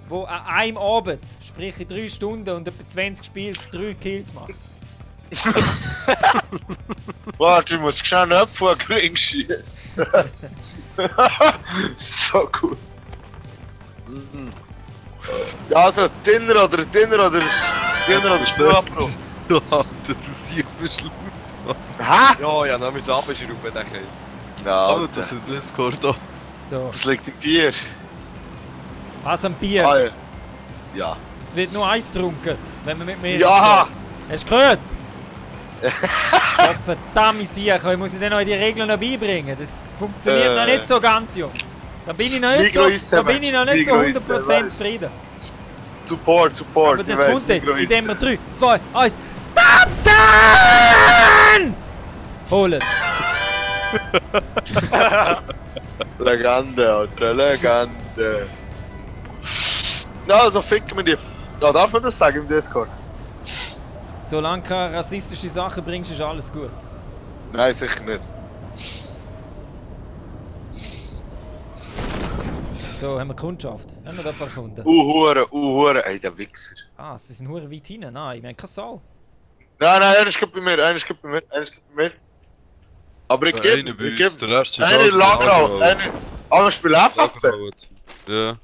Wo an einem Abend, sprich in 3 Stunden und etwa 20 Spiele, 3 Kills macht. Warte, ich muss schnell einen Apfel Ring schießen. So gut. Ja, also Dinner oder Stabro. Ja, das ist sicher beschluckt. Hä? Ja, ja, dann müssen wir abschrauben, denke ich. Ja, Aber das ist Discord da. So, das liegt im Bier. was am Bier? Ah, ja. Ja. Es wird nur eins getrunken, wenn man mit mir... Ja! Hast du gehört? Gott verdammt sicher, ich muss dir noch die Regeln noch beibringen. Das funktioniert noch nicht so ganz, Jungs. Da bin ich noch nicht so, Migros ist der da bin ich noch nicht so Migros ist der 100% Mensch. zufrieden. Support. Aber ich das weiss, kommt jetzt, Migros ist indem wir der- 3, 2, 1... Top 10! Holen! Legende, Alter, Legende. Ja, also ficken wir die. Ja, darf man das sagen im Discord? Solange du keine rassistische Sachen bringst, ist alles gut. Nein, sicher nicht. So, haben wir Kundschaft? Haben wir da ein paar Kunden? Hure, ey, der Wichser. Ah, sie sind hure weit hinten. Nein, wir haben keine Sau. Nein, einer ist bei mir, Aber ich Einer gebe, bei ich uns, gebe. der Rest ist Einer alles Lagerhaus, einer... Aber ich spiele einfach. Lagerhaus. Ja.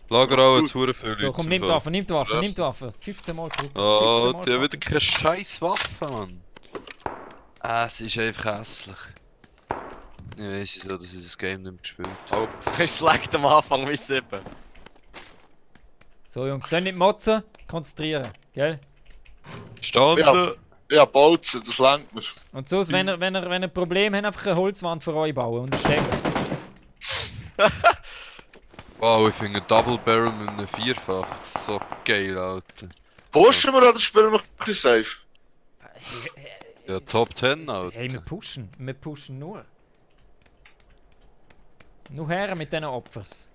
Lagerhaus hat zu viele So, komm, nimm die Waffe, nimm die Waffe, nimm die Waffe. 15 Mal zurück. Oh, 15 Mal die haben zurück. wieder keine scheiß Waffe, Mann. Es ist einfach hässlich. Ich weiss so, dass ich das Game nicht mehr gespielt habe. Oh, du hast schlecht am Anfang wie 7. So, Jungs, dann nicht motzen, konzentrieren, gell? Standen! Ja, Bolzen, das langt mir. Und sonst, wenn ihr ein Problem habt, einfach eine Holzwand für euch bauen und stecken. Wow, ich finde Double Barrel mit einem Vierfach so geil, Alter. Pushen wir oder spielen wir ein bisschen safe? Ja, Top 10, Hey, wir Alter. pushen nur. Nur her mit diesen Opfers.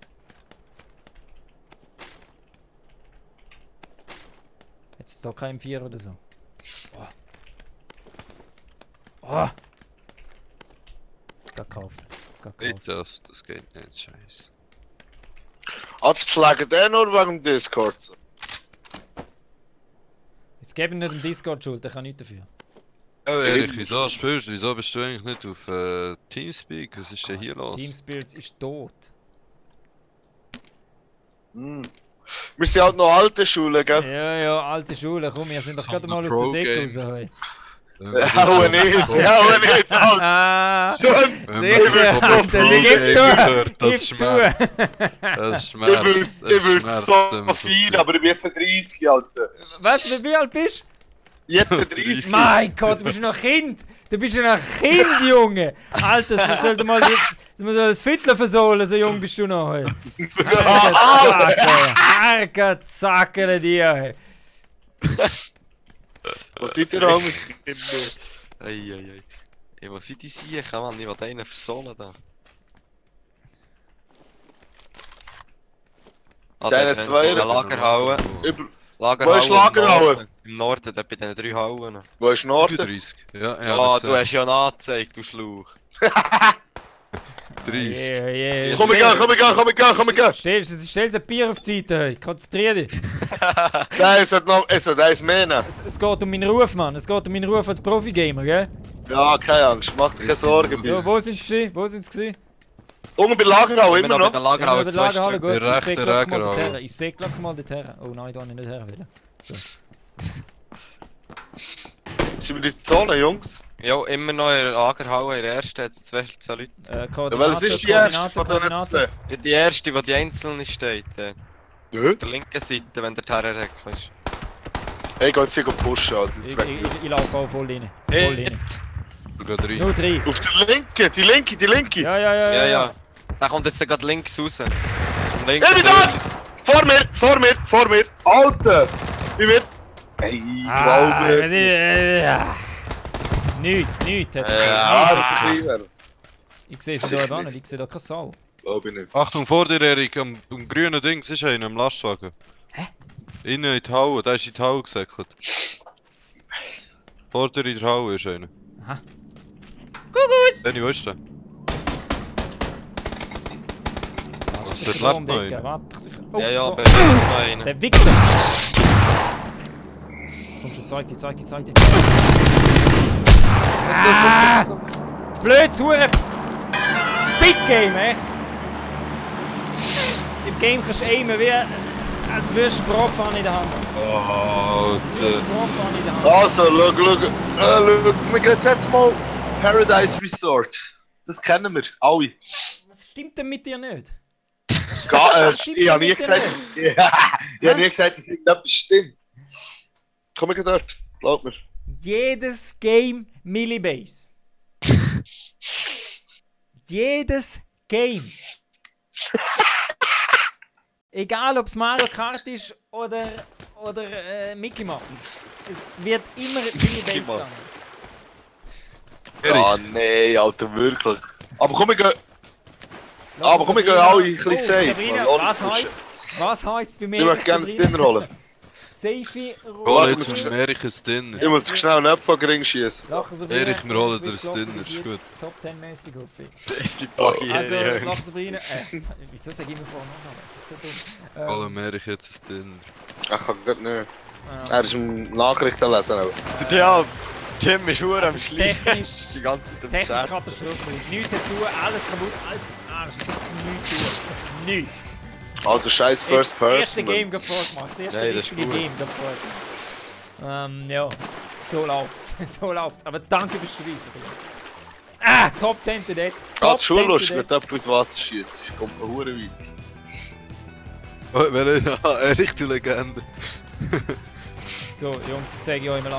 Jetzt da kein M4 oder so. Oh. Oh. gekauft. Nicht das geht nicht, scheiße. Jetzt schlagen den nur wegen dem Discord. Jetzt gebe ich nicht dem Discord Schuld, der kann nichts dafür. Oh Erich, wieso spielst du? Wieso bist du eigentlich nicht auf Teamspeak? Was ist denn hier los? Team Spirits ist tot. Wir sind halt noch alte Schule, gell? Ja, alte Schule, komm, wir sind doch gerade mal aus der Säcke raus. Hey. Hau nicht, Alter! Ah, Schön! sicher, Alter, wie gib's zu? Das Gib's zu. schmerzt. Das schmerzt. Ich will so feiern, aber ich bin jetzt 30, Alter. Was, wie alt bist Jetzt du? 30. Mein Gott, du bist noch Kind! Du bist ja noch Kind, Junge! Alter, man sollte mal das Viertel versohlen, so jung bist du noch. Hey. Herrgott, Zackele dir! Hey. Was seid ihr, Homies? Eieiei. Ey, was sind die Siechen, Mann? Ich will einen versohlen da. Deine zwei Lagerhauen. Wo ist Lagerhauen? Im Norden, da bei den 3 Hauen. Wo ist Norden? 30. Ja, Ah, du hast ja angezeigt, du Schlauch. 30. Yeah. Komm ich gehen! Stell ein Bier auf die Seite, hey. Konzentrier dich. Nein, es hat eins mehr nehmen. Es geht um meinen Ruf, Mann. Es geht um meinen Ruf als Profi-Gamer, gell? Ja, keine Angst, mach dir keine Sorgen. So, wo sind sie gewesen? Unten bei Lagerhauen, immer Bei noch. der Lagerhauen Ja, 2 Lagerhalle, Stück. gut. Der Ich seh rechte gleich mal Lagerhalle. dorthin. Ich seh gleich mal dorthin. Oh nein, da habe ich nicht her wollen. So. Sind wir in der Zone, Jungs? Ja, immer noch in der Lagerhauen, in der ersten hat es 2 Leute. Ja, weil es ist die erste von den letzten. Ja, die erste, wo die einzelne steht. Hä? Auf der linken Seite, wenn der Terror ist. Hey, geh jetzt hier pushen, Alter. Das ist weg. Ich laufe auch voll rein. Hey, Voll rein. Du gehst rein. Nur 3. Auf der linken, die linke! Ja. Der kommt jetzt gerade links raus. Hey, wie dort! Vor mir! Alter! Wie wir... Hey, glaube Nichts. Ah, das ist ein kleiner. Ich sehe sie da nicht, ich sehe da keine Sau. Glaube ich nicht. Achtung, vor dir, Erik, am grünen Dings ist einer im Lastwagen. Hä? Innen in die Halle, der ist in die Halle gesäckelt. Vor dir in der Halle ist einer. Aha. Kuckuck! Danny, wo ist der? Was, der Sicher lebt noch einer? Warte, sicher. Oh, Ja, oh. aber es ist noch einer. Der Wichser! Komm schon, zeig dir. Ah! Blöd, Hure! Big Game, echt! Im Game kannst du aimen wie als würdest du Bratpfanne in der Hand haben. Oh, Bratpfanne in der Hand. Also, schau, wir gehen jetzt einfach mal Paradise Resort. Das kennen wir, alle. Was stimmt denn mit dir nicht? Ich habe nie gesagt, dass irgendetwas stimmt. Komm ich dort, glaub mir. Jedes Game Millibase. Jedes Game. Egal ob es Mario Kart ist oder Mickey Mouse. Es wird immer Millibase gegangen. Ah nee, Alter, wirklich. Aber komm, ich gehe alle ein bisschen safe. Sabrina, was heisst bei mir? Ich möchte gerne das Dinner holen. Safe hol jetzt mit Erich ein Dinner. Ich muss schnell einen Apfelring schießen. Erich, wir holen dir ein Dinner, ist gut. Top 10 mäßig hoffe ich. Ist die Buggy Also, hier. nach Sabrina, wieso sag ich immer vorne Nachnamen? Das ist so dumm. Holen Erich jetzt ein Dinner. Ich kann grad nicht. Er ist im Nachrichten lesen. Ja, Jim ist hure am Schleichen. Technisch, Die ganze Zeit am technisch Chat. Katastrophe. Nichts hat tun, alles kaputt, alles im Arsch. Es hat nichts tun. Nichts. Alter, scheiß First Das Person. erste Game gerade vorgemacht. Das erste Nein, das ist richtige gut. Game gerade vorgemacht. Ja, so läuft's. So läuft's. Aber danke fürs Dabei sein. Top 10 today. Gerade Schullust mit etwas ins Wasser schießt. Das kommt mir hure weit. Erich, die Legende. So, Jungs, jetzt sage ich euch mal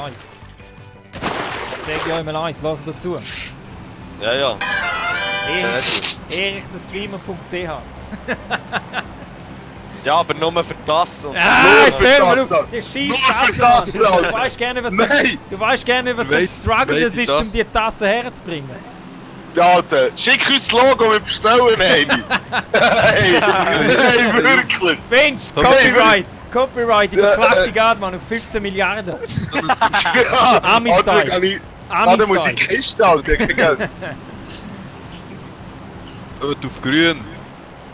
eins. Lasst dazu. Ja. Erich, der Streamer.ch. Ja, aber nur für das. Und Jetzt hör mal das, auf! Der scheiß Nur für Tasse, das, Mann! Alter. Du weißt gerne, was Nein. für ein Struggle das Weiss ich ist, um das? die Tasse herzubringen. Ja, Alter, schick uns das Logo, wir bestellen eine. Hey, wirklich. Mensch, Copyright! Ich verklag die gerade, Mann, auf 15 Milliarden. Ami-Style. Alter, dann muss ich Kiste halten, kein Geld. Hört auf grün.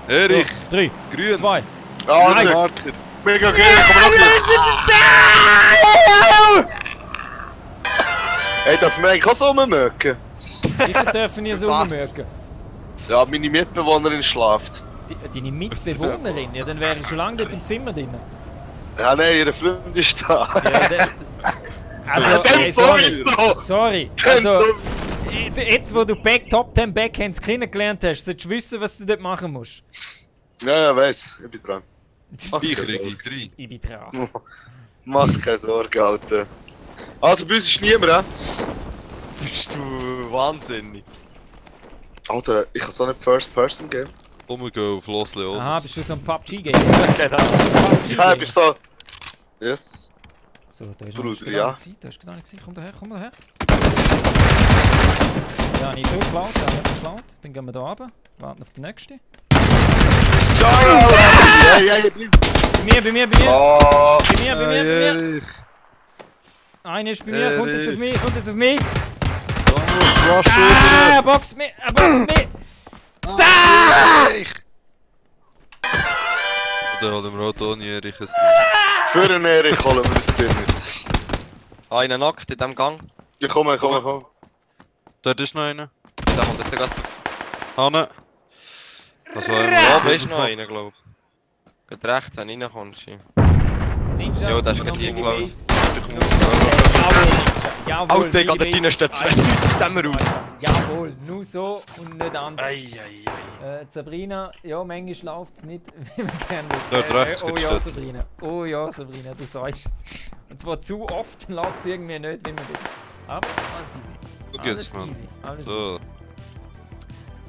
Erich, So, 3, grün. 2. Ah, Grün der Marker. mega grün, komm noch mit. Ey, darf man eigentlich auch so rummöken? Sicher dürfen wir so rummerken. Ja, meine Mitbewohnerin schlaft. Deine Mitbewohnerin? Ja, dann wäre ich schon lange dort im Zimmer drin. Ja, nein, ihre Freund ist da. Ja, also, Dann ey, sorry. sowieso! Sorry. Dann Also, so. jetzt wo du Top 10 Backhands kennengelernt hast, solltest du wissen, was du dort machen musst. Ja, weiss, ich bin dran. Ich kriege 3. Ich bin dran. Mach keine Sorge, Alter. Also, bei uns ist niemand, ja? Bist du wahnsinnig? Alter, ich kann so nicht First Person geben. Komm, wir gehen auf Los Leones. Aha, bist du so ein PUBG-Game? Genau. Ja, ich bin so... Yes. So, da ist Bruder, noch ja. da ist gar nicht gewesen. Komm daher, komm daher. Ja, nicht so geklaut, da habe ich geklaut. Dann gehen wir da runter, warten auf den nächsten. Ja, ja, ja, bleib. Bei mir! Oh, Bei mir! Erich. Einer ist bei mir, kommt jetzt auf mich! Vamos, rush Er boxt mich! Erich. Oder holen wir auch ohne Erich ein Ding. für den Erich holen wir das Ding. Einer nackt in diesem Gang. Ja, komm. Dort ist noch einer. Der kommt jetzt gerade zu. Hanne. Was wollen wir? Da oben ist noch einer, glaub ich. Geht rechts, wenn du reinkommst. Ninja! Ja, das ist noch gerade Mini Klaus. Base. Oh, Jawohl, Digga, Mini da Base. drinnen steht zwei Alter, Dämmer auf. Jawohl, nur so und nicht anders. Eieiei. Sabrina, ja, manchmal läuft es nicht, wie man gerne Dort rechts oh geht's ja, dort. Sabrina. Oh ja, Sabrina, du sagst es. Und zwar zu oft, dann läuft es irgendwie nicht, wie man will. Aber alles easy. Guck Alles jetzt, Mann. easy. Alles easy. So,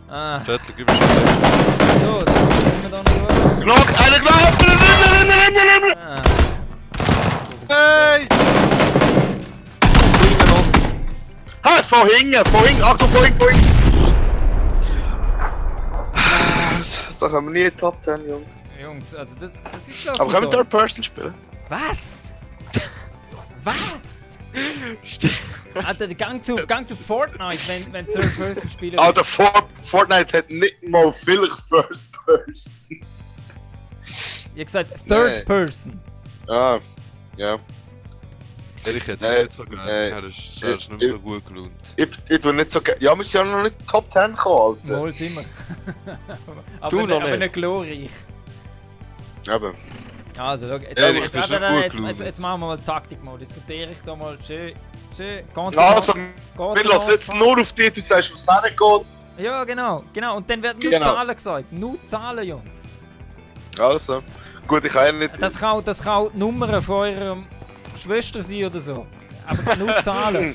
Ah, Zettel gib mir schon. so, dann können wir da noch durch. Glock, eine Glock! Ah. Hey! Ha, von hinten! Achtung, von hinten! So können wir nie Top 10, Jungs. Jungs, also das ist los. Aber mit können wir euch. Third Person spielen? Was? Was? Alter, Gang zu Fortnite, wenn Third Person spielen. Alter, Fortnite hat nicht mal vielleicht First Person. Ihr habt gesagt Third Nee. Person. Ah, ja. Erich hätte es nicht so gerne. Nein. Er ist nicht so gut gelohnt. Ich tue nicht so gerne. Ja, wir sind ja noch nicht Top 10 gekommen, Alter. Wohl sind wir. Du noch aber nicht. nicht glorreich. Eben. Also, schau, jetzt, Ehrlich, das ist nicht gut gelaufen. jetzt machen wir mal Taktikmodus. So der ich da mal schön Also, wir lassen jetzt nur auf dich, du sagst, was hergeht. Ja, genau. Und dann werden nur Genau. Zahlen gesagt. Nur Zahlen, Jungs. Also. Gut, ich kann ja nicht. Das kann die Nummer von eurer Schwester sein oder so. Aber nur Zahlen.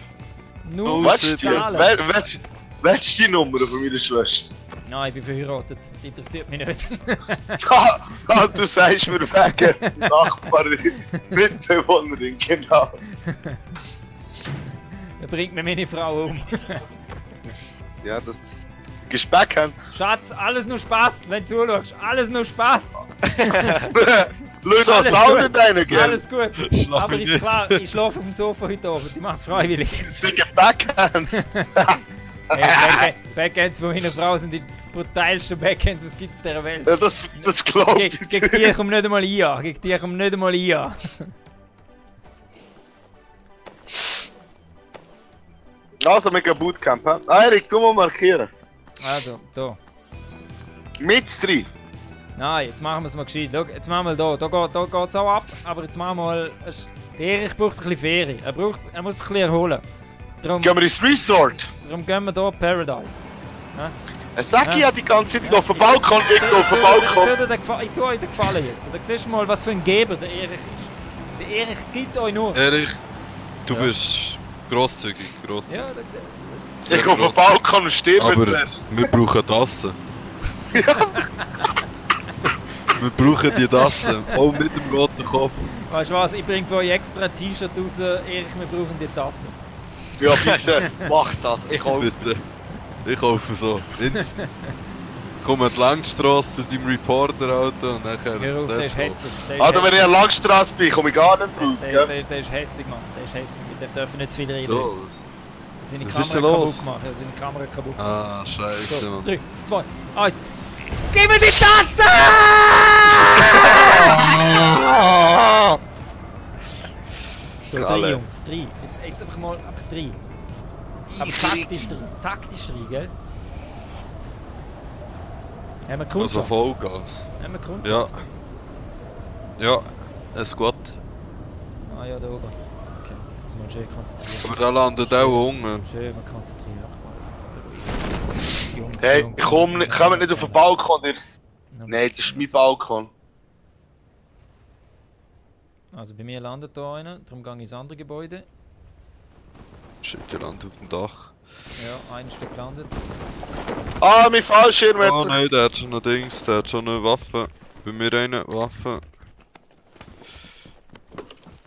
Nur Weißt du, Zahlen. weißt du die Nummer von meiner Schwester? Nein, ich bin verheiratet. Die interessiert mich nicht. Du sagst mir wegen Nachbarin, Mitbewohnerin, genau. Er bringt mir meine Frau um. Ja, das. Gespeck haben. Schatz, alles nur Spaß, wenn du zuschaust. Alles nur Spaß. Leute, Alles Sound gut. nicht rein, gell? Alles gut. Schlaf Aber ich ist nicht. klar, ich schlafe auf dem Sofa heute Abend. Ich mach's freiwillig. Sie sind Backhands. Hey, Backhands von meiner Frau sind die brutalsten Backhands, die es gibt auf dieser Welt. Ja, das glaube ich. Gegen die kommt nicht einmal ein. Gegen die kommt nicht einmal ein. Also, wir gehen Bootcamp, hä? Erik, du mal markieren. Also, da. Mit 3. Nein, jetzt machen wir es mal gescheit. Schau, jetzt machen wir da. Da geht's auch ab. Aber jetzt machen wir mal. Der Erich braucht ein bisschen Ferien. Er muss sich ein bisschen erholen. Darum Gehen wir ins Resort. gehen wir hier Paradise. Sag ich ja die ganze Zeit, ich gehe auf den Balkon, ich gehe auf den Balkon. Ich tue euch den Gefallen jetzt. Da siehst du mal, was für ein Geber der Erich ist. Der Erich gibt euch nur. Erich, du bist grosszügig. Ja, Ich gehe auf den Balkon und sterbe Aber zuerst. wir brauchen Tassen. Wir brauchen die Tassen. Auch mit dem roten Kopf. weißt du was, ich bringe für euch extra ein T-Shirt raus. Erich, wir brauchen die Tasse. Ja, bitte. Mach das, ich auch. Bitte. Ich kaufe so. Instant. Komm an die Langstrasse zu deinem Reporter, Alter, und nachher. Hör auf, der let's ist go. hässig. Der ist Alter, wenn ich hässig. an der Langstrasse bin, komme ich gar nicht raus, gell? Der ist hässig, Mann. Der ist hässig. Mit dem dürfen nicht zu viel reden. So, seine Was ist Kamera denn kaputt los? gemacht. Ja, seine Kamera kaputt. Ah, scheiße, So, Mann. 3, 2, 1. Gib mir die Tasse! So, 3 Alle. Jungs, 3. Jetzt einfach mal 3. Aber taktisch 3. Taktisch 3, gell? Haben wir Also Kundschaft? Vollgas. Haben wir Ja. Kundschaft? Ja, ein Squad. Ah ja, da oben. Okay, jetzt mal schön konzentrieren. Aber da landet auch unten. Schön mal konzentrieren. Jungs, Hey, Jungs, komm nicht auf den Balkon. Noch Nein, das ist mein Balkon. Also bei mir landet da einer, darum gehe ich ins andere Gebäude. Shit, der landet auf dem Dach. Ja, einer ist da gelandet. Ah, mein Fallschirm Oh jetzt. nein, der hat schon ein Dings, der hat schon eine Waffe. Bei mir eine Waffe.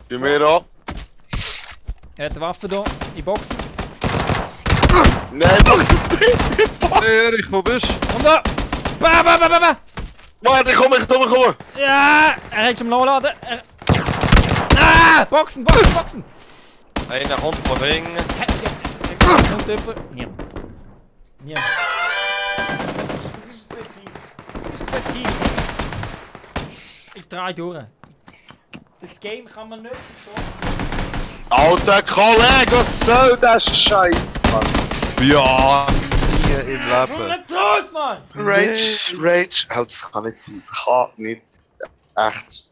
Bei mir auch. Er hat eine Waffe da, in Boxen. Nein, mach das nicht. Hey Erich, wo bist du? Und da! Ba, ba, ba, ba, ba. Warte, komm. Ja! Er hat schon am Nachladen. Ah! Boxen, Boxen, Boxen! Einer kommt von Ring. Kommt jemand? Niemand. Niemand. Das ist ein Team. Ich drehe durch. Das Game kann man nicht verstehen. Alter Kollege, was soll das Scheiß, Mann? Ja, nie im Komm Leben. nicht raus, Mann! Rage. Oh, das kann nicht sein. Das kann nicht. Echt.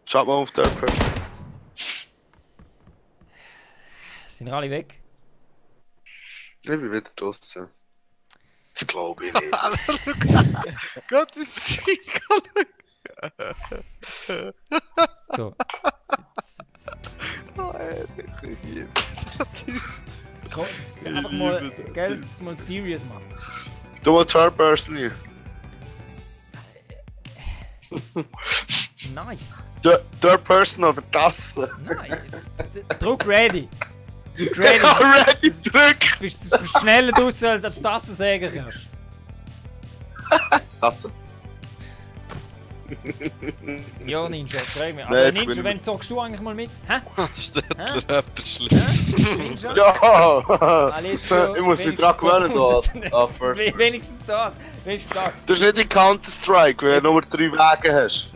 Schaut mal auf der Person. Sind alle weg? Ich bin wieder draußen. Das glaube ich nicht. Gott, ist So. Komm, einfach mal, gell, jetzt mal serious machen. Du mal Third Person hier. Nein, Third Person auf der Tasse. nein. Druck ready. Ready. Ready, drück! Du bist schneller draussen, als du die Tasse sagen kannst. Tasse. Ja, Ninja, frag mich. Nein, Aber jetzt bin Ninja, ich- wenn zockst du eigentlich mal mit? Hä? Städtler Rapper schlimm. Ninja? Ja! Alessio, Ich muss mich wenigstens dran gewöhnen, da. da. First. Wenigstens da. Wenigstens da. Das ist nicht in Counter-Strike, wenn du nur 3 Wege hast.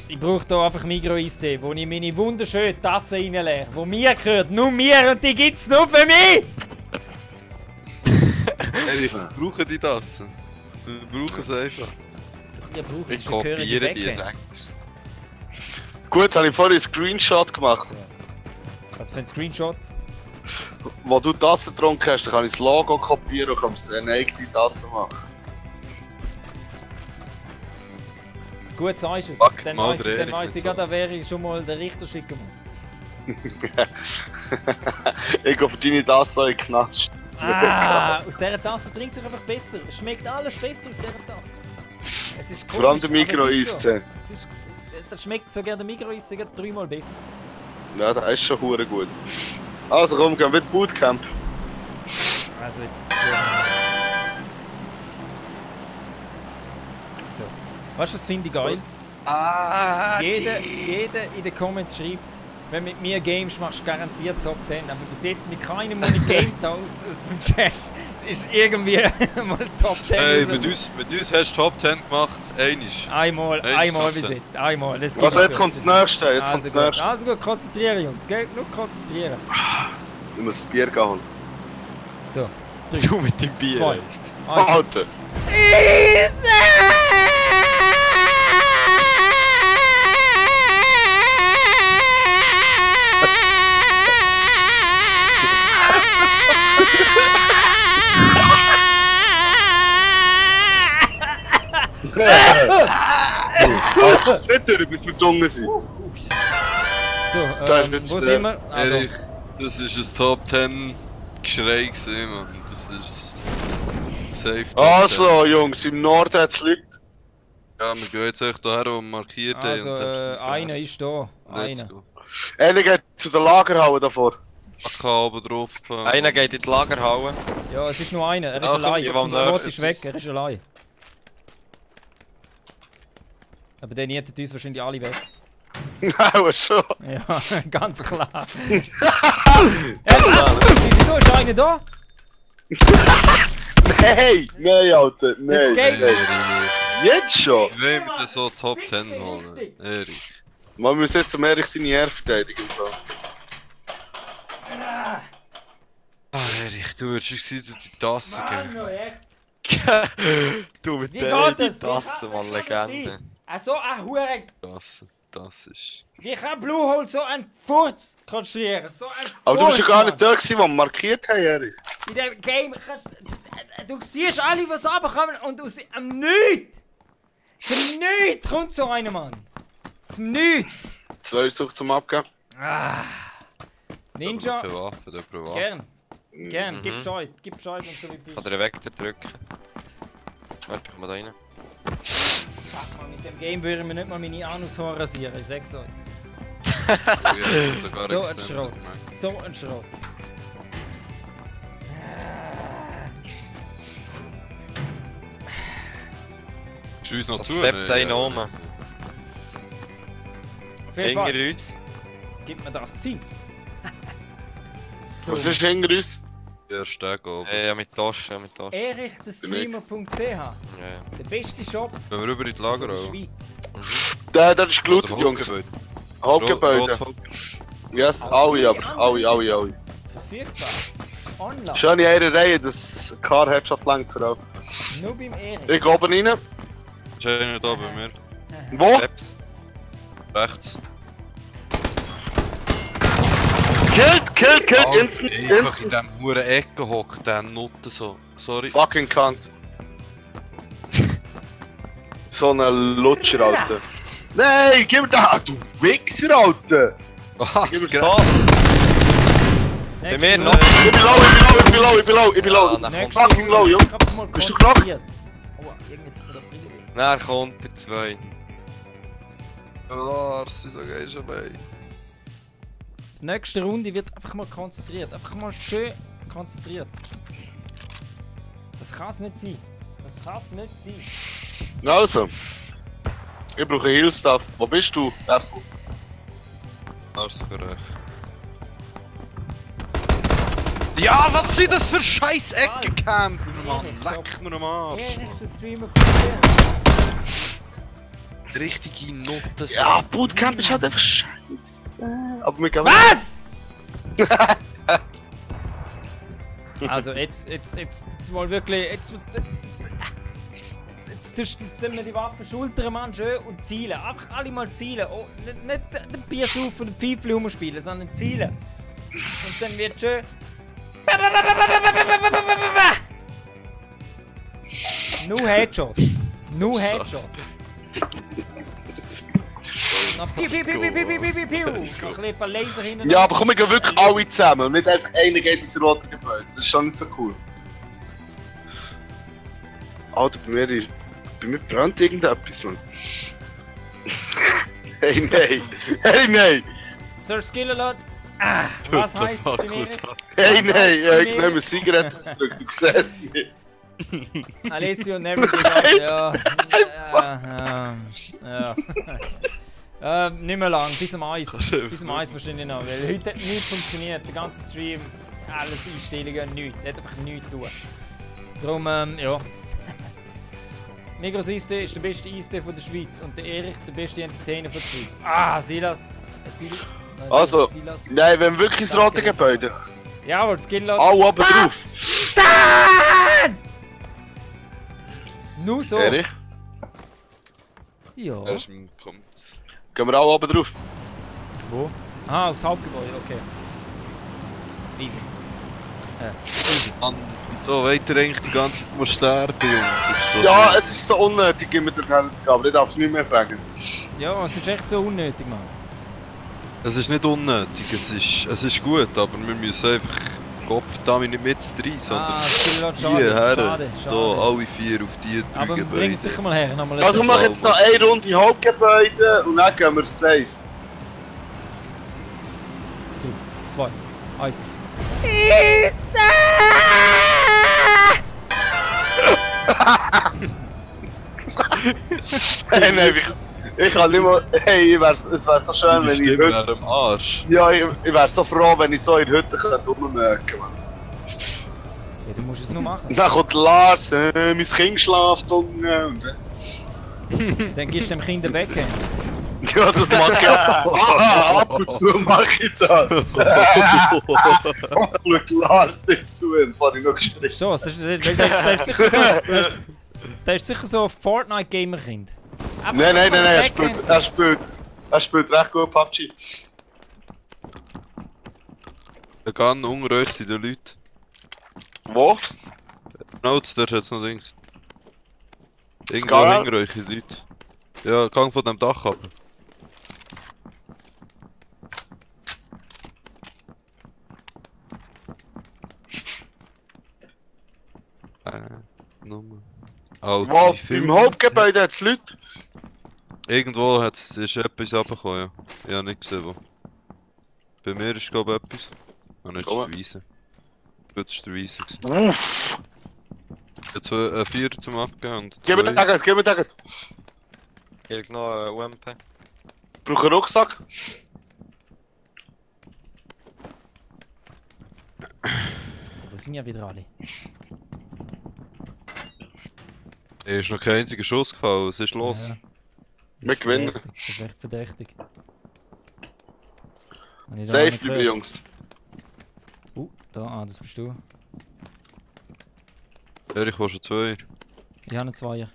Ich brauche hier einfach Migro-Eistee, wo ich meine wunderschöne Tasse reinleere. Wo mir gehört, nur mir und die gibt's nur für mich! Erich, wir brauchen die Tassen. Wir brauchen es einfach. Ich brauche Ich kopiere die weg. Sektor. Gut, habe ich vorhin einen Screenshot gemacht. Was für ein Screenshot? Wo du Tasse getrunken hast, dann kann ich das Logo kopieren und kann eine eigene Tasse machen. Gut, sagst du es. Fuck, Dann mal weiss der ich, Erich nicht dann so. da wäre ich schon mal den Richter schicken muss. Ich gehe für deine Tasse in den Knast. Ah, aus dieser Tasse trinkt es einfach besser. Es schmeckt alles besser aus dieser Tasse. Es ist Vor allem komisch, der aber es ist so. Migro-Eistee. Das schmeckt sogar der Migro-Eistee gerade 3-mal besser. Ja, das ist schon hure gut. Also komm, gehen wir mit Bootcamp. Also jetzt. So. Weißt du, das finde ich geil? Jeder in den Comments schreibt, wenn du mit mir Games machst, garantiert Top 10. Aber bis jetzt mit keinem, der nicht gamed aus dem Chat, ist irgendwie mal Top 10. Hey, raus. mit uns hast du Top 10 gemacht. Einisch. Einmal Top bis 10. jetzt. Einmal. Das Also geht jetzt so. kommt das nächste, jetzt kommt Also das gut, nächste. also gut, konzentrieren Jungs, gell? Nur konzentrieren. Ich muss das Bier holen. So. Du mit dem Bier. 2. Alter! Nicht durch, bis wir dunkel sind. So, Da ist jetzt wo der- sind wir? Ah, da. Erich, das ist ein Top 10 Geschrei gewesen, Mann. Das ist safe Top 10. Also Jungs, im Norden hat es Leute. Ja, wir gehen jetzt echt daher und markiert den Also, und dann einer ist da. Let's Einer. go. Einer geht zu der Lagerhalle davor. Ich kann oben drauf. Einer geht in die Lagerhalle. Ja, es ist nur einer. Er ist Ja, komm, allein. ich Sein will Spot nicht. ist weg. Er ist allein. Aber der nietet uns wahrscheinlich alle weg. Nein, schon. Ja, ganz klar. Wieso ist einer da? Nein! Nein, Alter! Nein! geht Nein. Jetzt schon! Wenn wir so Top 10 holen. Erich. Man muss jetzt zum Erich seine Ehre verteidigen. Ah, Erich, du würdest die Tasse geben. Mann, echt. Du mit Wie der geht das? Tasse, Mann, Wie kann das Legende. So ein Hure. Das ist... Wie kann Bluehole so einen Furz konstruieren? So ein Furz, Aber du bist ja gar nicht Mann. da gewesen, wo wir markiert haben, Erich. In dem Game kannst du siehst alle, was runterkommen und aus dem Nichts! Zum Nichts kommt so einer, Mann! Zum Nichts! 2 Sucht zum Abgeben. Ah. Ninja, Keine Waffe, der Waffe. gern, gern, Mhm. gib Bescheid und so wie du Kann bist. der Weg drücken. Warte, komm mal da rein. Fuck, Mann, mit dem Game würden wir nicht mal meine Anushaare rasieren, ich sag's euch. Oh, ja, sogar So ein extend Schrott. gemerkt. So ein Schrott. Ist uns noch Das zu? steppt Nee, einen ja. um. Auf jeden Fall, Hinter uns. gib mir das Ziel. Was ist hinter uns? Der Steg oben. Ja, mit Taschen, mit Taschen. erichterstreamer.ch, Ja. der beste Shop Wenn wir rüber in die Lager der auch. Schweiz. Der ist gelootet, Jungs. Hauptgebäude. Yes, alle, aber. Alle. Verfügbar. Online. Schöne Eierreihe, das Car-Headshot langt drauf. Nur beim Erich. Ich gehe oben rein. Ist einer da bei mir. Wo? Steps. Rechts. Kill! Alter, Instant, ey, einfach in instant. diesem huren Ecke hockt, der Nutte so. Sorry. Fucking Kant. So ein Lutscher, Alter. Nein, gib mir da! Du Wichser, Alter! Was? Gib mir Gell? das! Bei mir noch. Ich bin low! Ja, dann Nächste kommt, fucking low, Junge. Bist du krank? Oh, irgendwie dann kommt der 2. Lars, wieso gehst du allein? Die nächste Runde wird einfach mal konzentriert. Einfach mal schön konzentriert. Das kann es nicht sein. Das kann es nicht sein. Also. Ich brauche Heal-Stuff. Wo bist du, Effel? Lars, sogar recht. Ja, was sind das für scheiß Eckencamper, Mann? Leck mir am Arsch, Mann. Erichterstreamer.ch. Richtige Nutte. so. Ja, Bootcamp ist halt einfach scheiße. Aber wir gehen. Was? Also jetzt mal wirklich, jetzt tust du die Waffe schultern, Mann, schön und zielen. Einfach alle mal zielen. Oh, nicht den Bier saufen und den Pfeifel rumspielen, sondern zielen. Und dann wird schön... Nur Headshots. Nur Headshots. Noch piu, piu, piu, piu, piu, piu, piu, piu. Noch ein bisschen Laser hinten. Ja, aber komm, wir gehen wirklich alle zusammen. Und nicht einfach einer geht ins rote Gebäude. Das ist schon nicht so cool. Alter, bei mir brennt irgendetwas, Mann. Hey, nein! Sir Skillalot. Ah, was heisst es bei mir? Hey, Was nein! heisst Ja, bei ich mir? nehme eine Zigarette zurück, du siehst es nicht. Alessio never give up. Ja. Nicht mehr lang, bis am Eis. Bis am Eis wahrscheinlich noch, weil heute hat nichts funktioniert. Der ganze Stream, alles Einstellungen, nichts. Hat einfach nichts tun. Darum, ja. Migros Eistee ist der beste Eistee von der Schweiz und der Erich der beste Entertainer von der Schweiz. Ah, Silas. Also, Silas. nein, wenn wirklich ins rote Gebäude. Jawohl, Skillalot. Alle oben drauf. Nur so. Erich, Ja. Er kommt. gehen wir alle oben drauf. Wo? Ah, aufs Hauptgebäude, okay. Easy. Easy. Mann, wieso wollt ihr eigentlich die ganze Zeit mal sterben, Jungs? Ist das Ja, nicht- es ist so unnötig, immer dorthin zu gehen, aber ich darf es nicht mehr sagen. Ja, es ist echt so unnötig, Mann. Es ist nicht unnötig, es ist gut, aber wir müssen einfach Kopf damit nicht mit rein, sondern Skillalot, hierher. schade. Da, alle 4 auf die 3 Aber bringt Gebäude. sicher mal her, nochmal Also wir machen jetzt noch eine Runde Hauptgebäude und dann gehen wir safe. 2, 1. Nein, Ich kann nicht mehr. Hey, es wär so schön, Die wenn ich Stimme heute. wäre am Arsch. Ja, ich wär so froh, wenn ich so in der Hütte rummerken könnte. Ja, du musst es nur machen. Dann kommt Lars, mein Kind schläft unten. Dann gibst du dem Kind ein Becken. Ja, das mache ich ja. Ab und zu mache ich das. Schaut Lars nicht zu, dann fahre ich noch gestrichen. So, das ist sicher so. Das ist sicher so ein Fortnite-Gamer-Kind. Nein, er spielt recht gut PUBG. Der Gun unter euch sind die Leute. Wo? Notes, dort hat's noch Dings. Irgendwo Scar? hinter euch sind Leute. Ja, gang von dem Dach ab. Nummer. Wo? Im Hauptgebäude hat es Leute. Irgendwo ist etwas runtergekommen, ja. Ich habe nicht gesehen, wo. Bei mir ist glaube ich etwas. Ah, nicht, das ist der Wiese. Gut, das ist der Wiese. Uff. Jetzt 4 zum Abgehen und Gib mir Taget, gib mir Taget. Hier noch UMP. Ich brauche einen Rucksack. Wo sind ja wieder alle? Hier ist noch kein einziger Schuss gefallen, was ist los? Ja. Wir gewinnen. Verdächtig, das ist echt verdächtig. Habe ich da Safe nicht bleiben, gehört? Jungs. Da, das bist du. Ich war schon 2. Ich habe einen Zweier.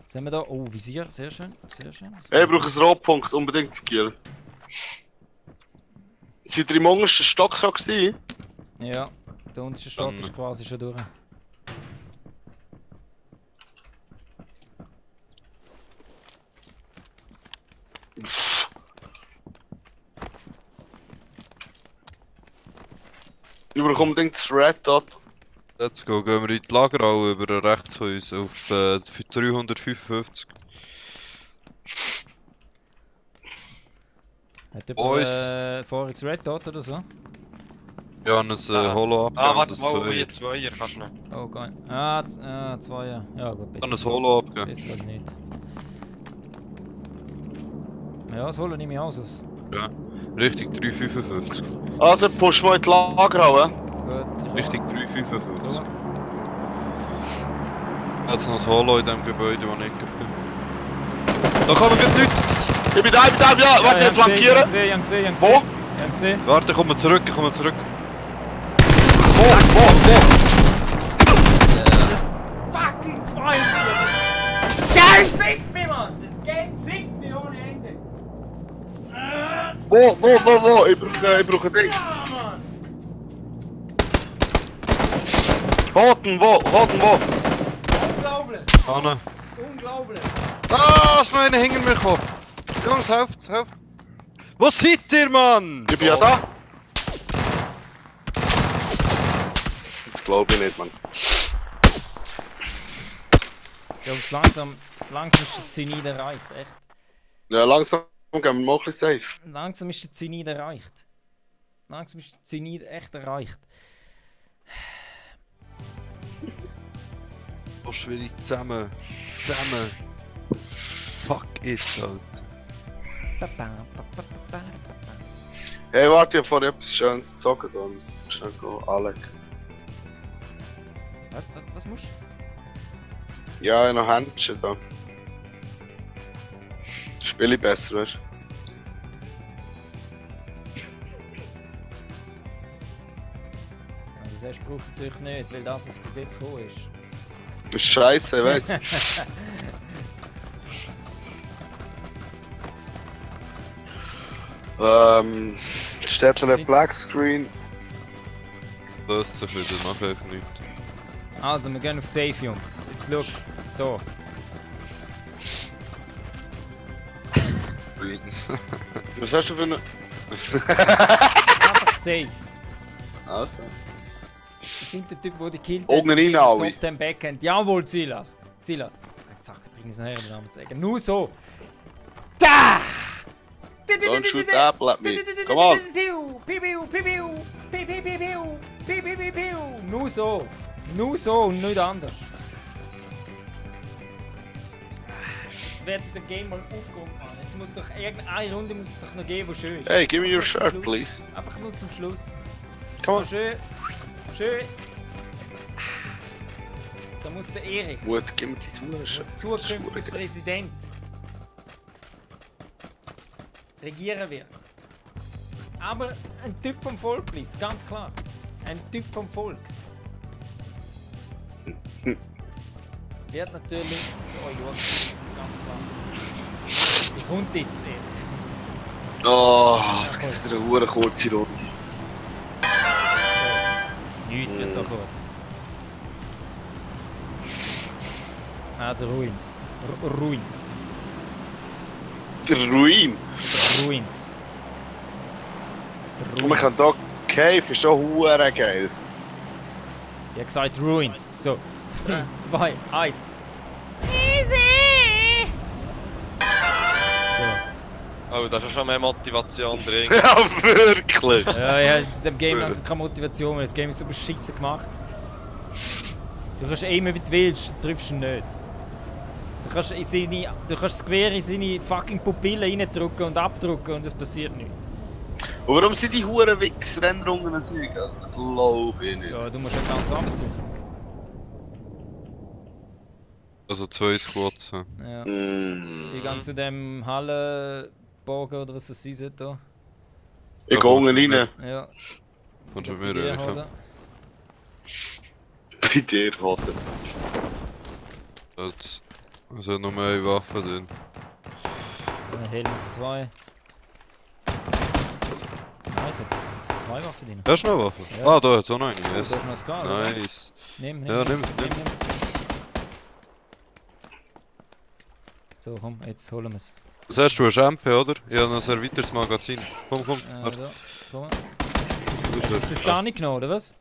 Sehen wir da? Oh, Visier, sehr schön, sehr schön. Hey, ich brauche einen Rotpunkt, unbedingt, Giel. Seid ihr im untersten Stock so gewesen? Ja, der unterste Stock ist quasi schon durch. Ich brauche unbedingt das Red Dot. Let's go, gehen wir in die Lagerhalle über rechts von uns auf 355. Hat Boys. jemand voriges Red Dot oder so? Ja, ein Holo abgegeben. Ah, warte das mal, Zweier. hier 2 kannst du noch. Oh, geil. Zweier. Ja gut, besser. Dann ein Holo abgegeben. Besser als nicht. Ja, das holen nehme ich auch aus. Ja. Richtung 355. Also, push mal in die Lagerhalle. Gut, ich Richtung 355. Gut. Jetzt noch ein Holo in dem Gebäude, wo ich bin. Da kommen jetzt Leute! Ich bin da, ja! Warte, ich flankiere! Ich hab gesehen. Wo? Ich hab gesehen. Warte, ich komme zurück. Wo? Fucking Freund! Game fickt mich, Mann! Das Game fickt mich ohne Ende! Wo? Ich brauche ein Ding. Ja, Mann! Hoten, wo? Unglaublich! Anne. Unglaublich! Ah, ist noch einer hinter mir gekommen. Jungs, helft. Wo seid ihr, Mann? Ich bin ja da. Das glaube ich nicht, Mann. Jungs, langsam ist der Zenit erreicht, echt. Ja, langsam gehen wir mal ein bisschen safe. Langsam ist der Zenit erreicht. Langsam ist der Zenit echt erreicht. Oh, schwierig zusammen. Fuck it, Alter. Hey, warte, ich habe vorhin etwas Schönes gezogen. Da muss ich schnell gehen, Alec. Was musst du? Ja, ich habe noch Händchen da. Spiele ich besser, weißt du? Also der Spruch natürlich nicht, weil das, was bis jetzt gekommen ist. Das ist scheiße, weißt du? Steht ein Black Screen. Löst sich wieder, mach ich nichts. Also, wir gehen auf Safe, Jungs. Jetzt schau, da. Was hast du für eine... Einfach Safe. Also. Ich finde der Typ, der die killt, Augen rein, alle. Top 10 Backhand. Jawohl, Silas. Jetzt bring ich es noch her, den Namen zu sagen. Nur so. Da! Don't shoot that, let me. Come on. Nur so und nicht anders. Jetzt wird der Game mal aufgeräumt, Mann. Jetzt muss doch irgendeine Runde muss es doch noch geben, die schön ist. Hey, give me your Zum shirt, Schluss. please. Einfach nur zum Schluss. Come on. Oh, schön. Schön. Da muss der Erik, Gut, gib mir dein Huren-Shirt. als zukünftiger Präsident, regieren wird. Aber ein Typ vom Volk bleibt, ganz klar. Ein Typ vom Volk. Wird natürlich. Oh ja, ganz klar. Wie kommt jetzt, Erik? Oh, es gibt wieder eine hure kurze Runde. So. Nichts wird da kurz. Also Ruins. Ruins. Der Ruin. Ruins. Und man kann hier Cave, ist schon hure geil. Ich hab gesagt Ruins. So. 3, 2, 1. Easy! So. Oh, da ist ja schon mehr Motivation drin. Ja, wirklich. Ja, ja, in dem Game langsam keine Motivation mehr. Das Game ist so beschissen gemacht. Du kannst aimen wie du willst, du triffst ihn nicht. Du kannst das Gewehr in seine fucking Pupillen reindrücken und abdrücken und es passiert nichts. Und warum sind die huren Wichs-Rennrunden so? Das glaube ich nicht. Ja, du musst ja ganz runterziehen. Also 2 Squads. Ja. Ja. Mm. Ich gehe zu dem Hallenbogen oder was das sein sollte da. Ich gehe unten rein. Ja. Und Bei bei mir dir, Erik. oder? Bei dir, Vater. Also noch mehr Waffen drin. Helmets 2. Nein, es hat 2 Waffen drin. Hast du noch Waffen? Ja. Ah, da hat es auch noch eine. Oh, Yes. da ist noch ein Skal, oder? Nice. Nimm. Ja, nimm. So, komm, jetzt holen wir es. Was hast du, ein MP, oder? Ich habe noch ein erweitertes Magazin. Komm. Warte. Da, komm. Gut, Hast du es gar nicht genommen, oder was?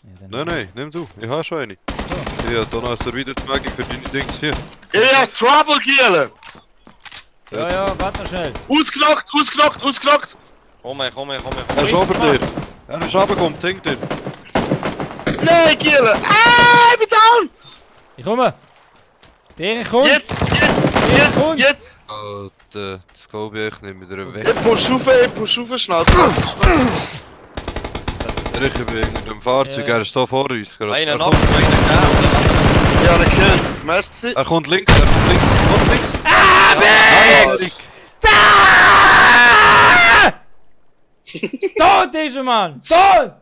Ja, dann Nein, nimm du. Ich habe schon eine. So. Ich habe da noch ein erweitertes Magazin für deine Dings hier. Ich hab Trouble Gielen! Ja, warte mal schnell. Ausgenockt! Komm her. Er ist over dir. Er ist runtergekommen, denk dir. Nein, Gielen! Ah, ich bin down! Ich komme! Der Erik kommt! Jetzt! Das glaube ich echt nicht mit einer Weg. Ich push rauf, schnell. Ich bin wegen dem Fahrzeug, Ja. er ist da vor uns gerade. Einer Er noch, kommt- einer gegeben. Ja, einen Kill. Merci. Er kommt links. Erik! Tot ist er, Mann! Tot!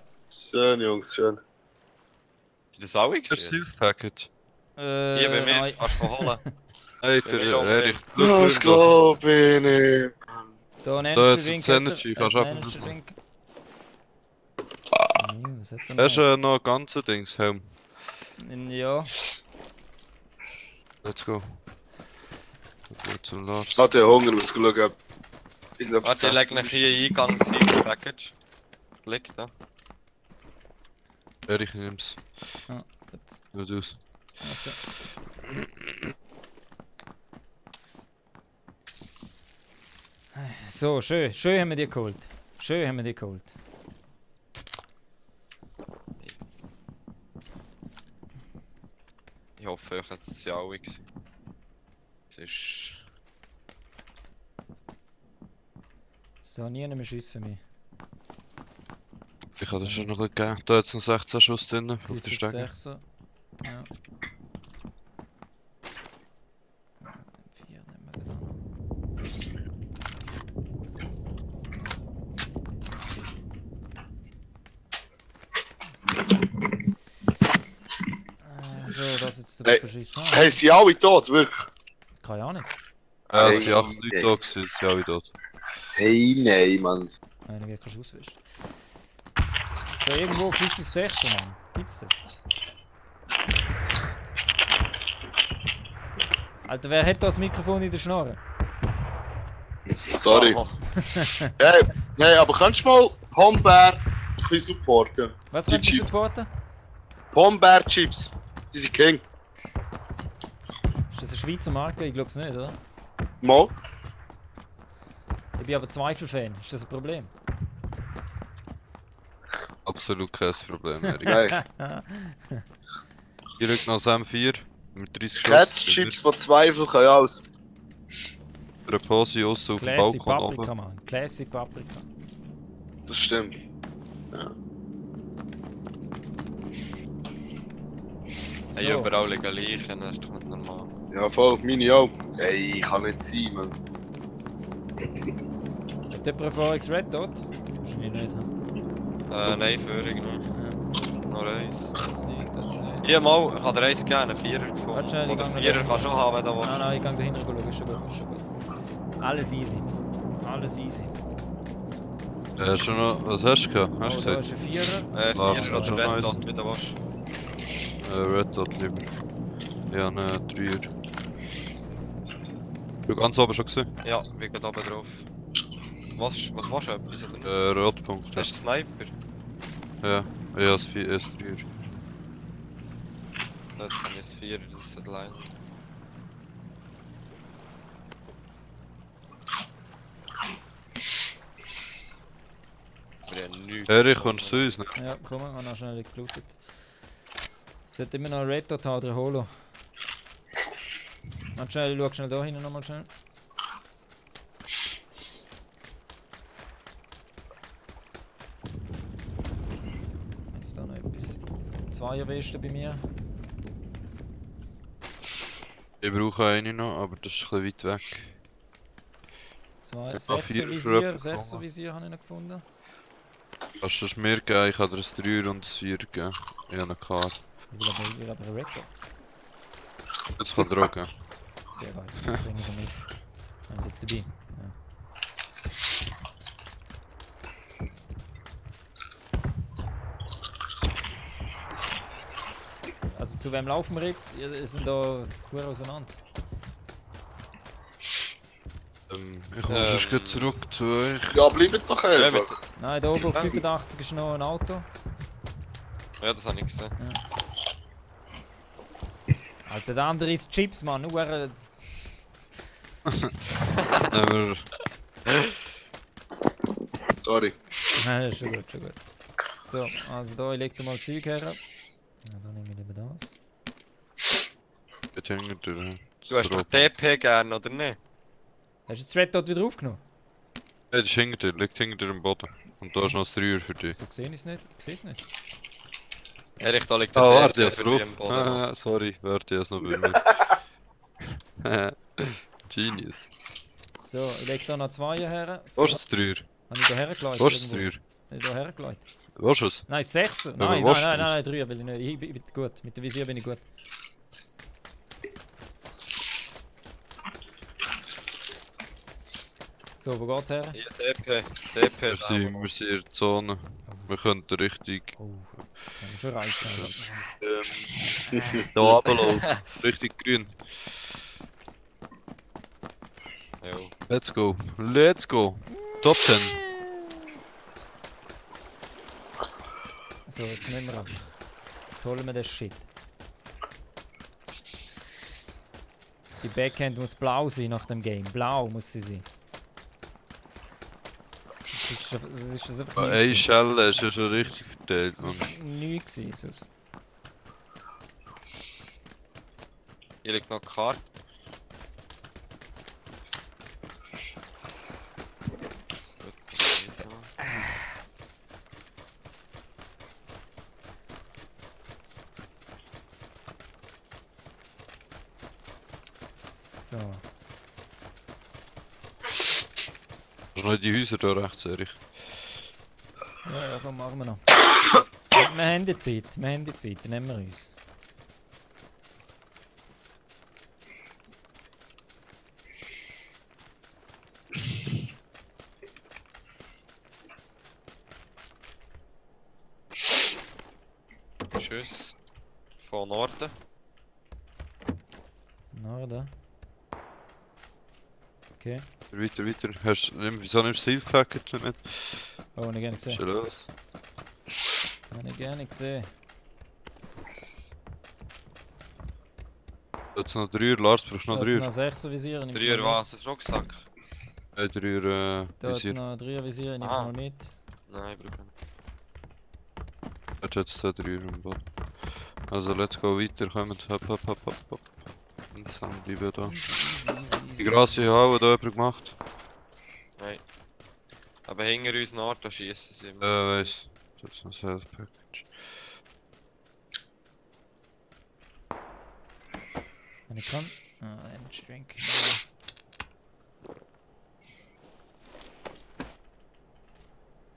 Schön, Jungs, schön. Das ist auch ich. Das ist das Package. Hier bei mir, nein. kannst du holen. Hey, Bei mir der oben Erich. Das glaube ich nicht. Da ein Da jetzt Energy-Drink. das Energy, kannst du einfach Energy-Drink. Was hat er Das ist noch ein ganzer Dings, Helm. Ja. Let's go. Gut zum Lars. Ich hatte Hunger, muss schauen, ob irgendetwas Warte, ich leg noch hier Eingangs Package. Liegt da. Erich, nimm's. Ah, gut. Nur du's. Also. So, schön haben wir die geholt. Ich hoffe, euch es ja auch gewesen. Es ist... Es hat nie mehr Schuss für mich. Ich habe das schon noch ein bisschen gegeben. Da hat es noch 16 Schuss drin, auf der Stege. 6er. Ja. 4 nehmen wir genau. So, das ist jetzt der Hey. Beschiss. Hey, sind alle tot, wirklich? Keine Ahnung. Ja, es Hey, sind 8 Leute da gewesen, ja wie dort. Hey, nein, Mann. Einer wird kein Schuss wischt. So, irgendwo 5 auf 6, Mann. Gibt's das? Alter, wer hat das Mikrofon in der Schnorre? Sorry. Oh, Hey, aber kannst du mal Hombear ein bisschen supporten? Was Die kannst du Chips. supporten? Hombear Chips. Die sind King. Ist das eine Schweizer Marke? Ich glaube es nicht, oder? Mal. Ich bin aber Zweifel-Fan. Ist das ein Problem? Absolut kein Problem, Erich. Nein. Hier liegt noch das M4 mit 30 Schuss. Cats Chips von Zweifel können aus. Der Posi aussen auf dem Classic Balkon Paprika, oben. Mann. Classic Paprika. Das stimmt. Hey, überall liegen Leichen, das ist doch nicht normal. Ja, voll auf meine auch. Ey, kann nicht sein, Mann. Hat jemand Erfahrungs-Red Dot? Wahrscheinlich nicht, hm? Nein, Führung noch. Ja, Noch eins. das nicht, das nicht. Hier mal, ich habe dir eins gegeben, einen Vierer Warte gefunden. schnell, ich Oder gang noch Vierer da kannst du schon haben, wenn du willst. Nein, ich gehe dahinter schauen, ist schon gut, ist schon gut. Alles easy. Alles easy. Hast du noch. Was hast du gehabt? Hast du Oh, da gesagt? ist ein Vierer. Klar, Vierer schon oder Red nice. Dot, wie du willst. Red Dot lieber. Ja, ne, 3er. Du ganz oben schon gesehen? Ja, wir gehen oben drauf. Was machst du etwas oder nicht? Rotpunkt. Ja, Hast du einen Sniper? ja es 3er. Jetzt habe ich ein Vierer, das ist allein. Wir haben nichts. Erich, kommst du zu uns? Ne? Ja, komm, ich habe noch schnell gelootet. Sollte immer noch einen Red Dot haben, oder Holo. Warte schnell, ich schau schnell da hinten nochmal schnell. Jetzt da noch etwas. Zweierweste bei mir. Ich brauche eine noch, aber das ist ein bisschen weit weg. Sechser Vierer Visier, für jemanden Sechser Visier habe ich noch gefunden. Kannst du es mir geben? Ich kann dir ein 3er und ein 4 geben. Ich habe eine Karte. Ich will aber einen Red Dot. Jetzt kann er auch geben. Sehr geil, bringe ich mit. Haben sie jetzt dabei? Ja. Also zu wem laufen wir jetzt? Ihr sind da gut auseinander. Ich komme sonst gleich zurück zu euch. Ja, bleibt doch einfach. Nein, da oben auf 85 ist noch ein Auto. Ja, das habe ich gesehen. Alter, der andere ist Chips, Mann. Nur Nehmen wir. Sorry. Nein, ist schon gut, schon gut. So, also da, ich leg da mal Zeug her. Ja, dann nehme ich lieber das. Jetzt hängt er. Du hast doch TP gern, oder nicht? Hast du das Red Dot wieder aufgenommen? Ja, das hängt er, liegt hinter dir am Boden. Und da ist noch ein 3er für dich. So sehe ich es nicht. Ich sehe es nicht. Ehrlich, da liegt der Ah, TP warte, ich hab's für drauf. dich am Boden. Ah, sorry, warte, ich hab's noch bei mir. Genius. So, ich leg da noch zwei her. Wo So, ist das 3er? habe ich da hergelegt? Wo ist das 3er? Habe ich da hergelegt? Wo ist es? Nein, Sechser. Aber Nein, wo nein, ist nein, das? nein, Dreier will ich nicht. Ich bin gut. Mit der Visier bin ich gut. So, wo geht's her? Hier, TP. TP. Wir sind in der Zone. Wir könnten richtig Oh, kann ich schon reizen. da runterlaufen. Richtig grün. Jo. Let's go. Let's go. Top 10. So, jetzt nehmen wir einfach. Jetzt holen wir den Shit. Die Backhand muss blau sein nach dem Game. Blau muss sie sein. Das ist das einfach Eine nicht. Schelle ist ja schon richtig verteilt, Das Mann. ist nichts gewesen, sonst. Hier liegt noch eine Karte. So. Hast du noch in die Häuser da rechts, Erich? Ja, komm, machen wir noch. Wir haben die Zeit, dann nehmen wir uns. Tschüss. Von Norden. Norden. Okay. Weiter, weiter. Wieso nimmst du das Health Packet mit? Oh, habe ich gerne gesehen. Schon los. Habe ich gerne gesehen. Jetzt noch 3er, Lars, brauchst du noch Da hat's 3er? noch 6er Visier. nimm's Drei mal was, ein Rucksack? 3er Da hat es Visier. noch 3er Visier, nimm's Ah. mal mit. Nein, ich brauche nicht. Jetzt hat es 2 3er im Boden. Also, let's go weiter, kommen. Hopp, hopp, hopp, hopp, hopp. Und dann bleiben da. Easy, easy, Die Grasse Halle hat jemand gemacht. Aber hinter uns Nord, da schießen sie immer. Weiss. Das ist ein Self-Package. Wenn ich kann. Ah, Energy Drink.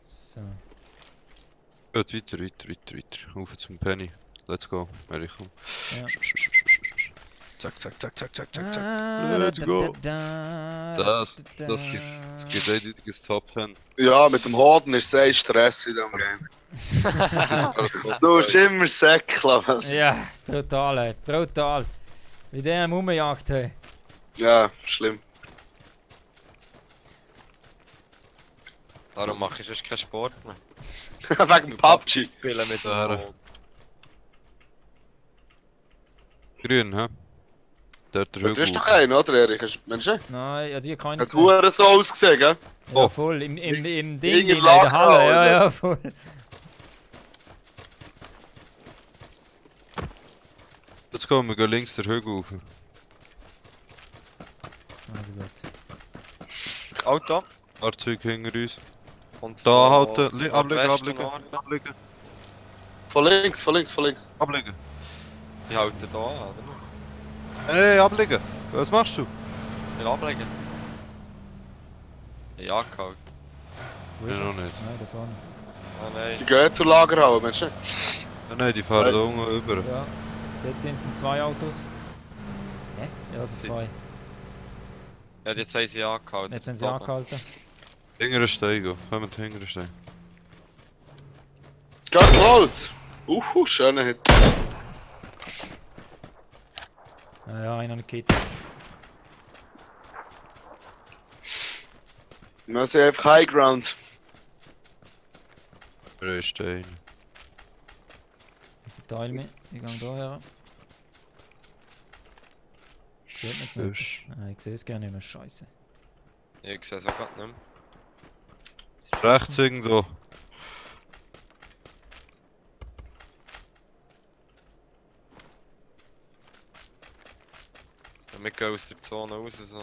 So. Geht weiter. Auf zum Penny. Let's go. Ehrlich, komm. Ja. Zack. Ah, Let's go. Das Das gibt eindeutiges Top 10. Ja, mit dem Hoden ist es Stress in diesem Game. Du musst immer säckeln. Ja, brutal, ey. Brutal. Wie der am Rumjagd, hey. Ja, schlimm. Darum mache ich sonst keinen Sport mehr. Wegen PUBG. Spielen mit Ja. dem Rot. Grün, hä? Der hat der Du Hügel. hast doch einen, oder Erich? Mensch, hat Nein, also hier keine es verdammt so ausgesehen, gell? Ja, voll. Im Ding, in der Lager Halle. auch, Ja, oder? ja, voll. Jetzt kommen wir gehen links der Hügel rauf. Also gut. Auto. Fahrzeug hinter uns. Und Da von halten. Ablegen. Nordwesten, Norden. Von links. Ablegen. Ich halte da an, oder? Hey, ablegen. Was machst du? Ich will ablegen. Ja, gehalten. Wo Ja, ist noch er? nicht. Nein, da vorne. Ah nein. Die gehen zur Lagerhalle, Mensch. Nein, die fahren da unten rüber. Ja. Dort sind es 2 Autos. Hä? Ja, also 2. Ja, jetzt haben sie angehalten. Jetzt sind sie Oben. angehalten. Hingere Stein gehen. Kommen die hingere Stein. Geht los! Schöner Hit. Ja, einer nicht geht. Wir sind einfach High Ground. Drei Steine. Ich verteile mich. Ich gehe da her. Sieht man jetzt nicht? Nein, ich sehe es gerne nicht mehr. Scheiße. Ich sehe es auch gerade nicht mehr. Es ist Rechts scheiße. irgendwo. Ja, wir gehen aus der Zone raus. So.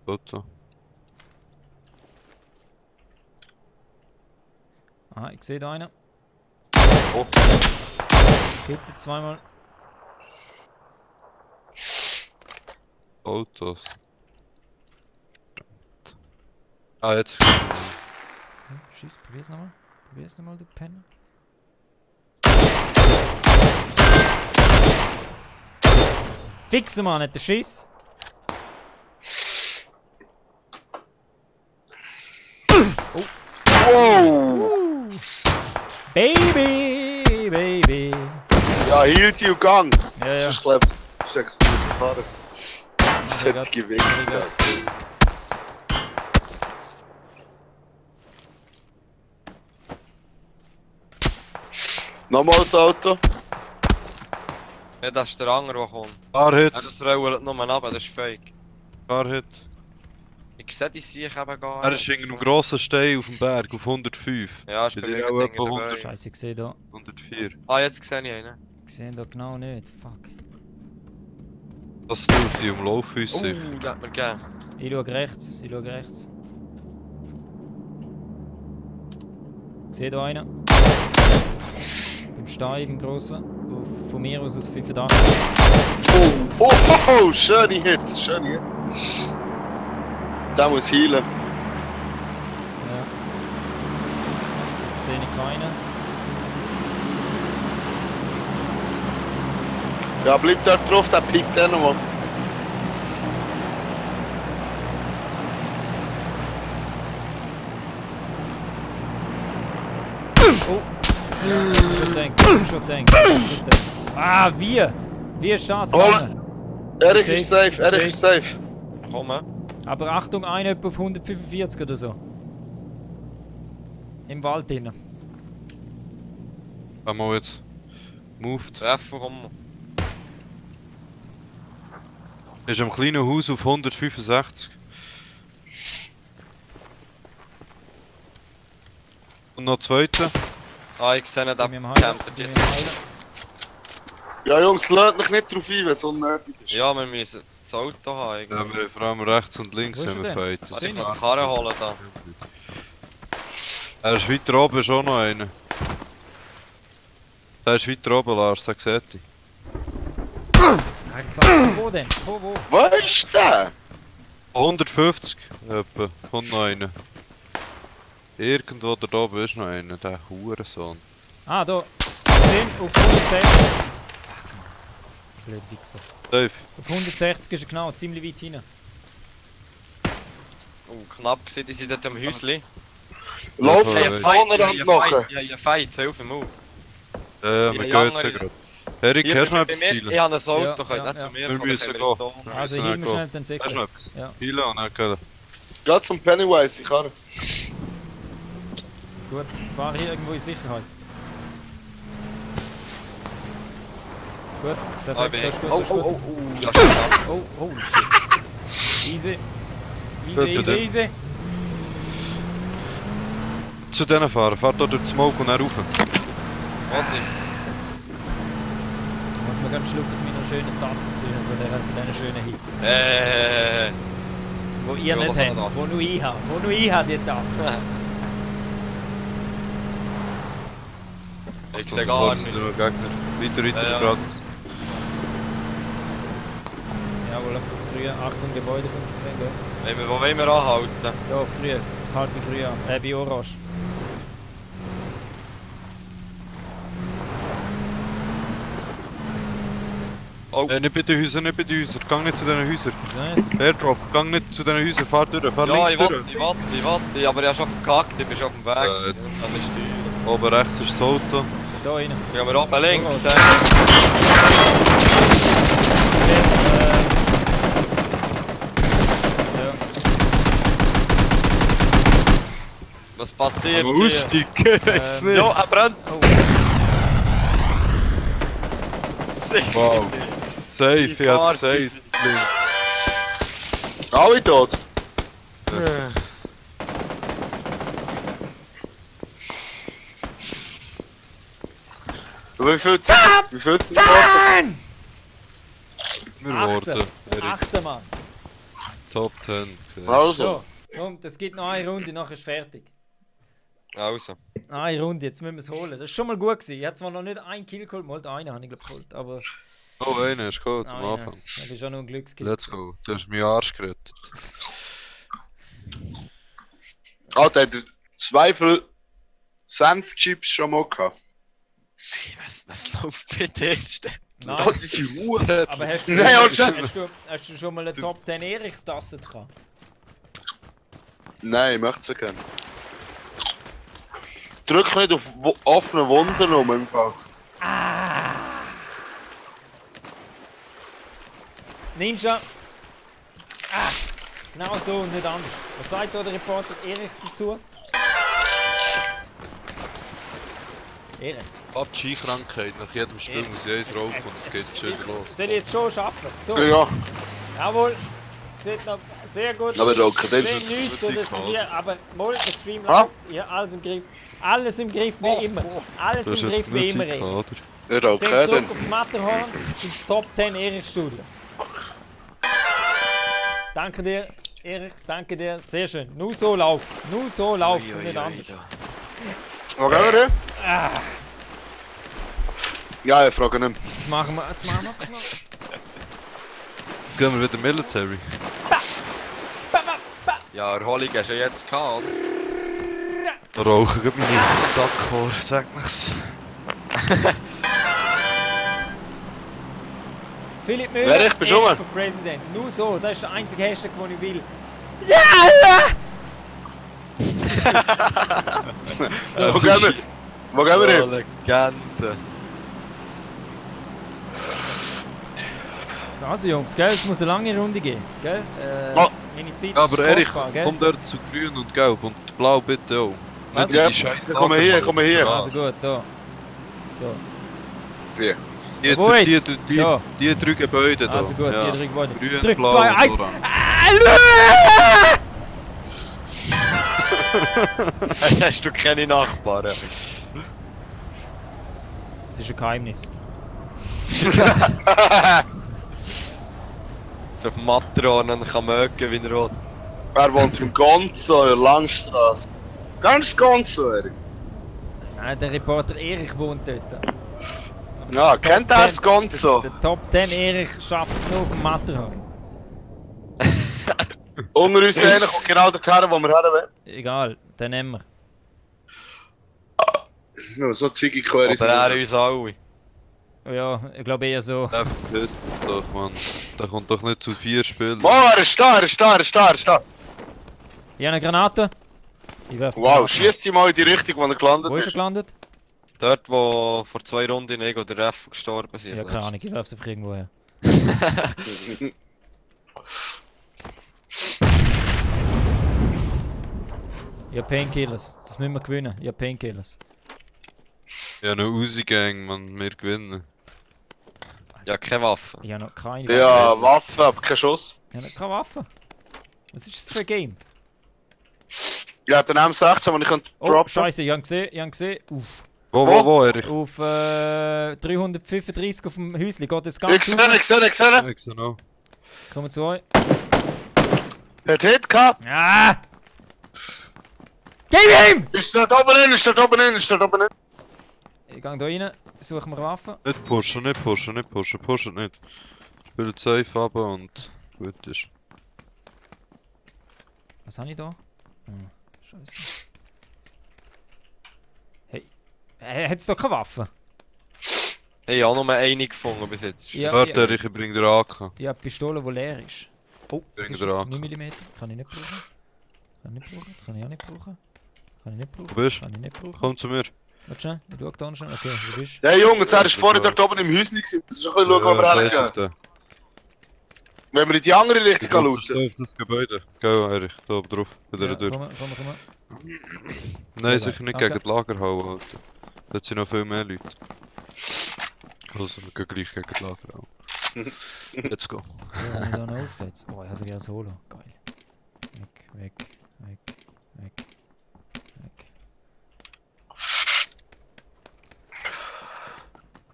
Auto. Ah, ich sehe da einen. Oh. Bitte zweimal. Autos. Ah, jetzt. Schieß, probier's nochmal. Probier's nochmal, du Penner. Fix mal nicht, der Schiss. Wow! Baby. Ja, hielt you gang! Ja, ja. Sonst klebt es. Das ist explodiert gefahren. Das Okay, hat gut. gewichst. Okay, gut. Nochmal das Auto. Ja, das ist der andere, der kommt. Car-Hit. Ja, das rollt nur ab, das ist fake. Car-Hit. Ich sehe die Sieg eben gar Er ist hinter einem grossen Stein auf dem Berg auf 105. Ja, ich Bei bin dir nicht auch hinter etwa dabei. 100. Scheiße, ich sehe da. 104. Ah, jetzt sehe ich einen. Ich sehe da genau nicht. Fuck. Das tut sie umlaufen uns sicher. Der hat mir gegeben. Ich schaue rechts. Ich sehe da einen. Beim Stein, beim grossen. Von mir aus 85. Oh, schöne Hits. Der muss healen. Ja. Das sehe ich keinen. Ja, bleib dort drauf, der pickt den nochmal. Oh! Schon denkt. Ah, wie? Wie ist das gegangen? Erich ist safe. Komm, Aber Achtung, einer etwa auf 145 oder so. Im Wald drinnen. Einmal jetzt. Moved. Treffer, komm. Ist am kleinen Haus auf 165. Und noch zweiter. Ah, ich sehe nicht, Bei mir im abgecampt. Heiler. Ja Jungs, lasst mich nicht drauf ein, wenn es unnötig ist. Ja, wir müssen das Auto haben. Ja, Irgendwie. wir vor allem rechts und links Wo ist haben wir er denn? Fights. Warte, ich kann die Karre holen da. Er ist weiter oben, ist auch noch einer. Der ist weiter oben, Lars, den seht ihr. Wo denn? Wo? Wo ist der? 150 etwa, kommt noch einer. Irgendwo da oben ist noch einer, der Hurensohn. Ah, da. Den auf 160. Blöd Wichser. Dave, Auf 160 ist er genau, ziemlich weit hinten. Oh, knapp gesehen, die sind dort am Häusli. Lauf Ja, den Vorderrand nachher. Ja, Fight, hilf ihm auf. wir die gehen jetzt andere- gerade. Erik, Hier, hast du noch bei etwas mir, Zielen? ich habe ein Auto, Ja, könnt ja, nicht ja. zu mir Wir kommen, müssen können wir in die gehen. Zone. Also müssen hier wir muss schnell den Hast du noch Säckel. etwas? Ja. Pila und dann gehen. Geh zum Pennywise, ich kann. Gut, fahr hier irgendwo in Sicherheit. Gut, perfekt, bin das ist ich. gut, Oh, das ist oh, gut. oh, oh. Ja, schon knapp. Oh, holy shit. Easy. Gut, Easy, dann. easy. Zu denen fahren, fahrt dort durch den Smoke und dann rauf. Warte. Muss man ganz schlucken aus meiner schönen Tasse ziehen, von diesen schönen Hits. Wo ihr Ja, nicht was habt, haben wir das? wo nur ich habe. Wo nur ich habe die Tasse. Ich sehe gar nicht. Gegner. Weiter, Ja. gerade. Jawohl, auf grün. Achtung, Gebäude kommt das sehen, gell? Wo wollen wir anhalten? Da auf grün. Halt bei grün an. Bei orange. Oh, Nicht bei den Häusern, nicht bei den Häusern. Gang nicht zu diesen Häusern. Wieso nicht? Airdrop, gang nicht zu diesen Häusern. Fahr durch, fahr ja, links ich durch. warte, aber ich habe schon verkackt, ich bin schon auf dem Weg. Ja, gewesen. An der Steuer. Oben rechts ist das Auto. Da rein. Gehen wir oben links. Ja. Was passiert Aber hier? Ausstieg, weiß nicht. Ja, er brennt! Oh. Sicher Wow. nicht. Safe, Die ich hab's Party gesagt. Alle tot. Wie viel Zeit? Wie viel Zeit? Mann! Wir Achte. warten. Erik, Achte, Mann. Top 10. Also. So, komm, das gibt noch eine Runde, nachher ist fertig. Also. Eine Runde, jetzt müssen wir es holen. Das ist schon mal gut gewesen. Ich habe zwar noch nicht einen Kill geholt, mal einen habe ich glaube geholt, aber... Oh, einer ist gut am einer. Anfang. Das ist auch noch ein Glückskill. Let's go. Du hast meinen Arsch gerettet. Ah, der hat 2 Senfchips schon mal gehabt. Was läuft bei dir? Nein, Oh, diese Ruhe. aber hast du, Nein, anscheinend. hast du schon mal eine Top 10 Erichstasse gehabt? Nein, ich möchte es gerne. Drück nicht auf offene Wunden um im Fall. Ninja! Ah, genau so und nicht anders. Was sagt da der Reporter Erich dazu? Erich. PUBG-Krankheit. Nach jedem Spiel muss ich eins rauchen und es geht schon wieder los. Soll ich jetzt so schaffen? So, Ja, jawohl. Es sieht noch sehr gut aber Rocker, Ich das sehe ist nichts, wird das sicher, hier, aber mal, der Stream Ah? läuft. Ja, alles im Griff. Alles im Griff wie immer. Alles Du hast im jetzt Griff wie genug immer. Zeit Erich. gehabt, oder? ja, Sind okay, zurück dann. aufs Matterhorn zum Top 10 Erich Studio. Danke dir, Erich, danke dir. Sehr schön. Nur so läuft es. Nur so läuft es und nicht anders. Wo gehen wir hin? Ah, Ja, ich frage nicht. jetzt machen wir einfach mal. Gehen wir wieder Military. Ja, Erholung hast du ja jetzt gehabt, oder? Rauchen geht meine Sackhaar, sag nichts. Philipp Müller, Wer, ich bin schon mal. Erich für Präsident. Nur so, das ist der einzige Hashtag, den ich will. Wo gehen wir? Wo gehen wir hin? Oh, Legende. So, also Jungs, gell? Es muss eine lange Runde gehen, gell? Oh. Meine Zeit Aber ist Erich, kostbar, gell? komm dort zu grün und gelb und blau bitte auch. Was? Nicht Ja, die scheiß komm hier, Lagermalung. komm hier. Also gut, da. Hier. Die, Wo die, jetzt? die, Da. die drei Gebäude da. Also gut, ja. die drei Gebäude. Grün, 3, blau 2, und 1. orange. Hast du keine Nachbarn? Das ist ein Geheimnis. So auf Matron und kann mögen, wie er will. Er wohnt im Gonzo, in der Langstrasse. Ganz Gonzo, Erik. Nein, der Reporter Erich wohnt dort. Ja, kennt er das Gonzo? Der Top 10 Erich schafft nur auf dem Matterhorn. Unter uns einer kommt genau dorthin, wo wir her wollen. Egal, den nehmen wir. Ja, so zickig kann Oder er uns alle. Ja, ich glaube eher so. Der verpisst doch, Mann. Der kommt doch nicht zu 4 Spielen. Oh, er ist da, er ist da, er ist da, er ist da. Ich habe eine Granate. Ich werfe Wow, Granate. schießt sie mal in die Richtung, wo er gelandet Wo ist er ist. gelandet? Dort, wo vor 2 Runden Ego der Ref gestorben sind. Ja, keine Ahnung, ich werfe es einfach irgendwo her. Ich habe Painkillers, das müssen wir gewinnen. Ich habe Painkillers. Ja, eine Uzi-Gang, Mann. Wir gewinnen. Ja, keine Waffe. Ich habe noch keine Ja, Waffe, aber kein Schuss. Ich habe noch keine Waffe. Was ist das für ein Game? Ja, den M16, den ich droppen Oh, scheiße, ich habe gesehen. Uff. Wo, Erich? Auf 335 auf dem Häuschen geht es ganz Ich sehe ihn, ich sehe ihn, ich sehe ihn. Ich sehe noch. Kommen zu euch. Hat Hit gehabt. Ah! Gib ihm! Ist dort oben hin, ist dort oben hin, ist dort oben hin. Ich gehe da rein, suche mir Waffen. Nicht pushen, nicht pushen, nicht pushen. Pushen nicht. Spielt safe ab und gut ist. Was habe ich da? Hm, scheiße. Hey, hat es da keine Waffe? Ich habe auch nur eine gefunden bis jetzt. Ja, Warte, ja. Erich, ich bring dir AK. Ich habe eine Pistole, die leer ist. Oh, das Bring ist dir das an. 9 mm. Kann ich nicht brauchen. Kann ich nicht brauchen. Kann ich auch nicht brauchen. Kann ich nicht brauchen. Wo bist du? Kann ich nicht brauchen. Komm zu mir. Warte schnell, ich schau da schnell. Okay, wo bist du? Der Junge, er ist vorher dort oben im Häuschen gewesen. Das ist ein bisschen schauen, wo wir scheiß auf hergehen. den. Wenn wir in die andere Richtung Komm schauen. auf das Gebäude. Geh, Erich, da oben drauf. Bei der Ja, Tür. komm. Nein, Sehr sicher nicht danke. gegen die Lagerhalle, Alter. Dort sind noch viel mehr Leute. Also, wir gehen gleich gegen die Lagerhalle. Let's go. So, wenn ich da noch aufsetze. Oh, ich habe sogar ein Solo. Geil. Weg.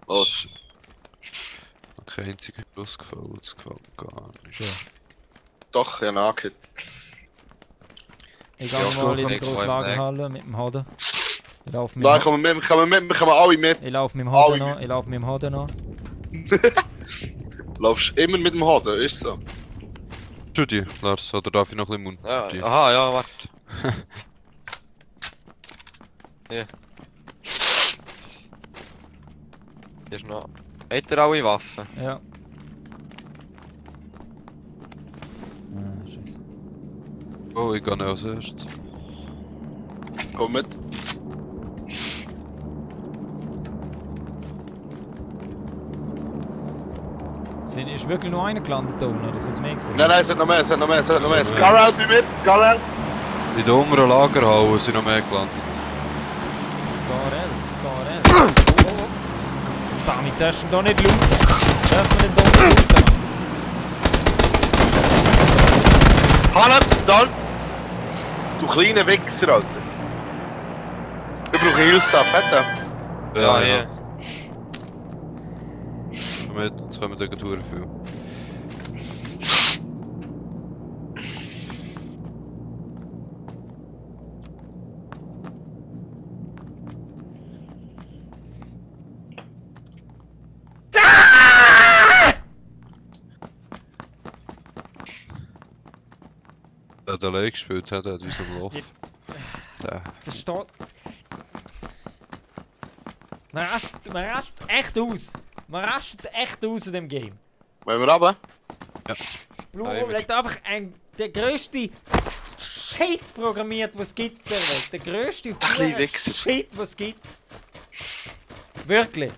Was? Kein einziger Schuss gefallen, das gefällt mir gar nicht. So. Doch, ja, nachgehit. Ich Ja, gehe mal in die ich grosse komm Lagerhalle mit dem Hoden. Ich laufe mit Da dem kommen wir kommen alle mit. Ich laufe mit dem Alle Hoden noch. Ich laufe mit dem Hoden noch. Laufst immer mit dem Hoden, ist so. Schon die, Lars, oder darf ich noch ein bisschen Mund? Ja, Die. aha, ja, warte. Hier. Hier ist noch. Hat er alle Waffen? Ja. Ah, scheiße. Oh, ich gehe nicht als erstes. Komm mit. Ist wirklich nur einer gelandet da unten, oder sind es mehr gewesen? Nein, es hat noch mehr, es hat noch mehr, es hat noch mehr. Scar-Out bei mir, Scar-Out. In der unteren Lagerhalle sind noch mehr gelandet. Scarell. Oh. Damit darfst du da nicht looten. Darf man nicht da nicht looten? Hanna, dann! Du kleiner Wichser, Alter. Ich brauche Heal-Stuff, hat er? Ja. Jetzt kommen wir gleich durch viel. Der hat allein gespielt hat, hat uns am Lauf. Der. Versteht? Man rastet echt aus. Man rastet echt aus in dem Game. Wollen wir runter? Blue Ja, Hole hat einfach der grösste Shit programmiert, was es gibt auf der Welt. Der grösste kleine hure Wichser. Shit, was es gibt. Wirklich.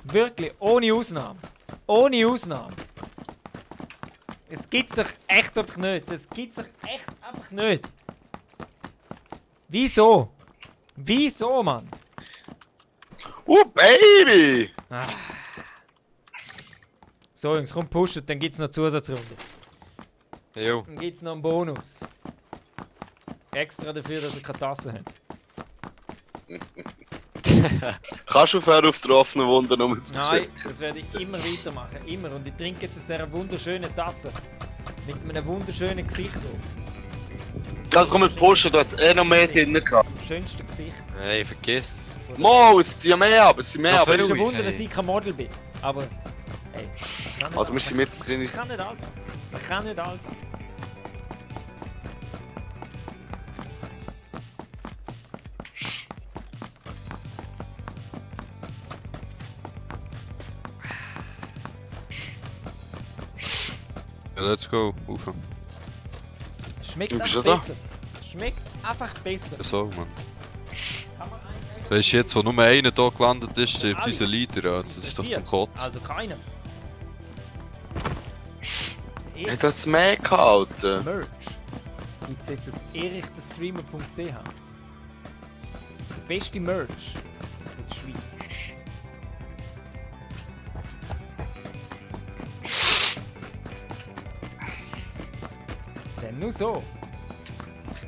Wirklich, ohne Ausnahme. Ohne Ausnahme. Es gibt's doch echt einfach nicht. Es gibt's doch echt einfach nicht. Wieso? Wieso, Mann? Baby! Ah. So Jungs, komm pushen, dann gibt's noch Zusatzrunde. Jo. Dann gibt's noch einen Bonus. Extra dafür, dass ihr keine Tasse habt. Kannst du aufhören, auf der offenen Wunde Nein, das werde ich immer weitermachen. Immer. Und ich trinke jetzt aus dieser wunderschönen Tasse. Mit einem wunderschönen Gesicht drauf. Das kann man pushen, da hat es eh noch mehr drin gehabt. Am schönsten Gesicht. Hey, vergiss es. Mo, es sind ja mehr, aber es sind mehr. Noch Aber Es ist ein ruhig, Wunder, dass hey. ich kein Model bin. Aber, hey. man kann nicht Alter, wir alles sind mit drin. haben. Man kann nicht alles haben. Man kann nicht alles haben. Ja, let's go. Rauf. Schmeckt Du bist einfach ja da. besser. Schmeckt einfach besser. Ja, so, Mann. Kann man eigentlich- Weißt du, jetzt, wo nur einer hier gelandet ist, stirbt unser Leader. Ja, das ist doch zum Kotzen. Also keiner. Hat das mehr gehabt, Alter? Merch gibt es jetzt auf erichterstreamer.ch. Der beste Merch in der Schweiz. Denn nur so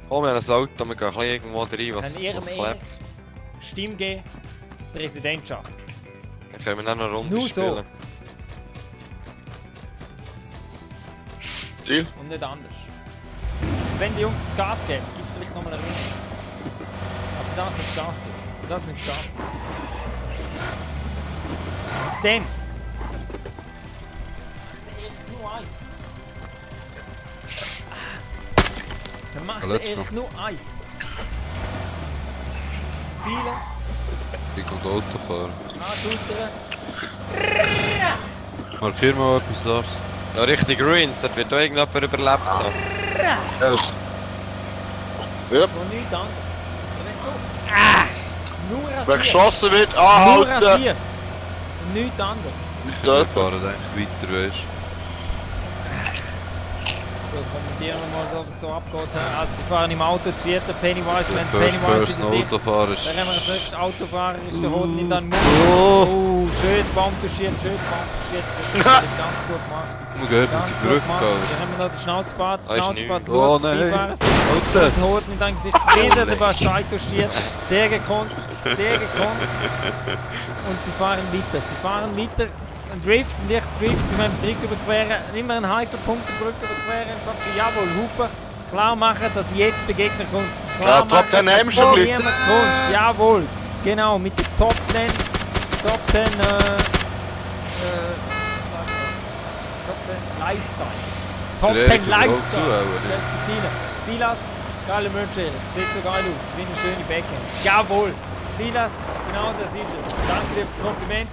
Hol mir ein Auto, wir gehen ein bisschen irgendwo rein, kann was ihrem klebt. Erich Stimme geben, Präsidentschaft. Dann können wir dann noch eine Runde Nur so. spielen. Ziel? Und nicht anders. Wenn die Jungs das Gas geben, gibt es vielleicht nochmal eine Runde. Aber für das mit das Gas geben. Für das mit das Gas geben. Dann. Dann macht Ja, der let's Erich go. nur eins. Zielen, Ich kann Auto fahren. anschultern. Markier mal etwas, Lars. Ja, richtig Ruins, dort wird auch irgendjemand überlebt haben. Ja. So nichts anderes. Nur Wer rasiert. geschossen wird, Nur anhalten! rasiert. Nichts anderes. Wir Dort. fahren eigentlich weiter, weißt du. So, kommentieren wir mal, ob es so abgeht. Also, sie fahren im Auto zu vierter, Pennywise, wenn First Pennywise in Person der Sicht. Autofahrer ist... Dann haben wir den nächsten Autofahrer, ist der Hoden in den Mund. Oh, schön baumtuschiert, schön baumtuschiert. Das ist ganz gut gemacht. Man geht auf Ganz die gut Brücke, gemacht. Alter. Dann haben wir noch den Schnauzbart. Da ist Schnauzbart nichts. Oh, schaut, nein. Beifahrer sind Alter. den Hoden in dein Gesicht. Wieder der Bastei touchiert. Sehr gekonnt, sehr gekonnt. Und sie fahren weiter. Sie fahren weiter. Ein Drift, ein leicht Drift, sie wollen die Brücke überqueren. Immer einen heiklen Punkt der Brücke überqueren. Jawohl, Hupen. Klar machen, dass jetzt der Gegner kommt. Klar Ja, Top 10 haben wir schon gelitten. niemand kommt. Jawohl. Genau, mit der Top 10. Top 10, Top 10 Lifestyle. Top Der 10 Erik überhaupt zu, Lifestyle. aber nicht. Setzt sich rein. Silas, geile Merch. Sieht so geil aus. Wie eine schöne Backhand. Jawohl. Silas, genau das ist es. Danke dir fürs Kompliment.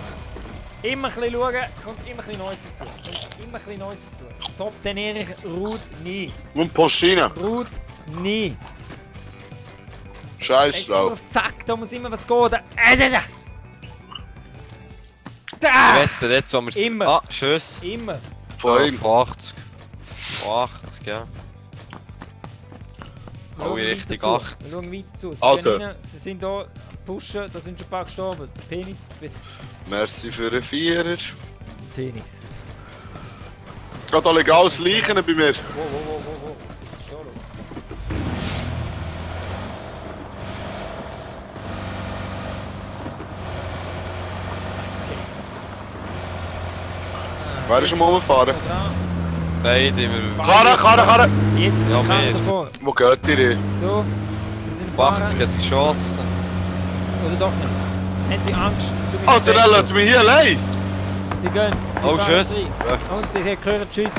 Immer ein bisschen schauen, kommt immer ein bisschen Neues dazu. Kommt immer ein bisschen Neues dazu. Top 10 Erich ruht nie. Und Poschina. Ruht nie. Scheiß Echt drauf. auf Zack, da muss immer was gehen. Da. Ich wette, jetzt, wo wir Immer. Ah, Schuss. Immer. Von ihm. Auf 80. 80, ja. Wir Oh, schauen richtig weiter zu. 80. Wir schauen weiter zu. Sie Alter. gehen rein, sie sind hier pushen, da sind schon ein paar gestorben. Penis. Merci für den Vierer. Penis. Geht alle legales Leichen bei mir. Wow. Was ist schon los? Jetzt geht's. Wer ist am Rumfahren? So dran. Beide, wir... Karre! Jetzt Ja, kann mehr. davor. Wo geht ihr? So. Sie sind Auf 80 gefahren. hat es geschossen. Oder doch nicht? Haben sie Angst zu mir? Alter, der lässt mich hier allein! Sie gehen. Sie Oh, fahren Schuss. rein. Und sie hören Tschüss.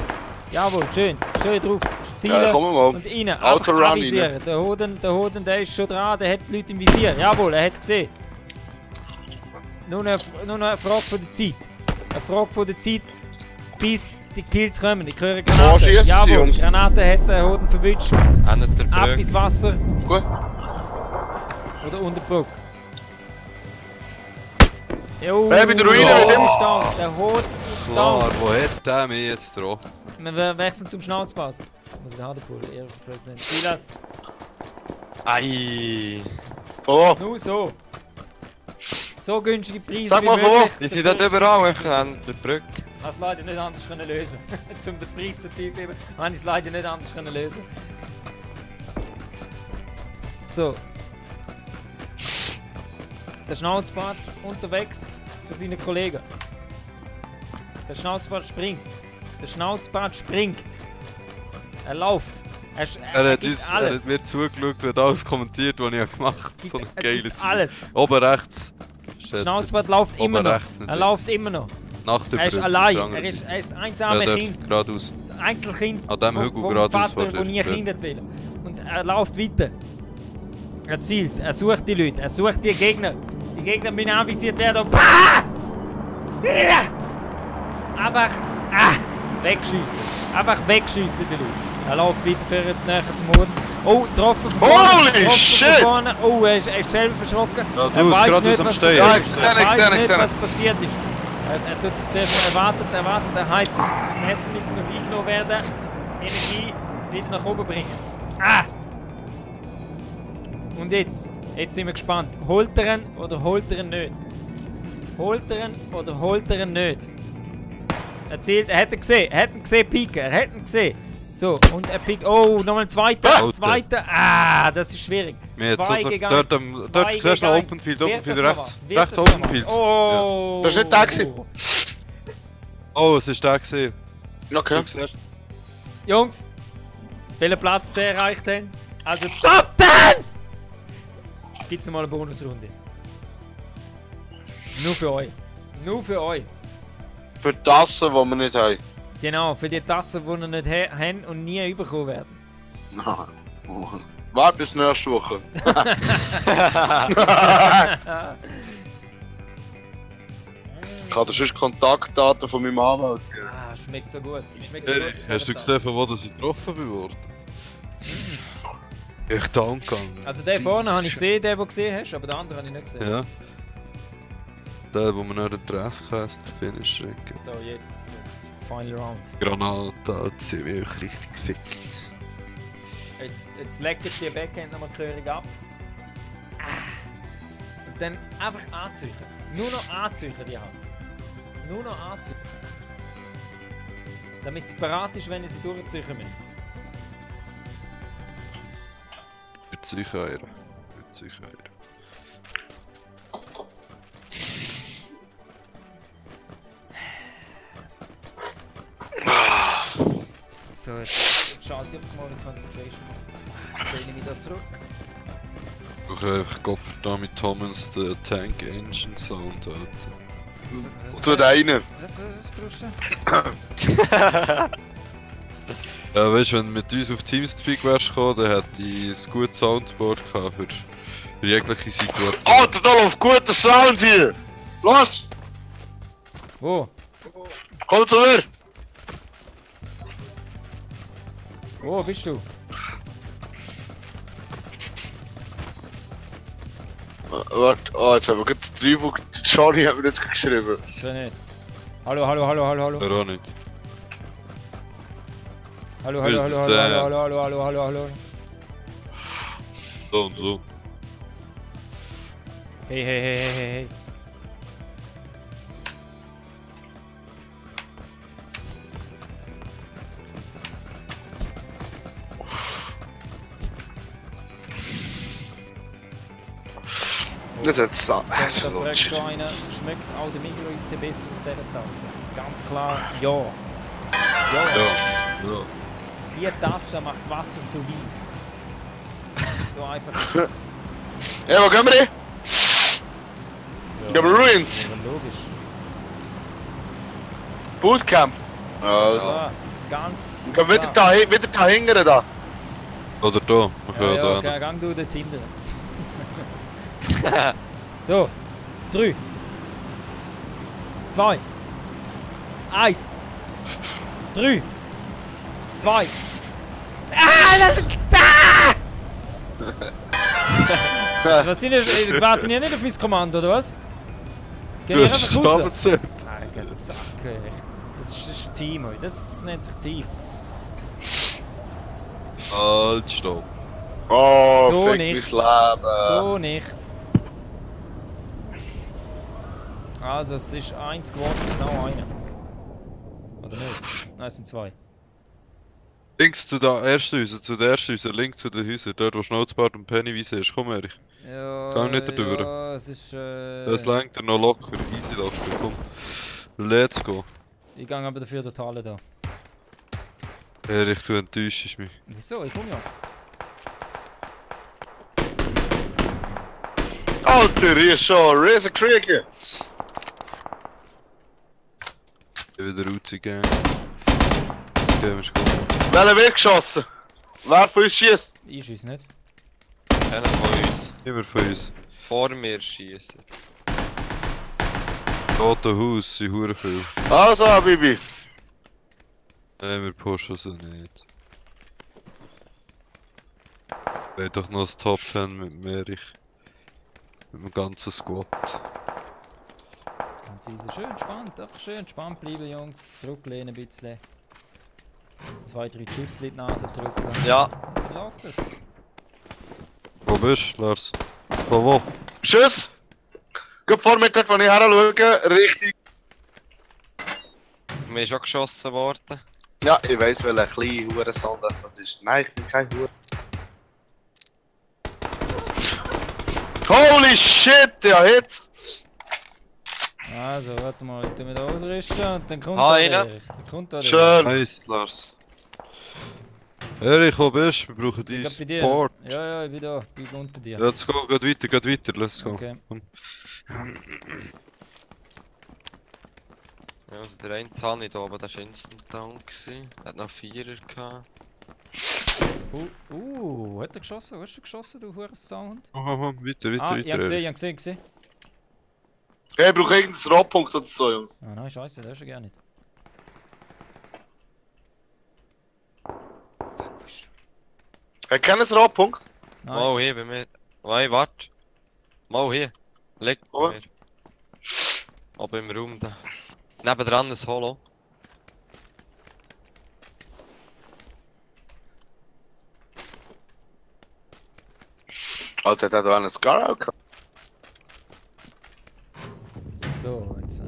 Jawohl, schön. Schön drauf. Zielen. Ja, komm mal. Und rein. Einfach Autorun avisieren. Der Hoden, der ist schon dran. Der hat die Leute im Visier. Jawohl, er hat es gesehen. Nur noch eine Frage von der Zeit. Eine Frage von der Zeit, bis die Kills kommen. Ich höre Granaten. schiessen sie, Jawohl, Jungs. Granate hat der Hoden verwünscht. Einer der Ab Brücke. ins Wasser Gut. oder unter die Brücke. Jo, Baby, der Ruine der wird Hoden immer- ist da. Der Hoden ist da. Klar, wo hat der mich jetzt getroffen? Wir wechseln zum Schnauzpass. Muss ich Hadepool, Ehrenpräsident. Silas, Ei. Von wo? nur so. So günstige Preise Sag wie mal, von wo? möglich. Die sind dort überall, einfach an der Brücke. Das leider nicht anders können lösen. Zum den Preis so tief geben, habe ich es leider nicht anders können lösen. So. der Schnauzbart unterwegs zu seinen Kollegen. Der Schnauzbart springt. Der Schnauzbart springt. Er läuft. Er gibt hat mir zugeschaut, wird alles kommentiert, was ich gemacht habe. So ein geiles alles. Oben rechts. Der Schnauzbart läuft Oben immer noch. rechts nicht Er links. läuft immer noch. Nach der Er ist Brücke, allein. auf der Er anderen ist Seite. ein einsames Ja, Kind. geradeaus. Das Einzelkind An dem Hügel vom geradeaus vor Vater, dir. der nie Ja. Kinder will. Und er läuft weiter. Er zielt, er sucht die Leute, er sucht die Gegner. Die Gegner müssen anvisiert werden und ja! Einfach wegschiessen. Einfach wegschiessen die Leute. Er läuft weiter für näher zum Boden. Oh, getroffen von vorne. Holy getroffen shit! Von vorne. Oh, er ist selber verschrocken. Ja, Er du, weiß gerade nicht, aus dem was Stehen. passiert Ja, ist. extern, Er weiß extern. nicht, was passiert ist. Er tut sich zuerst erwartet, er heizt. Das Herzlied muss eingenommen werden. Energie wieder nach oben bringen. Ah! Und jetzt sind wir gespannt. Holt er ihn oder holt er ihn nicht? Holt er ihn oder holt er ihn nicht? Er zielt, er hat ihn gesehen, pieken, er hat ihn gesehen. So, und er pickt, oh, nochmal ein zweiter, Alter. das ist schwierig. Mir jetzt Zwei so, gegen dort zwei siehst du noch gegen Open Field Wird das noch rechts. was? Wird Rechts das noch Open was? Field. Oh! Das ist nicht der gewesen. Oh, es ist der gesehen. Okay. Du siehst. Jungs, welchen Platz sie erreicht haben? Also Top 10! Gibt's noch mal eine Bonusrunde. Nur für euch. Nur für euch. Für die Tassen, die wir nicht haben. Genau, für die Tassen, die wir nicht haben und nie bekommen werden. Warte bis nächste Woche. Ich habe sonst Kontaktdaten von meinem Anwalt. Ah, schmeckt so gut. Schmeckt so gut. Hast du gesehen, von wo das ich getroffen bin worden? Ich danke. Also den vorne habe ich gesehen, den du gesehen hast, aber den anderen habe ich nicht gesehen. Ja. Der, wo man nach der Dresscast Finish schrecken. So, jetzt, Final Round. Granata hat sie mich richtig gefickt. Jetzt lecken die Backhand nochmal gehörig ab. Und dann einfach anzüchen. Nur noch anzüchen die Hand. Nur noch anzüchen. Damit sie parat ist, wenn ich sie durchziehen müssen. Wird sicher heilen. Wird sicher heilen. So, jetzt schalte ich mal in Concentration. Jetzt lehne ich wieder zurück. Ich habe einfach Gottverdammt Thomas den Tank Engine Sound, Alter. Tu da rein. Was brauchst du? Ja, weißt du, wenn du mit uns auf Teamspeak wärst gekommen, dann hätte ich ein gutes Soundboard gehabt für jegliche Situation. Alter, da läuft guter Sound hier! Los! Wo? Komm zu mir! Wo bist du? Warte, oh, jetzt haben wir gerade die Treibung. Johnny hat mir jetzt geschrieben. So nicht. Hallo, hallo, hallo, hallo, hallo. Ja, auch nicht. Hallo, Wer hallo, ist hallo, das, hallo, hallo, hallo, hallo, hallo, hallo. So und so. Hey, hey, hey, hey, hey, hey. Das hat so. Da fragt schon einer, schmeckt auch der Migros besser aus dieser Tasse? Ganz klar, ja. Ja. Ja. Die Tasse macht Wasser zu Wein. So einfach ist es. Ja, wo gehen wir hin? Gehen wir Ruins? Ja, logisch. Bootcamp? So, Also. ganz. Gehen wir wieder da hingern da. Oder da. Wir können Ja, da okay, gang du dort hinten. So, 3, 2, 1, 3, 2. Was sind das? Warten ihr nicht auf mein Kommando, oder was? Gehen wir Du hast einfach es raus? abgezählt. Alter, Sack, echt. Das ist ein Team, ey. Das nennt sich Team. Halt, stopp. Oh, So fick nicht. mein Leben. So nicht. Also, es ist 1 gewonnen, genau einer. Oder nicht? Nein, es sind 2. Links zu der ersten Häuser, links zu den Häusern, dort wo Schnauzbart und Pennywise ist. Komm, Erich. Ja, Geh nicht drüber. ja, es ist... Das lenkt er noch locker, easy locker, komm. Let's go. Ich gehe aber dafür der Tale da. Erich, du enttäuschst mich. Wieso? Ich komme ja. Alter, hier ist schon ein Riesenkrieger. Wieder rausgehen. Jetzt gehen wir es gut. Welcher wird geschossen? Wer von uns schießt? Ich schieße nicht. Keiner von uns. Immer von uns. Vor mir schießen. Rote Haus sind hure viel. Also, Bibi. Nein, wir pushen sie nicht. Ich will doch noch das Top 10 mit Erich. Mit dem ganzen Squad. Ganz easy. Schön entspannt. Einfach schön entspannt bleiben, Jungs. Zurücklehnen ein bisschen. 2, 3 Chips in die Nase drücken. Ja. Dann läuft es. Wo bist du, Lars? Von wo? Tschüss! Gut Vormittag, wenn ich her schaue, richtig. Mir ist auch geschossen worden. Ja, ich weiss, welcher kleine Hurensohn das ist. Nein, ich bin kein Huren. Holy shit, ja jetzt! Also, warte mal, ich tu mich da ausrüsten und dann kommt Ah, der einer. Erich. Dann kommt der Schön! Nice, Lars. Erich, wo bist du? Wir brauchen Ich deinen bin bei dir. Support. Ja, ja, ich bin da. Ich bin unter dir. Let's go, geht weiter, let's go. Okay. Komm. Ja, also der eine habe ich da oben, das war instant down gewesen. Er hat noch 4er gehabt. Hat er geschossen? Wo hast du geschossen, du Hurensound? Weiter, Ah, ich hab Erich. gesehen. Hey, ich brauche irgendeinen Rotpunkt oder so, Jungs. Ah nein, scheiße, das ist ja gar nicht. Fuck, wo ist Hey, kennen Sie einen Rotpunkt? Nein. Mal hier bei mir. Nein, warte. Mal hier. Leg bei Wo? mir. Aber im Raum da. Nebendran ein Holo. Alter, der hat da einen Scar gehabt. So, jetzt.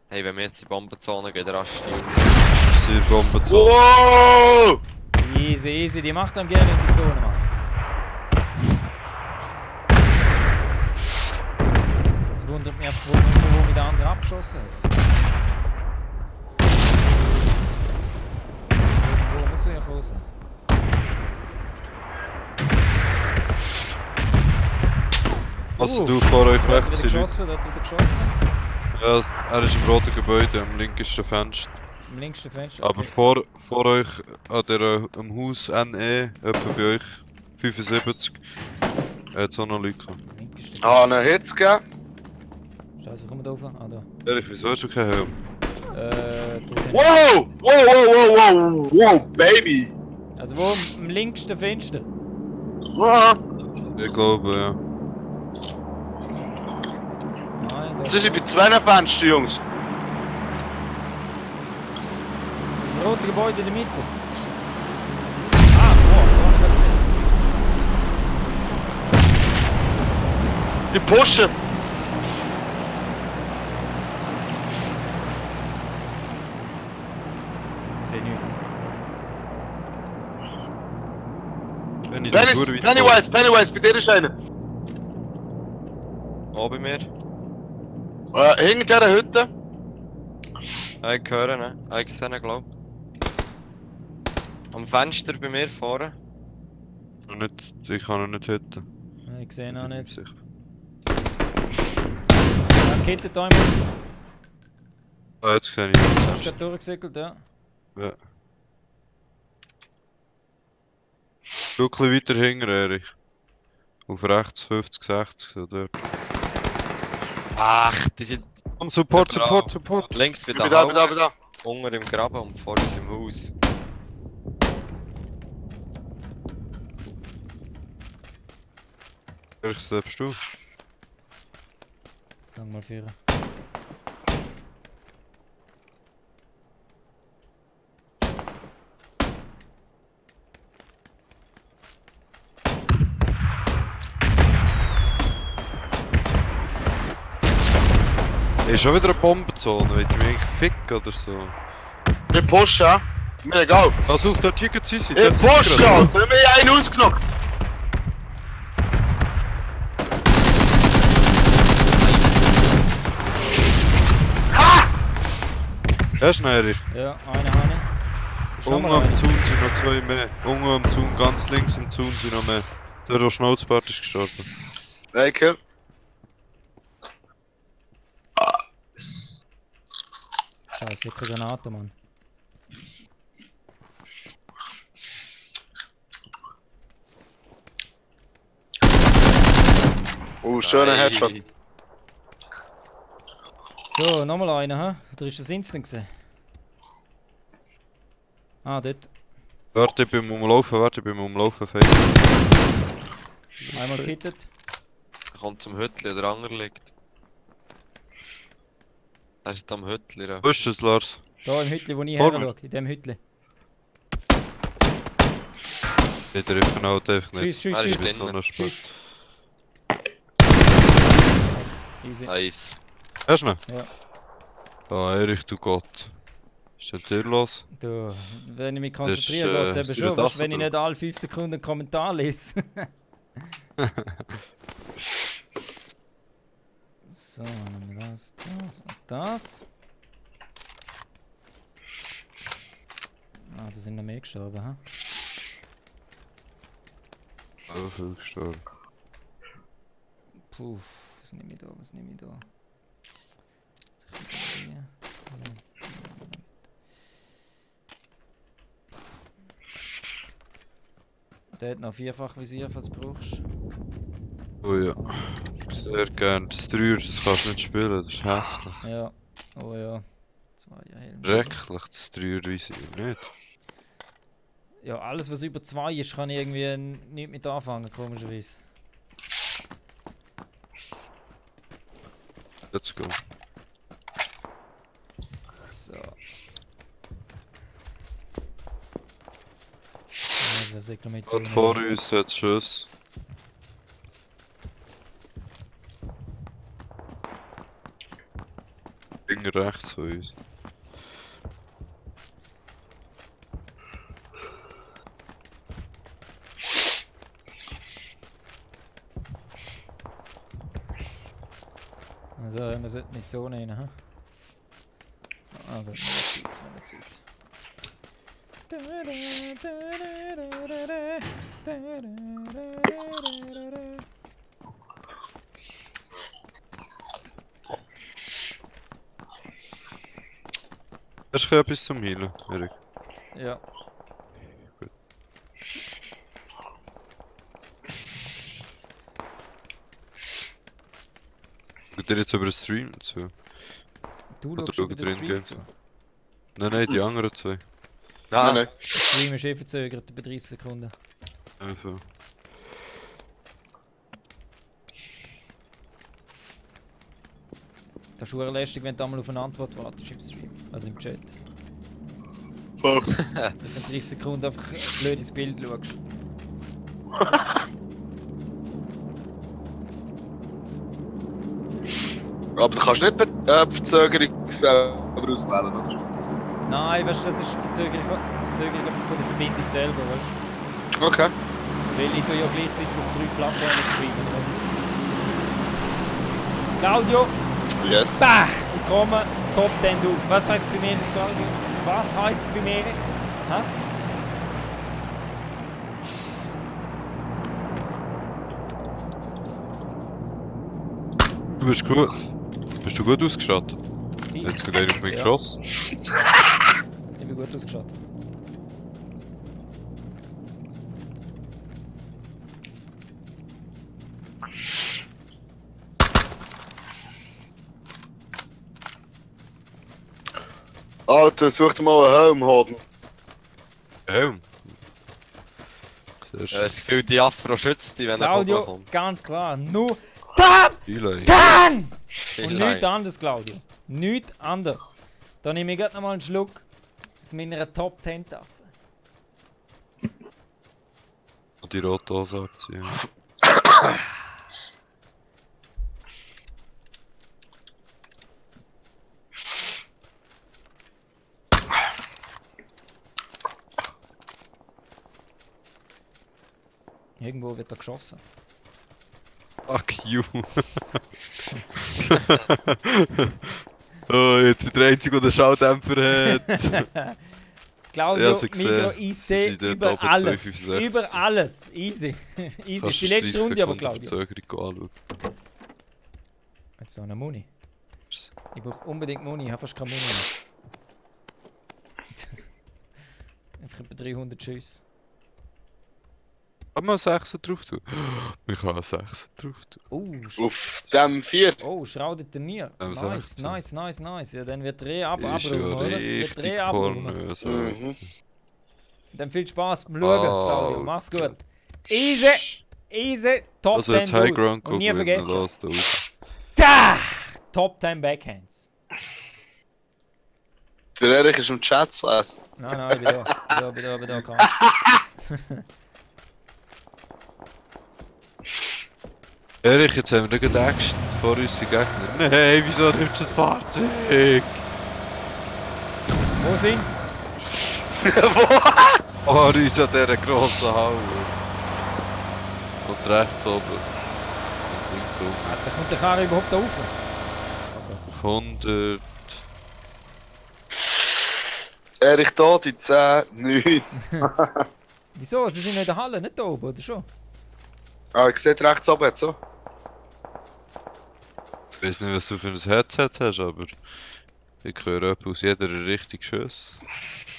Hey, wenn wir jetzt die Bombenzone gehen, rasch still. Sehr Bombenzone. Wow! Easy, easy, die macht am gerne in die Zone, Mann. Es wundert mich einfach, wo mich der andere abgeschossen hat. Wo muss ich raus? Also du vor euch Dort rechts wieder sind Leute. geschossen, dort wieder geschossen. Ja, er ist im roten Gebäude, am linkesten Fenster. Im linksten Fenster. Aber vor euch, an der, am Haus NE, etwa bei euch, 75, hat es auch noch Leute gehabt. Linksten. Ah, einen Hits gegeben. Scheiße, wo kommen wir da rauf? Ah, da. Ehrlich, wieso hast du keinen Helm? Wow! Wow, wow, Baby! Also wo? Im linksten Fenster. Ah, Ich glaube, ja. Nein, da. das ist bei 2 Fenstern, Jungs. Im roten Gebäude in der Mitte. Ah, wow, da habe ich Die pushen! gesehen. Ich sehe nichts. Pennywise, bei dir ist einer. Auch bei mir. Hinter dieser Hütte. Ich höre ihn. Ich sehe ihn, glaub. Am Fenster bei mir vorne. Ich kann ihn nicht hitten. Ich sehe ihn auch nicht. Sicher. Er kittet da im Mund. Ah, jetzt sehe ich Er ist ihn. gerade durchgesickelt, ja. Ja. Schau ein bisschen weiter hinten, Erich. Auf rechts 50, 60, so dort. Ach, die sind Komm, Support. links bei Ich der bin da, Halle, bin da. unten im Graben und vor uns im Haus. Erich, selbst du? Gang mal führen. Ist schon wieder eine Bombenzone, wollt ihr mich eigentlich ficken oder so? Ich pushen, ja? Mir egal. Versuch dort hier zu sein, Ich pushen, Alter! Wir haben einen ausgenommen! Ha! Hast du ihn, Erich? Ja, einen habe ich. Ist noch Unten mal am einer. Zaun sind noch zwei mehr. Unten am Zaun, ganz links am Zaun sind noch mehr. Der Schnauzbart ist gestorben. Hey, Kill. Scheiße, ich krieg Granate, Mann. Schöner Headshot. So, nochmal einer, hä? Oder ist das instant gewesen? Ah, dort. Warte, ich bin umlaufen, Face. Einmal gekittet. Er kommt zum Hütli, der andere liegt. Er ist am Hütli, ja. Wo ist das, Lars? Da im Hütli, wo ich Vor her mir. schaue. In dem Hütli. Ich treffe halt einfach nicht. Schieß, schieß, Er ist schieß. So eine Spaß. Easy. Nice. Hast du ihn? Ja. Ah, Erich, du Gott. Was ist denn dir los? Du, wenn ich mich konzentriere, Das, geht's eben ist schon. wieder Weißt, wenn ich Tasten nicht alle 5 Sekunden einen Kommentar lese. So, nehmen wir das, das und das. Ah, da sind noch mehr gestorben, hä? So viel gestorben. Puh, was nehme ich da, was nehme ich da? Was kriege ich hier? Der hat noch vierfach Visier, falls du brauchst. Oh ja. Sehr gern. Das 3 das kannst du nicht spielen, das ist hässlich. Ja, oh ja. 2 Helm. Schrecklich, das 3 Visier nicht. Ja, alles was über 2 ist, kann ich irgendwie nicht mit anfangen, komischerweise. Let's go. So. Also, das ist mit Und vor uns hat es Schuss. Ging rechts von uns. Also, wir sollten in die Zone rein, hä? Ah, wir haben Zeit, Hast du etwas zum Heilen, Erik? Ja. Geht ihr jetzt über den Stream zu? Du Oder schaust über schaut den ihr Stream in-game zu. Nein, die anderen zwei. Nein, Nein, Der Stream ist verzögert bei 30 Sekunden. Einfach. Das ist schon lästig, wenn du einmal auf eine Antwort wartest im Stream. Also im Chat. Voll. Wenn du in 30 Sekunden einfach ein blödes Bild schaust. Aber du kannst nicht Verzögerung selber auswählen, oder? Nein, weißt du, das ist Verzögerung von der Verbindung selber, weißt du? Okay. Weil ich ja gleichzeitig auf 3 Plattformen streamen. Claudio, Yes. bah! Willkommen, Top 10 du. Was heisst es bei mir, Claudio? Was heisst es bei mir? Hä? Du bist gut. Bist du gut ausgestattet? Ich? Jetzt geht einer auf mich Ja. geschossen. Ich bin gut ausgestattet. Alter, such dir mal einen Helm, Hoden. Helm. Sehr Ja, schön. das Gefühl, die Afro schützt dich, wenn er Claudio, hochkommt. ganz klar, nur TAN! Delay. TAN! Und Nein. nichts anderes, Claudio. Nichts anderes. Da nehme ich gerade noch mal einen Schluck aus meiner Top 10 Tasse. Und die rote Ansage. Irgendwo wird da geschossen. Fuck you. Oh, jetzt ist der Einzige, der den Schalldämpfer hat. Claudio, Ja, sie Migro, gesehen. IC, Sie sind dort über oben alles. 2,65. Über alles. Easy. Easy. Kannst Die du letzte 30 Runde aber, Sekunden Claudio. Verzögerung anschauen. Jetzt so eine Muni. Ich brauche unbedingt Muni, ich habe fast keine Muni mehr. Einfach etwa 300 Schüsse. Kann man 6 drauf tun? Man kann 6 drauf tun. Auf dem 4. Oh, Schraudet Turnier. Am Nice, 16. nice, nice, nice. Ja, dann wird Dreh Ist ja abräumen, oder? Wird richtig Dreh abräumen. pornös. Mhm. Dann viel Spaß beim Schauen, Claudio. Mach's gut. Alter. Easy, easy, Top Also 10 jetzt High Dude. Ground Und nie gucken, vergessen. los da raus. Da! Top 10 Backhands. Der Erich ist im Chat zu lesen. Nein, ich bin da, kannst. Erich, jetzt haben wir gerade Action vor uns die Gegner. Nein, wieso nimmst du das Fahrzeug? Wo sind's? Vor uns an dieser grossen Halle. Und rechts oben. Und links oben. Da kommt der Karre überhaupt da rauf? Auf 100. Erich da, die 10, 9. Wieso? Sie sind in der Halle, nicht da oben, oder schon? Ah, ich sehe rechts oben jetzt so. Ich weiß nicht, was du für ein Headset hast, aber ich höre aus jeder Richtung Schuss.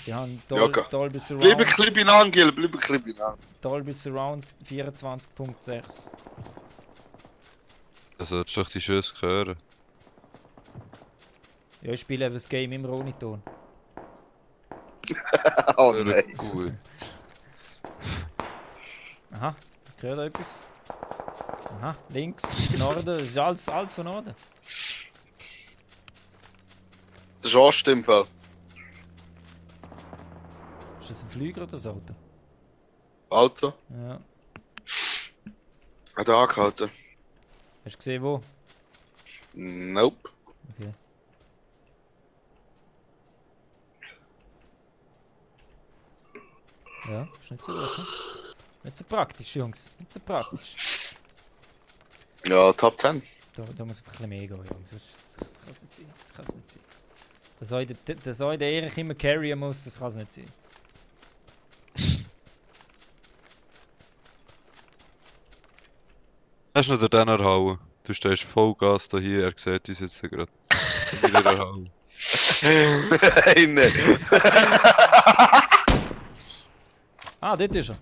Die haben Ja, okay. Dolby Bleib ein Surround, bisschen beieinander, Gil, bleib ein bisschen beieinander. Dolby Surround 24.6. Da solltest du doch die Schüsse hören. Ja, ich spiele eben das Game im Roniton. Oh nein. Gut. Aha, ich höre da etwas. Aha, links, Norden, das ist alles von Norden. Das ist Ost im Fall. Ist das ein Flieger oder das Auto? Auto. Ja. Hat er angehalten? Hast du gesehen wo? Nope. Okay. Ja, ist nicht so gut, ne? Nicht so praktisch, Jungs. Nicht so praktisch. Ja, Top 10. Da muss einfach ein bisschen mehr gehen, Jungs. Das kann es nicht sein. Das kann es nicht sein. Der soll der Erich immer carryen muss, das kann es nicht sein. Hast du noch den erhauen? Du stehst Vollgas da hier, er sieht uns jetzt gerade. Wieder erhauen. Nein, nein. Ah, dort ist er.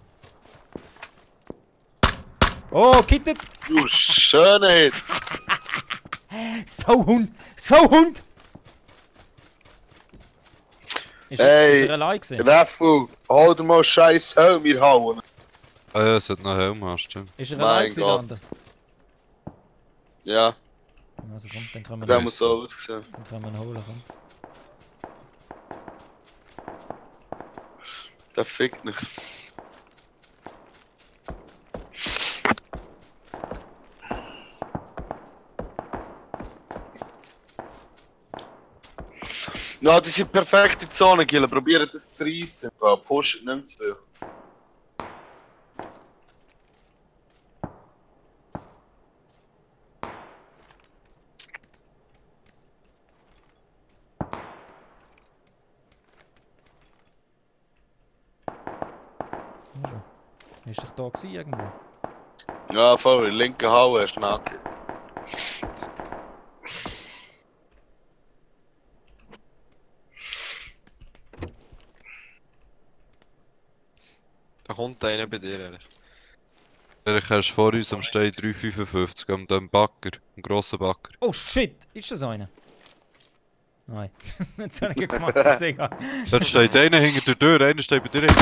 Oh, kittet! Du schöner Hit. Sauhund! Sauhund! Ist Hey, er allein gewesen? Raffu, hol dir mal scheiß Helm, wir hauen. Ah ja, es hat noch Helm, hast du. Ist er Mein allein gewesen, der Gott. andere? Ja, Also komm, dann können wir der ihn, muss so aussehen. dann können wir ihn holen, komm. Der fickt nicht. Ja, die sind perfekt in die Zone, Gil. Probieren das zu reissen. Push nicht zu viel. Also. Ist doch da gewesen, irgendwo? Ja, voll. Linke Haue hast du nachgegeben. Da kommt einer bei dir, ehrlich. Erich, hast du vor uns am Stein 355, am dem Backer, am grossen Backer. Oh shit! Ist das einer? Nein. Jetzt habe ich gemacht, das ist egal. Dort steht einer hinter der Tür, einer steht bei dir hinten.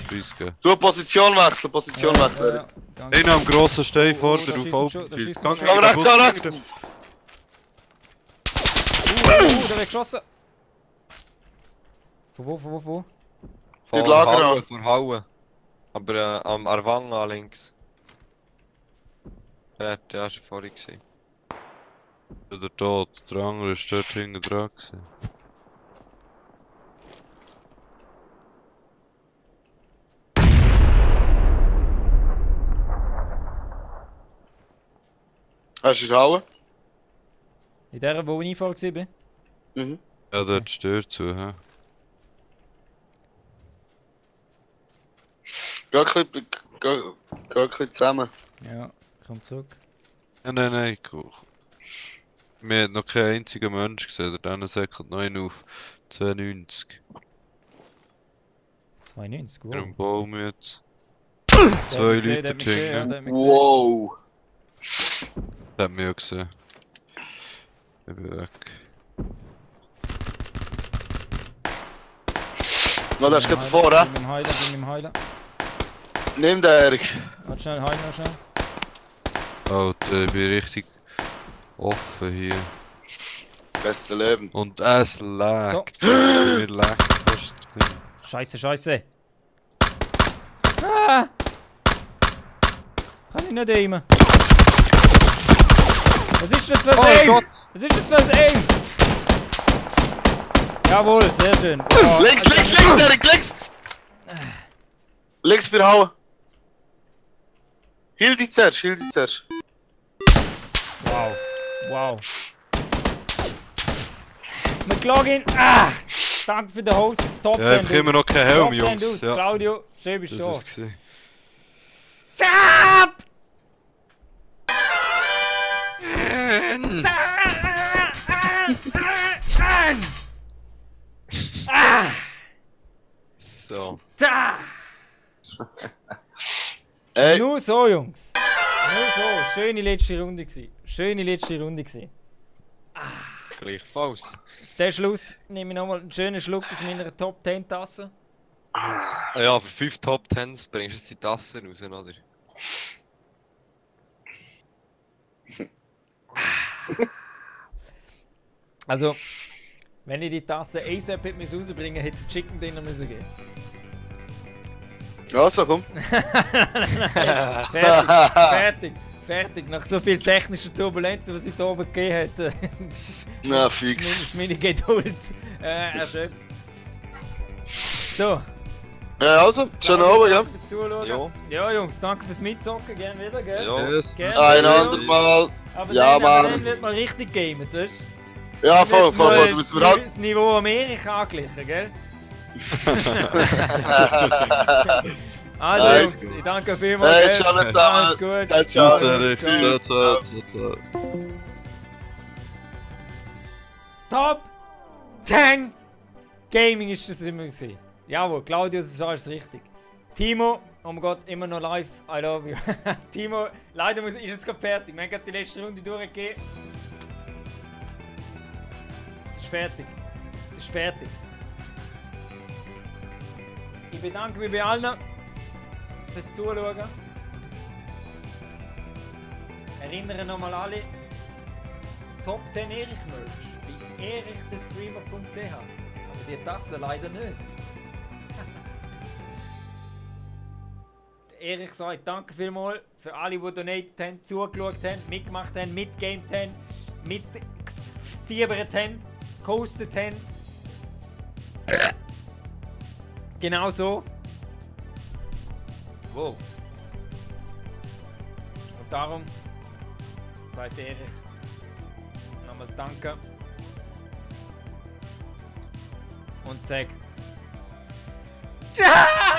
Scheiss geben. Du, Position wechseln, Ja, ganz- Einer am grossen Stein vor da dir schießt auf er schon, da Openfield. schießt er schon. Komm rechts, komm rechts! Der wird geschossen! Von wo? Von Lager Haue, an. von Haue. Aber am Arvanga links. Der ist vorhin gesehen. Der Tod, der andere ist dort hinten dran gewesen. Hast du die Halle? In der, wo ich vorher war? Mhm. Ja, dort stört zu, hä? Geh ein bisschen zusammen. Ja, komm zurück. Ja, nein, guck. Wir haben noch keinen einzigen Mensch gesehen, der säckelt noch einen auf 92. 92, wow. Im Baum jetzt. Der hat 2 mich gesehen, der Leute hat mich gesehen, ja, Jingle. der hat mich gesehen. Wow! Der hat mich auch gesehen. Ich bin weg. No, das geht davor, hä? Bin im Heilen. Nimm den, Erik. Warte schnell, heilen noch schnell. Alter, ich bin richtig offen hier. Beste Leben. Und es leckt. Mir leckt fast drin. Scheiße, scheiße. Ah! Kann ich nicht aimen. Was ist das für ein Aim? Gott! Was ist das für ein Aim? Jawohl, sehr schön. Oh, Links, Erik, links! Links bei der Halle. Hiel dich zuerst. Wow. Wow. McLaughlin, ah! Danke für den Host. Top Ja, einfach immer noch kein Helm, Jungs. Ja, Claudio, schön bist das du da. war's gewesen. Tap! So. Da! Ey, Nur so, Jungs. Nur so. Schöne letzte Runde gewesen. Gleichfalls. Der Schluss nehme ich nochmal einen schönen Schluck aus meiner Top 10 Tasse. Ja, für 5 Top 10s bringst du jetzt die Tassen raus, oder? Also, wenn ich die Tasse ASAP hätte rausbringen, hätte es Chicken Dinner müssen geben. also komm. Fertig. Nach so viel technischer Turbulenzen, was es da oben gegeben hat, Na, fix. ist meine Geduld erschöpft. So. Ja, also, schön oben, gell? Danke fürs Zuschauen. Ja. Ja, Jungs, danke fürs Mitzocken. Gerne wieder, gell? Ja. Yes. Gerne Ein wieder. andermal. Aber Ja, dann Mann. wird mal richtig gamet, weißt du? Ja, voll. Nicht Das nur müssen wir halt. das Niveau Amerika angleichen, gell? Also, Nice. Jungs, ich danke vielmals. Hey, gell? ciao Alles zusammen. gut. Ciao, Ciao, ciao. Erik. Ciao. Top 10 Gaming ist das immer gewesen. Jawohl, Claudius ist alles richtig. Timo, oh mein Gott, immer noch live. I love you. Timo, leider ist jetzt gerade fertig. Wir haben gerade die letzte Runde durchgegeben. Es ist fertig. Ich bedanke mich bei allen fürs Zuschauen. Erinnere nochmal alle. Top 10 Erich Merch bei erichthestreamer.ch. Aber die Tasse leider nicht. Erich sagt danke vielmals für alle, die donated haben, zugeschaut haben, mitgemacht haben, mitgegamed haben, mitgefiebert haben, gehostet haben. Genau so. Wow. Und darum sagt Erich nochmal danke. Und sagt Ciao!